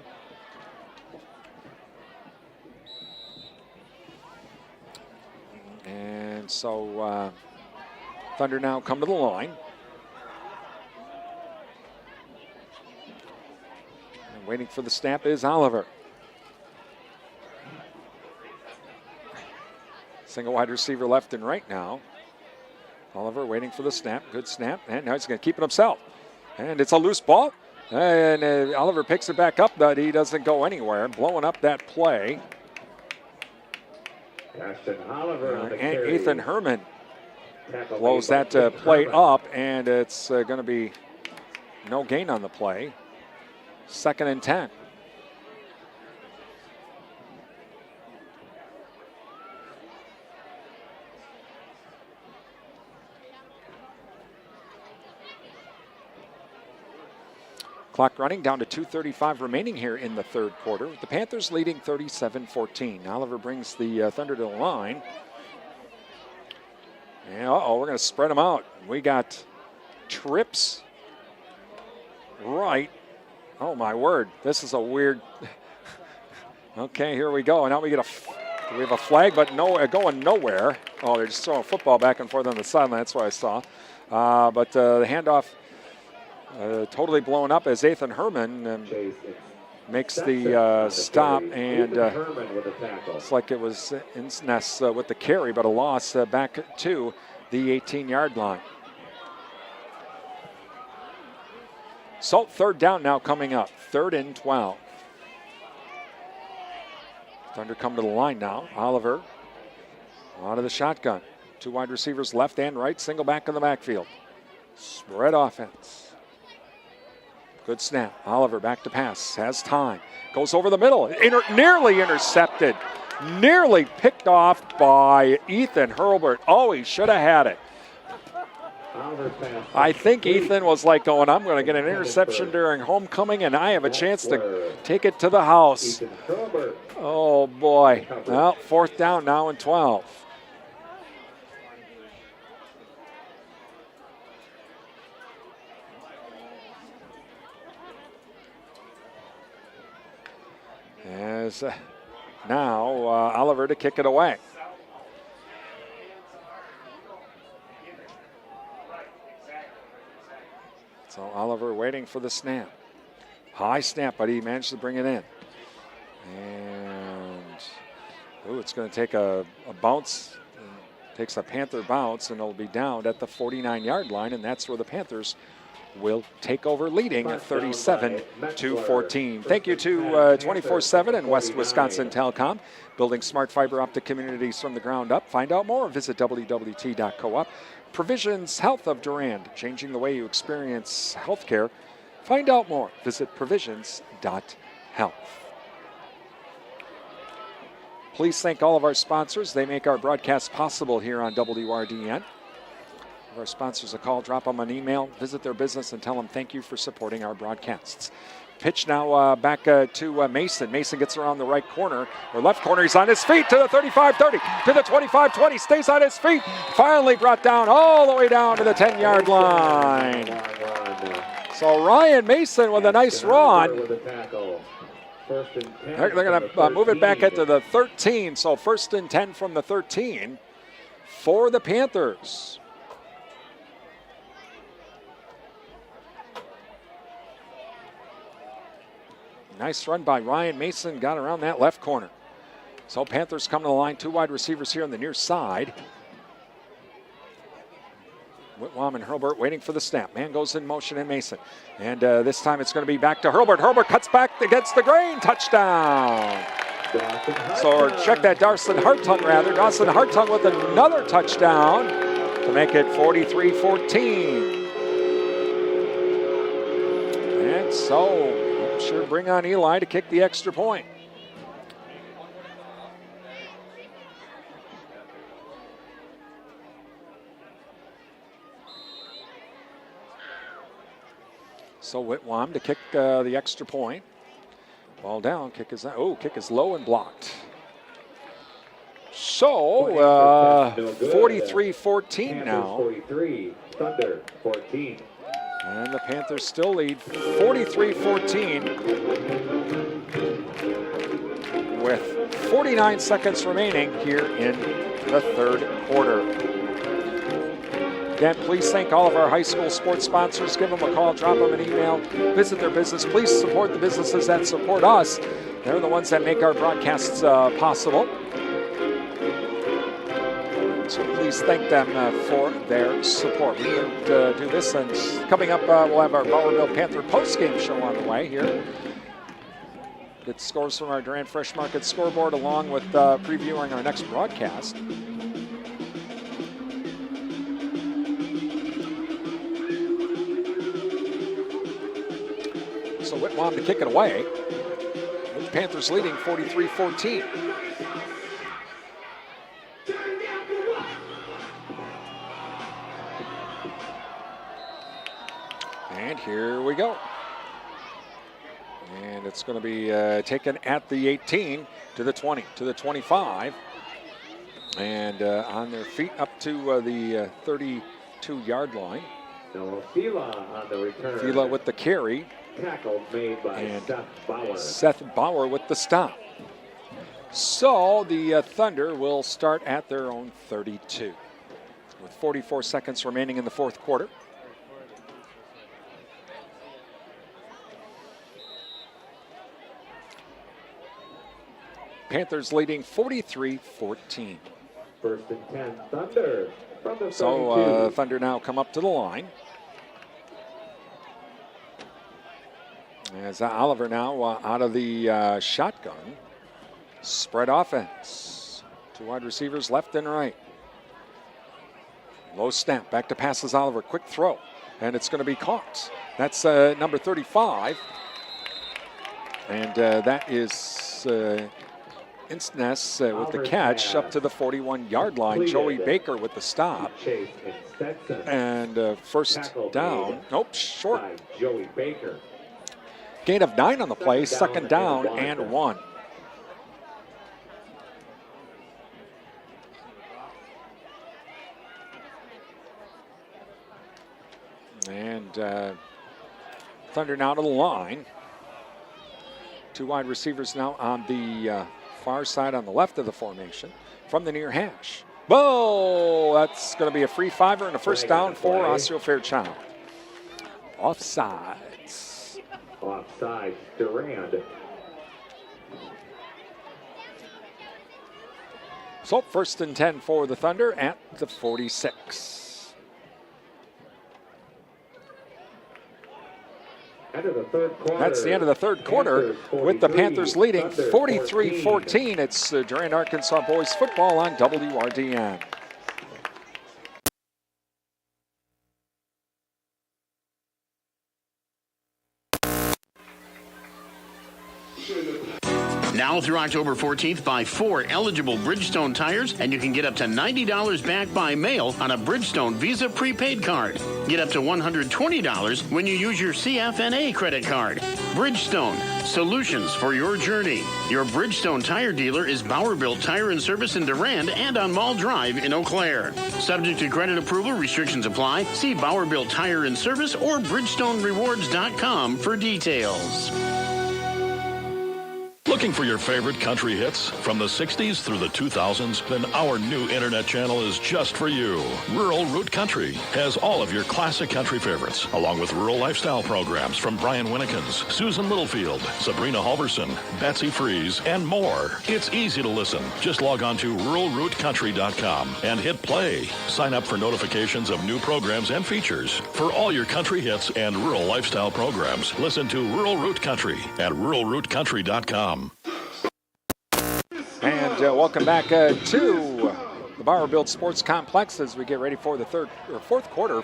[SPEAKER 1] And so Thunder now come to the line. And waiting for the snap is Oliver. Single wide receiver left and right now. Oliver waiting for the snap. Good snap. And now he's going to keep it himself. And it's a loose ball. And Oliver picks it back up, but he doesn't go anywhere. Blowing up that play.
[SPEAKER 6] Ashton Oliver on the
[SPEAKER 1] and
[SPEAKER 6] carry.
[SPEAKER 1] Ethan Herman blows that play up, and it's going to be no gain on the play. Second and 10. Clock running down to 2:35 remaining here in the third quarter. The Panthers leading 37-14. Oliver brings the Thunder to the line. And we're going to spread them out. We got trips right. Oh my word, this is a weird. Okay, here we go. And now we get we have a flag, but no, going nowhere. Oh, they're just throwing a football back and forth on the sideline. That's what I saw. But the handoff totally blown up as Ethan Herman makes the stop, and it's like it was Ness with the carry, but a loss back to the 18-yard line. So third down now coming up, 3rd and 12. Thunder come to the line now. Oliver out of the shotgun. 2 wide receivers left and right, single back in the backfield. Spread offense. Good snap. Oliver back to pass. Has time. Goes over the middle. Nearly intercepted. Nearly picked off by Ethan Hurlbert. Oh, he should have had it. I think Ethan was like going, I'm going to get an interception during homecoming, and I have a chance to take it to the house. Oh, boy. Well, 4th down now and 12. As now Oliver to kick it away. So Oliver waiting for the snap. High snap, but he managed to bring it in. And it's going to take a bounce. Takes a Panther bounce, and it'll be down at the 49-yard line, and that's where the Panthers will take over, leading 37-14. Thank you to 24/7 and West Wisconsin Telecom, building smart fiber optic communities from the ground up. Find out more. Visit wwt.coop. Provisions Health of Durand, changing the way you experience healthcare. Find out more. Visit provisions.health. Please thank all of our sponsors. They make our broadcast possible here on WRDN. Give our sponsors a call, drop them an email, visit their business, and tell them thank you for supporting our broadcasts. Pitch now back to Mason. Mason gets around the right corner, or left corner. He's on his feet to the 35-30, to the 25-20, stays on his feet. Finally brought down all the way down to the 10-yard line. So Ryan Mason with a nice run. They're going to move it back into the 13, so 1st and 10 from the 13 for the Panthers. Nice run by Ryan Mason, got around that left corner. So Panthers come to the line, 2 wide receivers here on the near side. Whitwam and Hurlbert waiting for the snap. Man goes in motion in Mason. And this time it's going to be back to Hurlbert. Hurlbert cuts back against the grain. Touchdown. So check that, Dawson Hartung rather. Dawson Hartung with another touchdown to make it 43-14. And so I'm sure bring on Eli to kick the extra point. So Whitwam to kick the extra point. Ball down, kick is low and blocked. So 43-14 now.
[SPEAKER 6] 43, Thunder 14.
[SPEAKER 1] And the Panthers still lead 43-14 with 49 seconds remaining here in the 3rd quarter. Again, please thank all of our high school sports sponsors. Give them a call, drop them an email, visit their business. Please support the businesses that support us. They're the ones that make our broadcasts possible. So please thank them for their support. We could do this, and coming up, we'll have our Bowerville Panther post-game show on the way here. Get scores from our Durand Fresh Market scoreboard, along with previewing our next broadcast. So Whitwam to kick it away, with the Panthers leading 43-14. And here we go. And it's going to be taken at the 18 to the 20, to the 25. And on their feet up to the 32-yard line.
[SPEAKER 6] Fila on the return.
[SPEAKER 1] Fila with the carry.
[SPEAKER 6] Tackle made by
[SPEAKER 1] Seth Bauer with the stop. So the Thunder will start at their own 32 with 44 seconds remaining in the 4th quarter. Panthers leading 43-14.
[SPEAKER 19] First and 10, Thunder from the 32.
[SPEAKER 1] So Thunder now come up to the line. As Oliver now out of the shotgun. Spread offense. 2 wide receivers left and right. Low snap, back to passes Oliver, quick throw, and it's going to be caught. That's number 35, and that is Instness with the catch up to the 41-yard line. Joey Baker with the stop, and first down. Nope, short.
[SPEAKER 19] Joey Baker.
[SPEAKER 1] Gain of 9 on the play, second down and 1. And Thunder now to the line. 2 wide receivers now on the far side on the left of the formation from the near hash. Whoa! That's going to be a free 5er and a first down for Osseo-Fairchild. Offsides.
[SPEAKER 19] Offside, Durand.
[SPEAKER 1] So first and 10 for the Thunder at the 46. That's the end of the third quarter with the Panthers leading 43-14. It's Durand-Arkansaw boys football on WRDN.
[SPEAKER 4] Now through October 14th, buy 4 eligible Bridgestone tires, and you can get up to $90 back by mail on a Bridgestone Visa prepaid card. Get up to $120 when you use your CFNA credit card. Bridgestone, solutions for your journey. Your Bridgestone tire dealer is Bauer Built Tire and Service in Durand and on Mall Drive in Eau Claire. Subject to credit approval, restrictions apply. See Bauer Built Tire and Service or BridgestoneRewards.com for details.
[SPEAKER 5] Looking for your favorite country hits from the 60s through the 2000s? Then our new internet channel is just for you. Rural Root Country has all of your classic country favorites, along with rural lifestyle programs from Brian Winnekins, Susan Littlefield, Sabrina Halverson, Betsy Freeze, and more. It's easy to listen. Just log on to ruralrootcountry.com and hit play. Sign up for notifications of new programs and features. For all your country hits and rural lifestyle programs, listen to Rural Root Country at ruralrootcountry.com.
[SPEAKER 1] And welcome back to the Bauer Built Sports Complex as we get ready for the fourth quarter.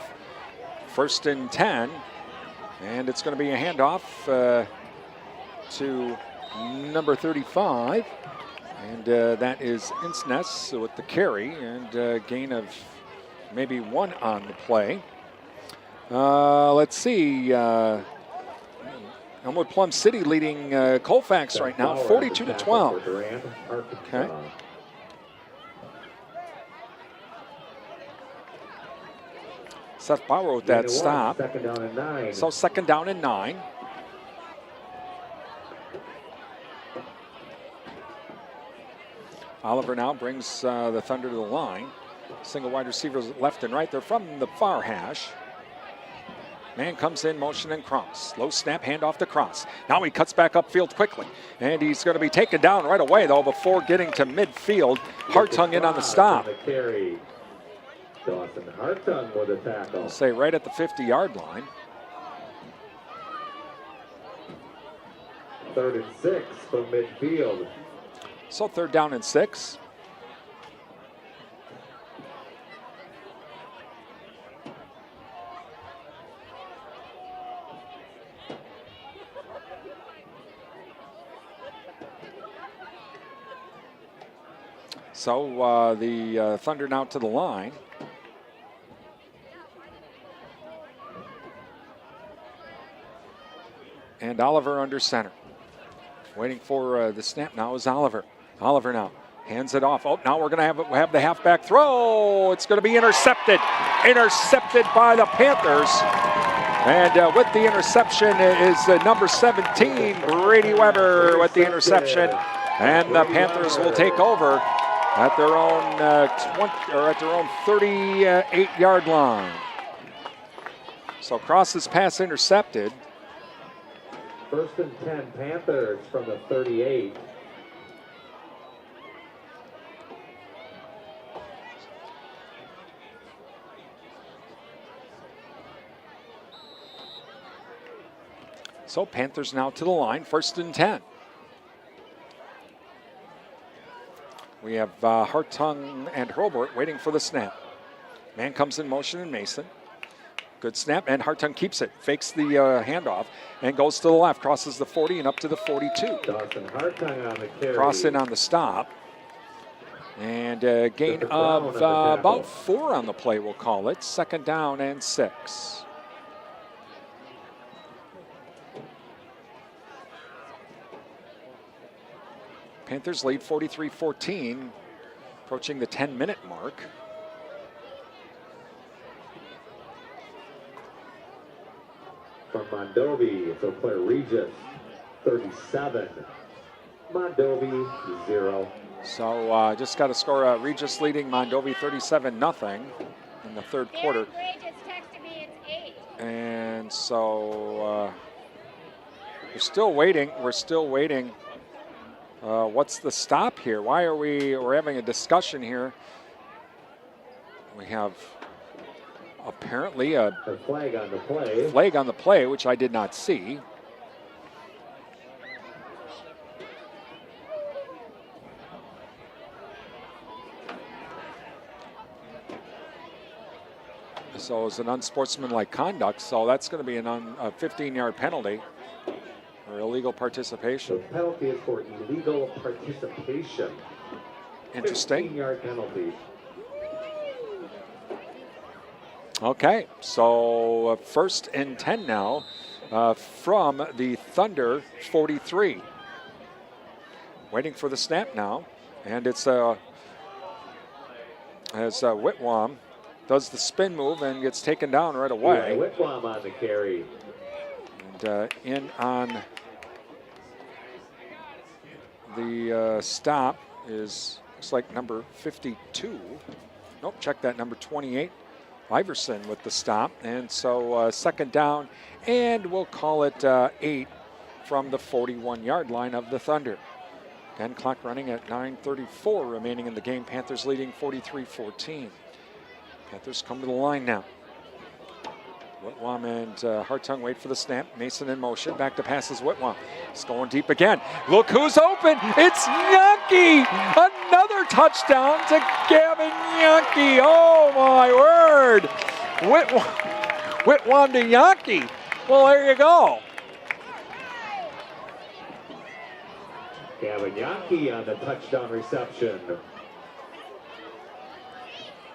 [SPEAKER 1] First and 10, and it's going to be a handoff to number 35, and that is Insness with the carry and gain of maybe 1 on the play. Let's see. Elmwood Plum City leading Colfax right now, 42-12. Okay. Seth Bauer with that stop. So second down and 9. Oliver now brings the Thunder to the line. Single wide receivers left and right. They're from the far hash. Man comes in, motion and cross. Low snap, handoff to Cross. Now he cuts back upfield quickly. And he's going to be taken down right away, though, before getting to midfield. Hartung in on the stop.
[SPEAKER 19] Dawson Hartung with a tackle.
[SPEAKER 1] I'll say right at the 50-yard line.
[SPEAKER 19] 3rd and 6 from midfield.
[SPEAKER 1] So 3rd down and 6. So the Thunder now to the line. And Oliver under center. Waiting for the snap now is Oliver. Oliver now hands it off. Oh, now we're going to have the halfback throw. It's going to be intercepted. Intercepted by the Panthers. And with the interception is number 17, Brady Weber with the interception. And the Panthers will take over at their own 38-yard line. So Cross's pass intercepted.
[SPEAKER 19] 1st and 10 Panthers from the 38.
[SPEAKER 1] So Panthers now to the line, 1st and 10. We have Hartung and Hurlburt waiting for the snap. Man comes in motion in Mason. Good snap, and Hartung keeps it. Fakes the handoff and goes to the left. Crosses the 40 and up to the 42.
[SPEAKER 6] Dawson Hartung on the carry.
[SPEAKER 1] Cross in on the stop. And a gain of about 4 on the play, we'll call it. 2nd down and 6. Panthers lead 43-14, approaching the 10-minute mark.
[SPEAKER 6] From Mondovi, so player Regis, 37. Mondovi, 0.
[SPEAKER 1] So just got to score. Regis leading Mondovi 37-0 in the 3rd quarter. And so we're still waiting. What's the stop here? Why are we're having a discussion here. We have apparently a
[SPEAKER 6] flag on the play.
[SPEAKER 1] Flag on the play, which I did not see. So it's an unsportsmanlike conduct, so that's going to be a 15-yard penalty for illegal participation.
[SPEAKER 6] The penalty is for illegal participation.
[SPEAKER 1] Interesting.
[SPEAKER 6] 15-yard penalty.
[SPEAKER 1] Okay, so 1st and 10 now from the Thunder 43. Waiting for the snap now, and it's as Whitwam does the spin move and gets taken down right away.
[SPEAKER 6] Whitwam on the carry.
[SPEAKER 1] And in on the stop looks like number 52. Nope, check that, number 28. Iverson with the stop. And so 2nd down, and we'll call it 8 from the 41-yard line of the Thunder. Again, clock running at 9:34 remaining in the game. Panthers leading 43-14. Panthers come to the line now. Whitwam and Hartung wait for the snap. Mason in motion. Back to passes Whitwam. He's going deep again. Look who's open. It's Yankee. Another touchdown to Gavin Yankee. Oh, my word. Whitwam to Yankee. Well, there you go.
[SPEAKER 6] Gavin Yankee on the touchdown reception.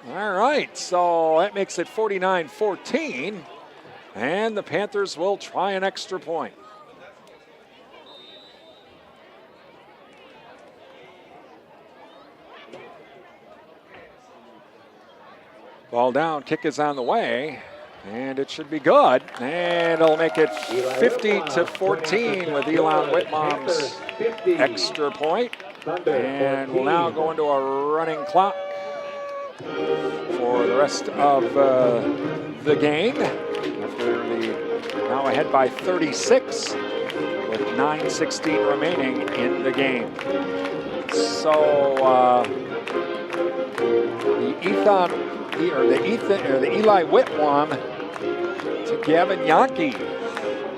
[SPEAKER 1] All right, so that makes it 49-14, and the Panthers will try an extra point. Ball down, kick is on the way, and it should be good. And it'll make it 50-14 with Elon Whitmom's extra point. And we'll now go into a running clock for the rest of the game. After now ahead by 36 with 9:16 remaining in the game. So the Eli Whitwam to Gavin Yankee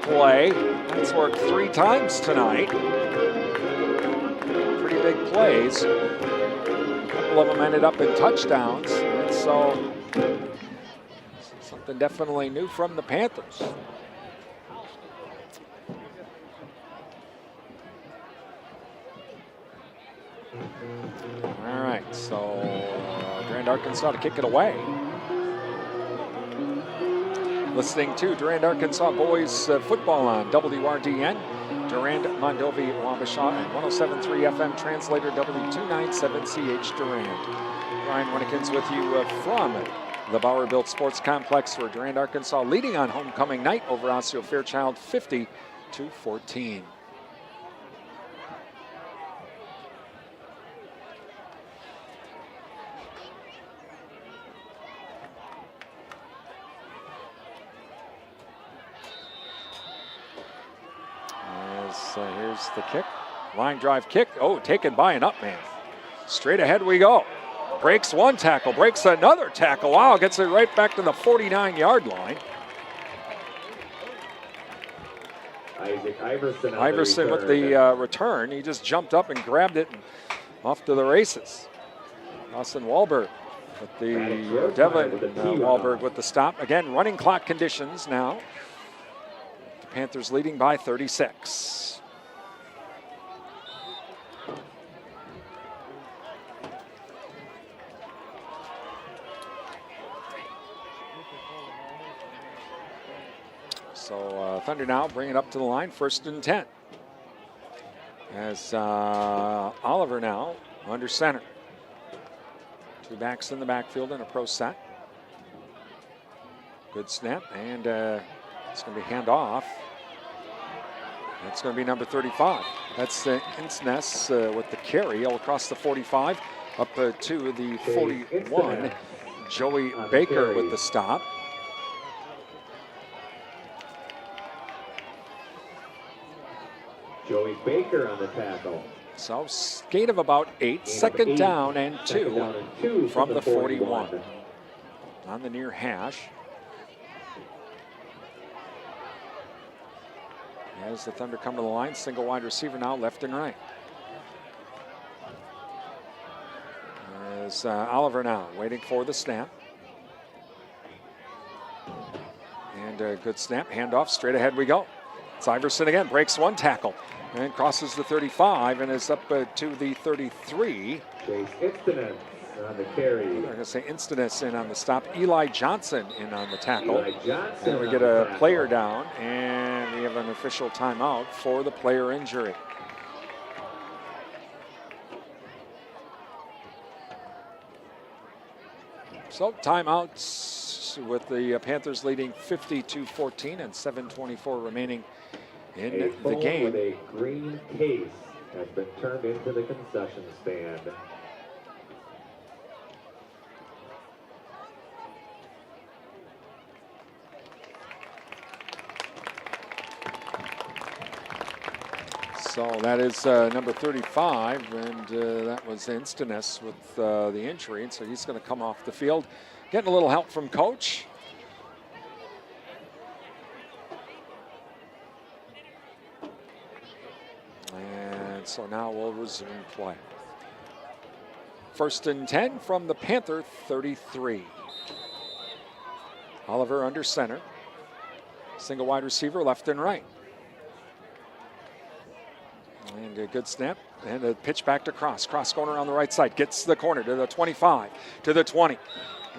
[SPEAKER 1] play. That's worked 3 times tonight. Pretty big plays. A couple of them ended up in touchdowns. And so something definitely new from the Panthers. All right, so Durand-Arkansaw to kick it away. Listening to Durand-Arkansaw boys football on WRDN, Durand, Mondovi, Wabasha, and 107.3 FM translator W297CH Durand. Ryan Winnekins with you from the Bauer-Built Sports Complex for Durand-Arkansaw, leading on homecoming night over Osseo-Fairchild 50-14. Here's the kick. Line drive kick. Oh, taken by an up man. Straight ahead we go. Breaks one tackle, breaks another tackle. Wow, gets it right back to the 49-yard line.
[SPEAKER 6] Isaac Iverson.
[SPEAKER 1] Iverson with the return. He just jumped up and grabbed it and off to the races. Austin Wahlberg with the Devlin Wahlberg with the stop. Again, running clock conditions now. The Panthers leading by 36. So Thunder now bring it up to the line, 1st and 10. As Oliver now under center. 2 backs in the backfield in a pro set. Good snap, and it's going to be handoff. That's going to be number 35. That's Insness with the carry all across the 45 up to the 41. Joey Baker with the stop.
[SPEAKER 6] Joey Baker on the tackle.
[SPEAKER 1] So skate of about 8, second down and 2 from the 41. On the near hash. As the Thunder come to the line, single wide receiver now left and right. As Oliver now waiting for the snap. And a good snap, handoff, straight ahead we go. It's Iverson again, breaks 1 tackle. And crosses the 35 and is up to the 33.
[SPEAKER 6] Chase Instaness on the carry.
[SPEAKER 1] They're going to say Instaness in on the stop. Eli Johnson in on the tackle.
[SPEAKER 6] Eli Johnson
[SPEAKER 1] and we get a player down, and we have an official timeout for the player injury. So timeouts with the Panthers leading 50-14 and 7:24 remaining in the game.
[SPEAKER 6] With a green case has been turned into the concession stand.
[SPEAKER 1] So that is number 35, and that was Instaness with the injury, and so he's going to come off the field. Getting a little help from coach. So now we'll resume play. 1st and 10 from the Panther 33. Oliver under center. Single wide receiver left and right. And a good snap and a pitch back to Cross. Cross going around the right side. Gets the corner to the 25, to the 20.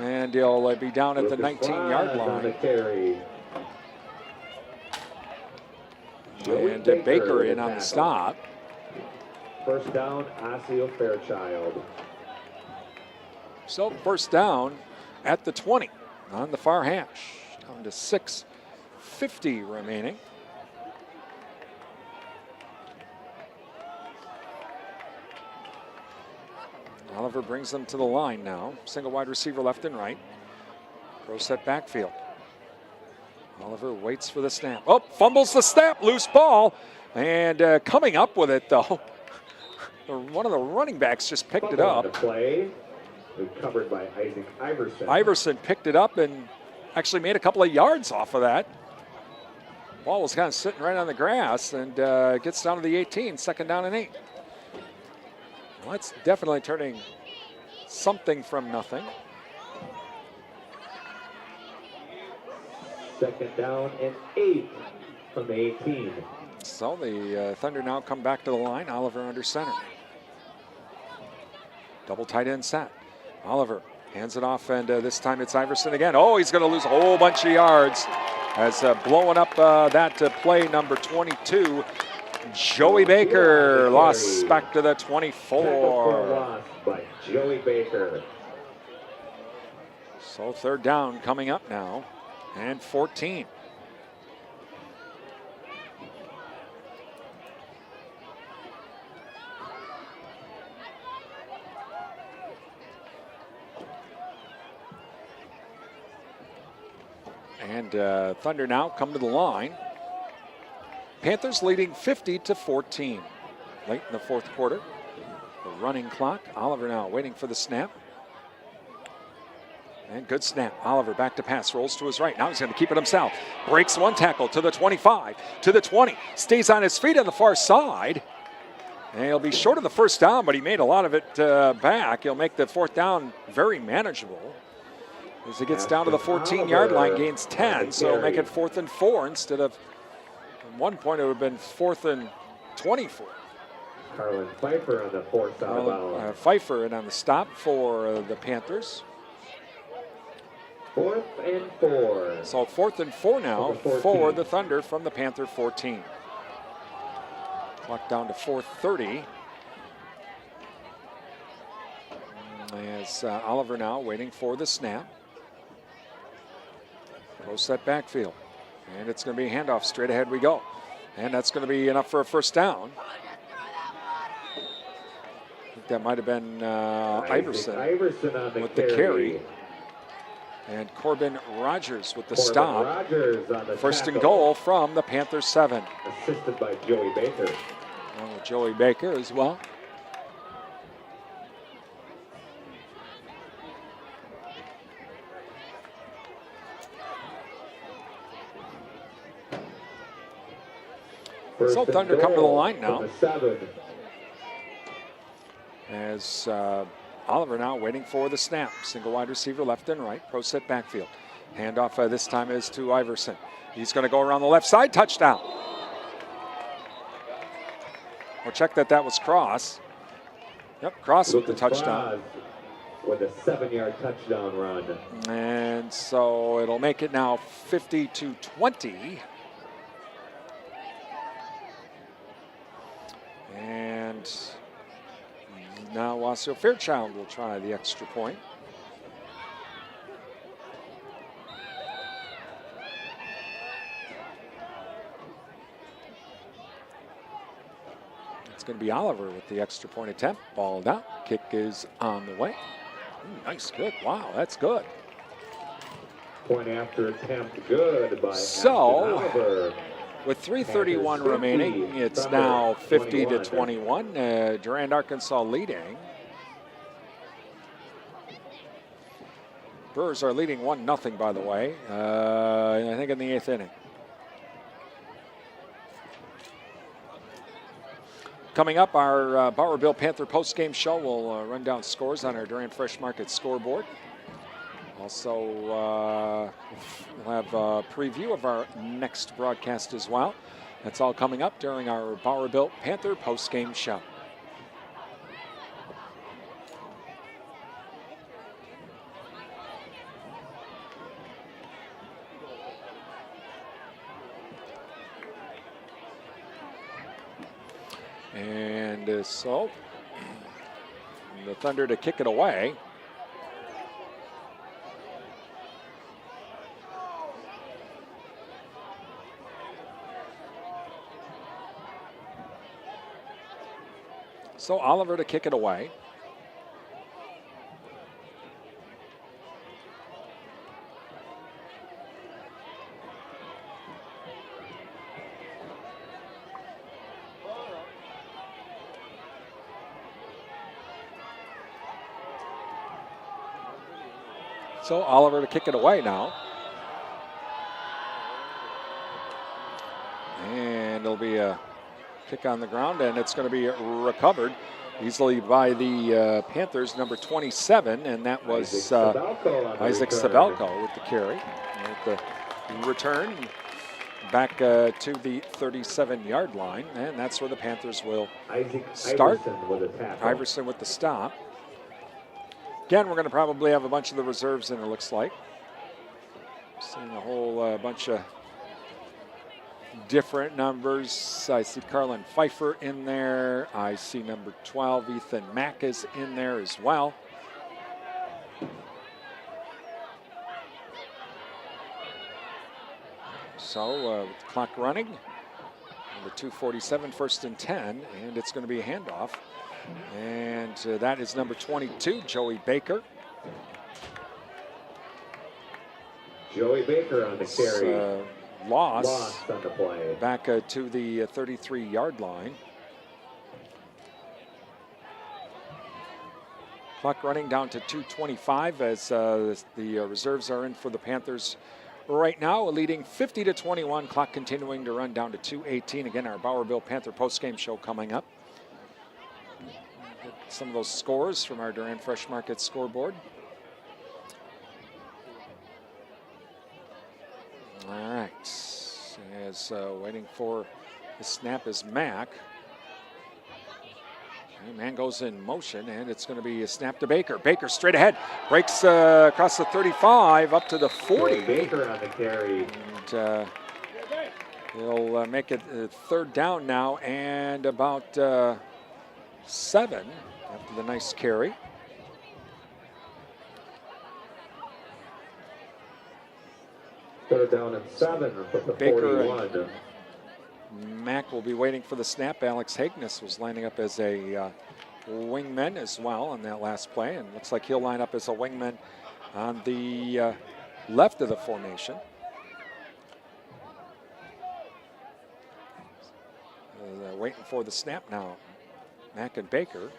[SPEAKER 1] And he'll be down at the 19-yard line. And Baker in on the stop.
[SPEAKER 6] 1st down, Osseo-Fairchild.
[SPEAKER 1] So 1st down at the 20 on the far hash. Down to 6:50 remaining. Oliver brings them to the line now. Single wide receiver left and right. Pro set backfield. Oliver waits for the snap. Oh, fumbles the snap, loose ball. And coming up with it, though, one of the running backs just picked it up.
[SPEAKER 6] Play, covered by Isaac Iverson.
[SPEAKER 1] Iverson picked it up and actually made a couple of yards off of that. Ball was kind of sitting right on the grass and gets down to the 18, 2nd down and 8. Well, that's definitely turning something from nothing.
[SPEAKER 6] 2nd down and 8 from the 18.
[SPEAKER 1] So the Thunder now come back to the line. Oliver under center. Double tight end set. Oliver hands it off, and this time it's Iverson again. Oh, he's going to lose a whole bunch of yards as blowing up that play number 22. Joey Baker lost back to the 24.
[SPEAKER 6] Loss by Joey Baker.
[SPEAKER 1] So 3rd down coming up now, and 14. And Thunder now come to the line. Panthers leading 50-14. Late in the 4th quarter. The running clock. Oliver now waiting for the snap. And good snap. Oliver back to pass, rolls to his right. Now he's going to keep it himself. Breaks one tackle to the 25, to the 20. Stays on his feet on the far side. And he'll be short of the first down, but he made a lot of it back. He'll make the fourth down very manageable. As he gets down to the 14-yard line, gains 10, so he'll make it 4th and 4 instead of, at one point, it would have been 4th and 24.
[SPEAKER 6] Carlin Pfeiffer on the fourth out of bounds.
[SPEAKER 1] Pfeiffer in on the stop for the Panthers.
[SPEAKER 6] 4th and 4.
[SPEAKER 1] So 4th and 4 now for the Thunder from the Panther 14. Clock down to 4:30. As Oliver now waiting for the snap. Low set backfield. And it's going to be a handoff. Straight ahead we go. And that's going to be enough for a first down. I think that might have been Iverson with the carry. And Corbin Rogers with the stop.
[SPEAKER 6] Rogers on the
[SPEAKER 1] First
[SPEAKER 6] tackle.
[SPEAKER 1] and goal from the Panthers 7.
[SPEAKER 6] Assisted by Joey Baker.
[SPEAKER 1] Joey Baker as well. So Thunder come to the line now. As Oliver now waiting for the snap. Single wide receiver left and right. Pro set backfield. Handoff this time is to Iverson. He's going to go around the left side. Touchdown. We'll check that was Cross. Yep, Cross with the touchdown.
[SPEAKER 6] With a 7-yard touchdown run.
[SPEAKER 1] And so it'll make it now 50-20. And now Osseo-Fairchild will try the extra point. It's going to be Oliver with the extra point attempt. Ball down. Kick is on the way. Ooh, nice, good. Wow, that's good.
[SPEAKER 6] Point after attempt, good by
[SPEAKER 1] So,
[SPEAKER 6] Oliver.
[SPEAKER 1] with 3:31 remaining, it's now 50-21. Durand-Arkansaw leading. Brewers are leading 1-0, by the way. I think in the 8th inning. Coming up, our Bauer Bill Panther post-game show. We'll run down scores on our Durand Fresh Market scoreboard. Also, we'll have a preview of our next broadcast as well. That's all coming up during our Bauer Bill Panther post-game show. And so the Thunder to kick it away. So Oliver to kick it away. So Oliver to kick it away now. And it'll be a kick on the ground, and it's going to be recovered easily by the Panthers, number 27, and that was Isaac Sabelko with the carry. With the return back to the 37-yard line, and that's where the Panthers will start. Iverson with the stop. Again, we're going to probably have a bunch of the reserves in, it looks like. Seeing a whole bunch of different numbers. I see Carlin Pfeiffer in there. I see number 12, Ethan Mack is in there as well. So with the clock running, number 247, 1st and 10, and it's going to be a handoff. And that is number 22, Joey Baker.
[SPEAKER 6] Joey Baker on the carry.
[SPEAKER 1] Lost
[SPEAKER 6] on the play.
[SPEAKER 1] Back to the 33-yard line. Clock running down to 2:25 as the reserves are in for the Panthers right now, leading 50-21. Clock continuing to run down to 2:18. Again, our Bowerville Panther postgame show coming up. Get some of those scores from our Durand Fresh Market scoreboard. All right, as waiting for the snap is Mack. And man goes in motion, and it's going to be a snap to Baker. Baker straight ahead, breaks across the 35 up to the 40.
[SPEAKER 6] Baker on the carry.
[SPEAKER 1] And he'll make it third down now, and about 7 after the nice carry.
[SPEAKER 6] Third down and 7 from the
[SPEAKER 1] Baker
[SPEAKER 6] 41.
[SPEAKER 1] Mack will be waiting for the snap. Alex Hagness was lining up as a wingman as well on that last play, and looks like he'll line up as a wingman on the left of the formation. They're waiting for the snap now. Mack and Baker.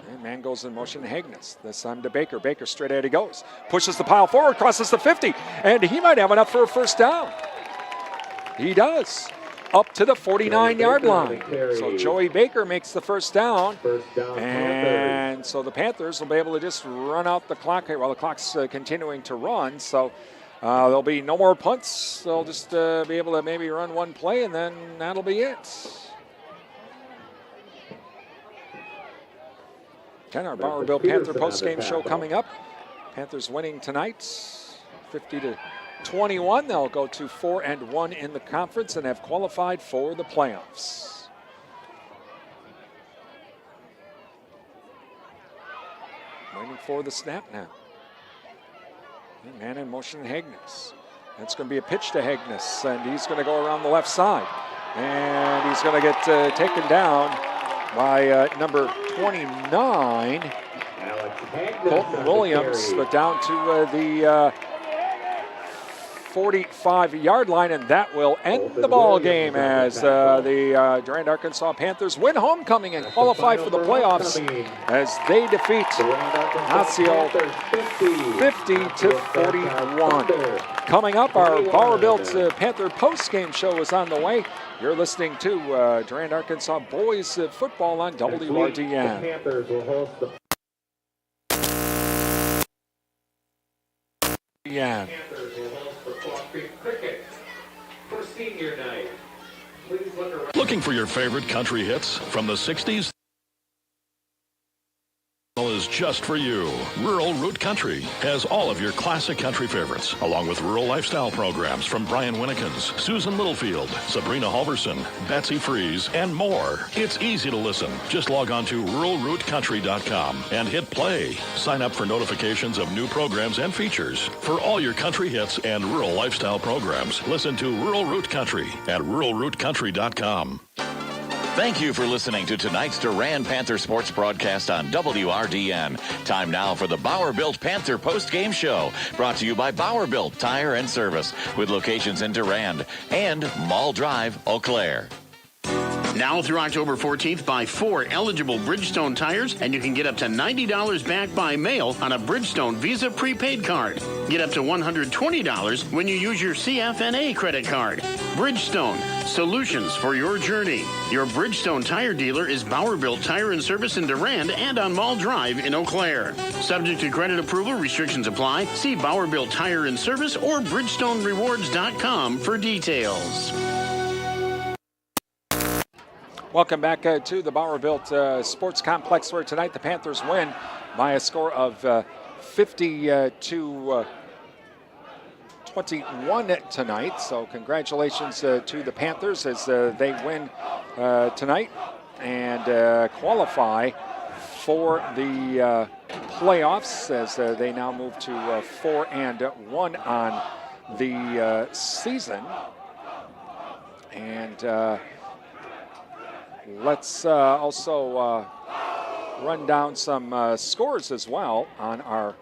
[SPEAKER 1] And man goes in motion to Hagness. This time to Baker. Baker straight ahead he goes. Pushes the pile forward, crosses the 50, and he might have enough for a first down. He does. Up to the 49-yard line. So Joey Baker makes the first down. And so the Panthers will be able to just run out the clock here while the clock's continuing to run. So there'll be no more punts. They'll just be able to maybe run one play, and then that'll be it. Again, our Bowerville Panther postgame show coming up. Panthers winning tonight, 50-21. They'll go to 4-1 in the conference and have qualified for the playoffs. Waiting for the snap now. And man in motion, Hagness. That's going to be a pitch to Hagness, and he's going to go around the left side. And he's going to get taken down by number 29, Colton Williams, but down to the 45-yard line, and that will end the ball game as the Durand-Arkansaw Panthers win homecoming and qualify for the playoffs as they defeat Osseo 50-41. Coming up, our Bowerville Panther postgame show is on the way. You're listening to Durand-Arkansaw boys football on WRDN.
[SPEAKER 6] The Panthers will host the Clock Creek Cricket for senior night. Please look around.
[SPEAKER 5] Looking for your favorite country hits from the 60s? Is just for you. Rural Root Country has all of your classic country favorites, along with rural lifestyle programs from Brian Winnikins, Susan Littlefield, Sabrina Halverson, Betsy Freeze, and more. It's easy to listen. Just log on to ruralrootcountry.com and hit play. Sign up for notifications of new programs and features. For all your country hits and rural lifestyle programs, listen to Rural Root Country at ruralrootcountry.com.
[SPEAKER 24] Thank you for listening to tonight's Durand Panther Sports broadcast on WRDN. Time now for the Bowerville Panther post-game show, brought to you by Bowerville Tire and Service, with locations in Durand and Mall Drive, Eau Claire.
[SPEAKER 4] Now through October 14th, buy 4 eligible Bridgestone tires, and you can get up to $90 back by mail on a Bridgestone Visa prepaid card. Get up to $120 when you use your CFNA credit card. Bridgestone, solutions for your journey. Your Bridgestone tire dealer is Bowerville Tire and Service in Durand and on Mall Drive in Eau Claire. Subject to credit approval, restrictions apply. See Bowerville Tire and Service or BridgestoneRewards.com for details.
[SPEAKER 1] Welcome back to the Bowerville Sports Complex, where tonight the Panthers win by a score of 50-21 tonight. So congratulations to the Panthers as they win tonight and qualify for the playoffs as they now move to 4-1 on the season. And let's also run down some scores as well on our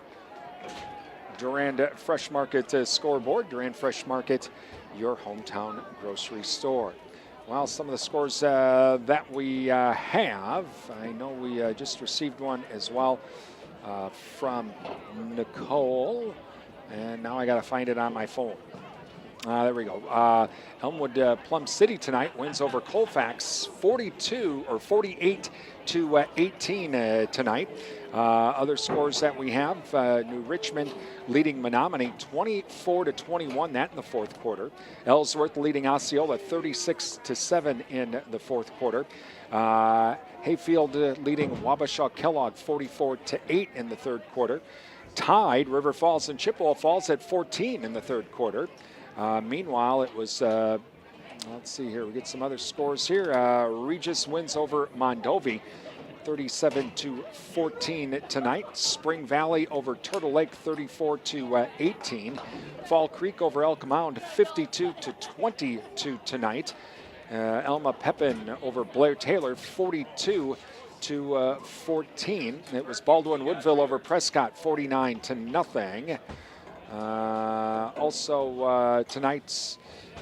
[SPEAKER 1] Durand Fresh Market scoreboard. Durand Fresh Market, your hometown grocery store. Well, some of the scores that we have, I know we just received one as well from Nicole, and now I got to find it on my phone. There we go. Elmwood Plum City tonight wins over Colfax 48 to 18 tonight. Other scores that we have: New Richmond leading Menominee 24 to 21. That in the fourth quarter. Ellsworth leading Osceola 36 to 7 in the fourth quarter. Hayfield leading Wabasha Kellogg 44 to 8 in the third quarter. Tied River Falls and Chippewa Falls at 14 in the third quarter. Meanwhile, it was, let's see here, we get some other scores here. Regis wins over Mondovi 37 to 14 tonight. Spring Valley over Turtle Lake 34 to 18. Fall Creek over Elk Mound 52 to 22 tonight. Elma Pepin over Blair Taylor 42 to 14. It was Baldwin Woodville over Prescott 49 to nothing. Also tonight's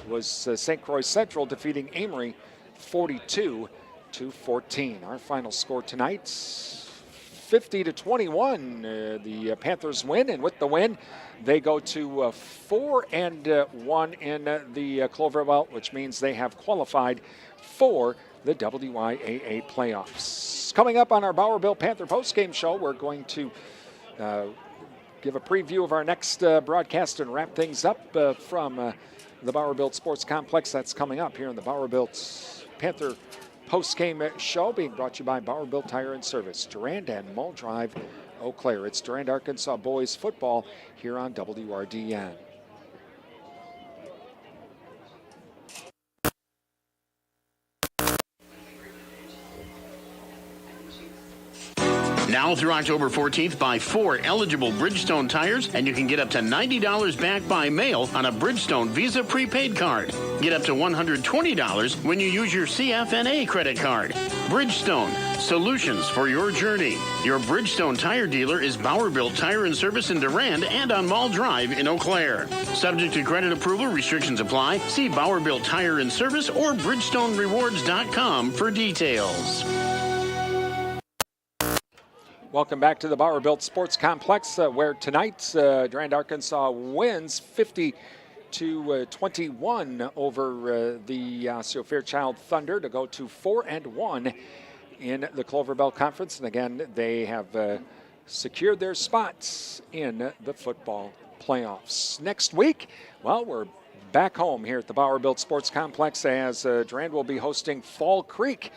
[SPEAKER 1] was St. Croix Central defeating Amory 42 to 14. Our final score tonight 50 to 21. The Panthers win, and with the win, they go to 4-1 in the Clover Belt, which means they have qualified for the WIAA playoffs. Coming up on our Bauer Built Panther postgame show, we're going to give a preview of our next broadcast and wrap things up from the Bauer Built Sports Complex. That's coming up here in the Bauer Built Panther postgame show, being brought to you by Bauer Built Tire and Service, Durand and Mull Drive, Eau Claire. It's Durand-Arkansaw boys football here on WRDN.
[SPEAKER 4] Now through October 14th, buy 4 eligible Bridgestone tires, and you can get up to $90 back by mail on a Bridgestone Visa prepaid card. Get up to $120 when you use your CFNA credit card. Bridgestone, solutions for your journey. Your Bridgestone tire dealer is Bauer Built Tire and Service in Durand and on Mall Drive in Eau Claire. Subject to credit approval, restrictions apply. See Bauer Built Tire and Service or BridgestoneRewards.com for details.
[SPEAKER 1] Welcome back to the Bauer Built Sports Complex, where tonight Durand-Arkansaw wins 50 to 21 over the Osseo-Fairchild Thunder to go to 4-1 in the Clover Belt Conference. And again, they have secured their spots in the football playoffs. Next week, well, we're back home here at the Bauer Built Sports Complex as Durand will be hosting Fall Creek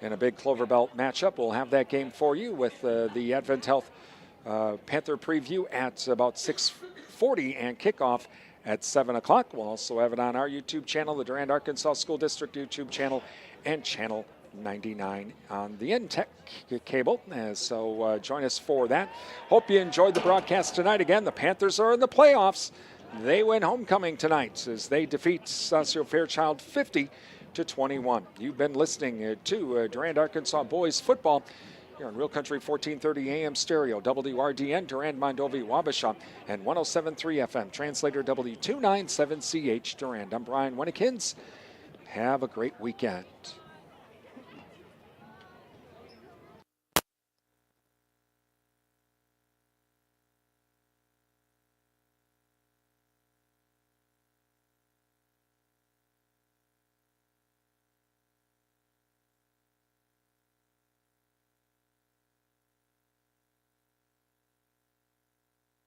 [SPEAKER 1] in a big Clover Belt matchup. We'll have that game for you with the Advent Health Panther Preview at about 6:40 and kickoff at 7 o'clock. We'll also have it on our YouTube channel, the Durand-Arkansaw School District YouTube channel, and channel 99 on the NTech cable. So join us for that. Hope you enjoyed the broadcast tonight. Again, the Panthers are in the playoffs. They win homecoming tonight as they defeat Osseo-Fairchild 50 to 21. You've been listening to Durand-Arkansaw boys football here on Real Country 1430 AM stereo, WRDN, Durand, Mondovi, Wabasha, and 107.3 FM, translator W297CH Durand. I'm Brian Winnikins. Have a great weekend.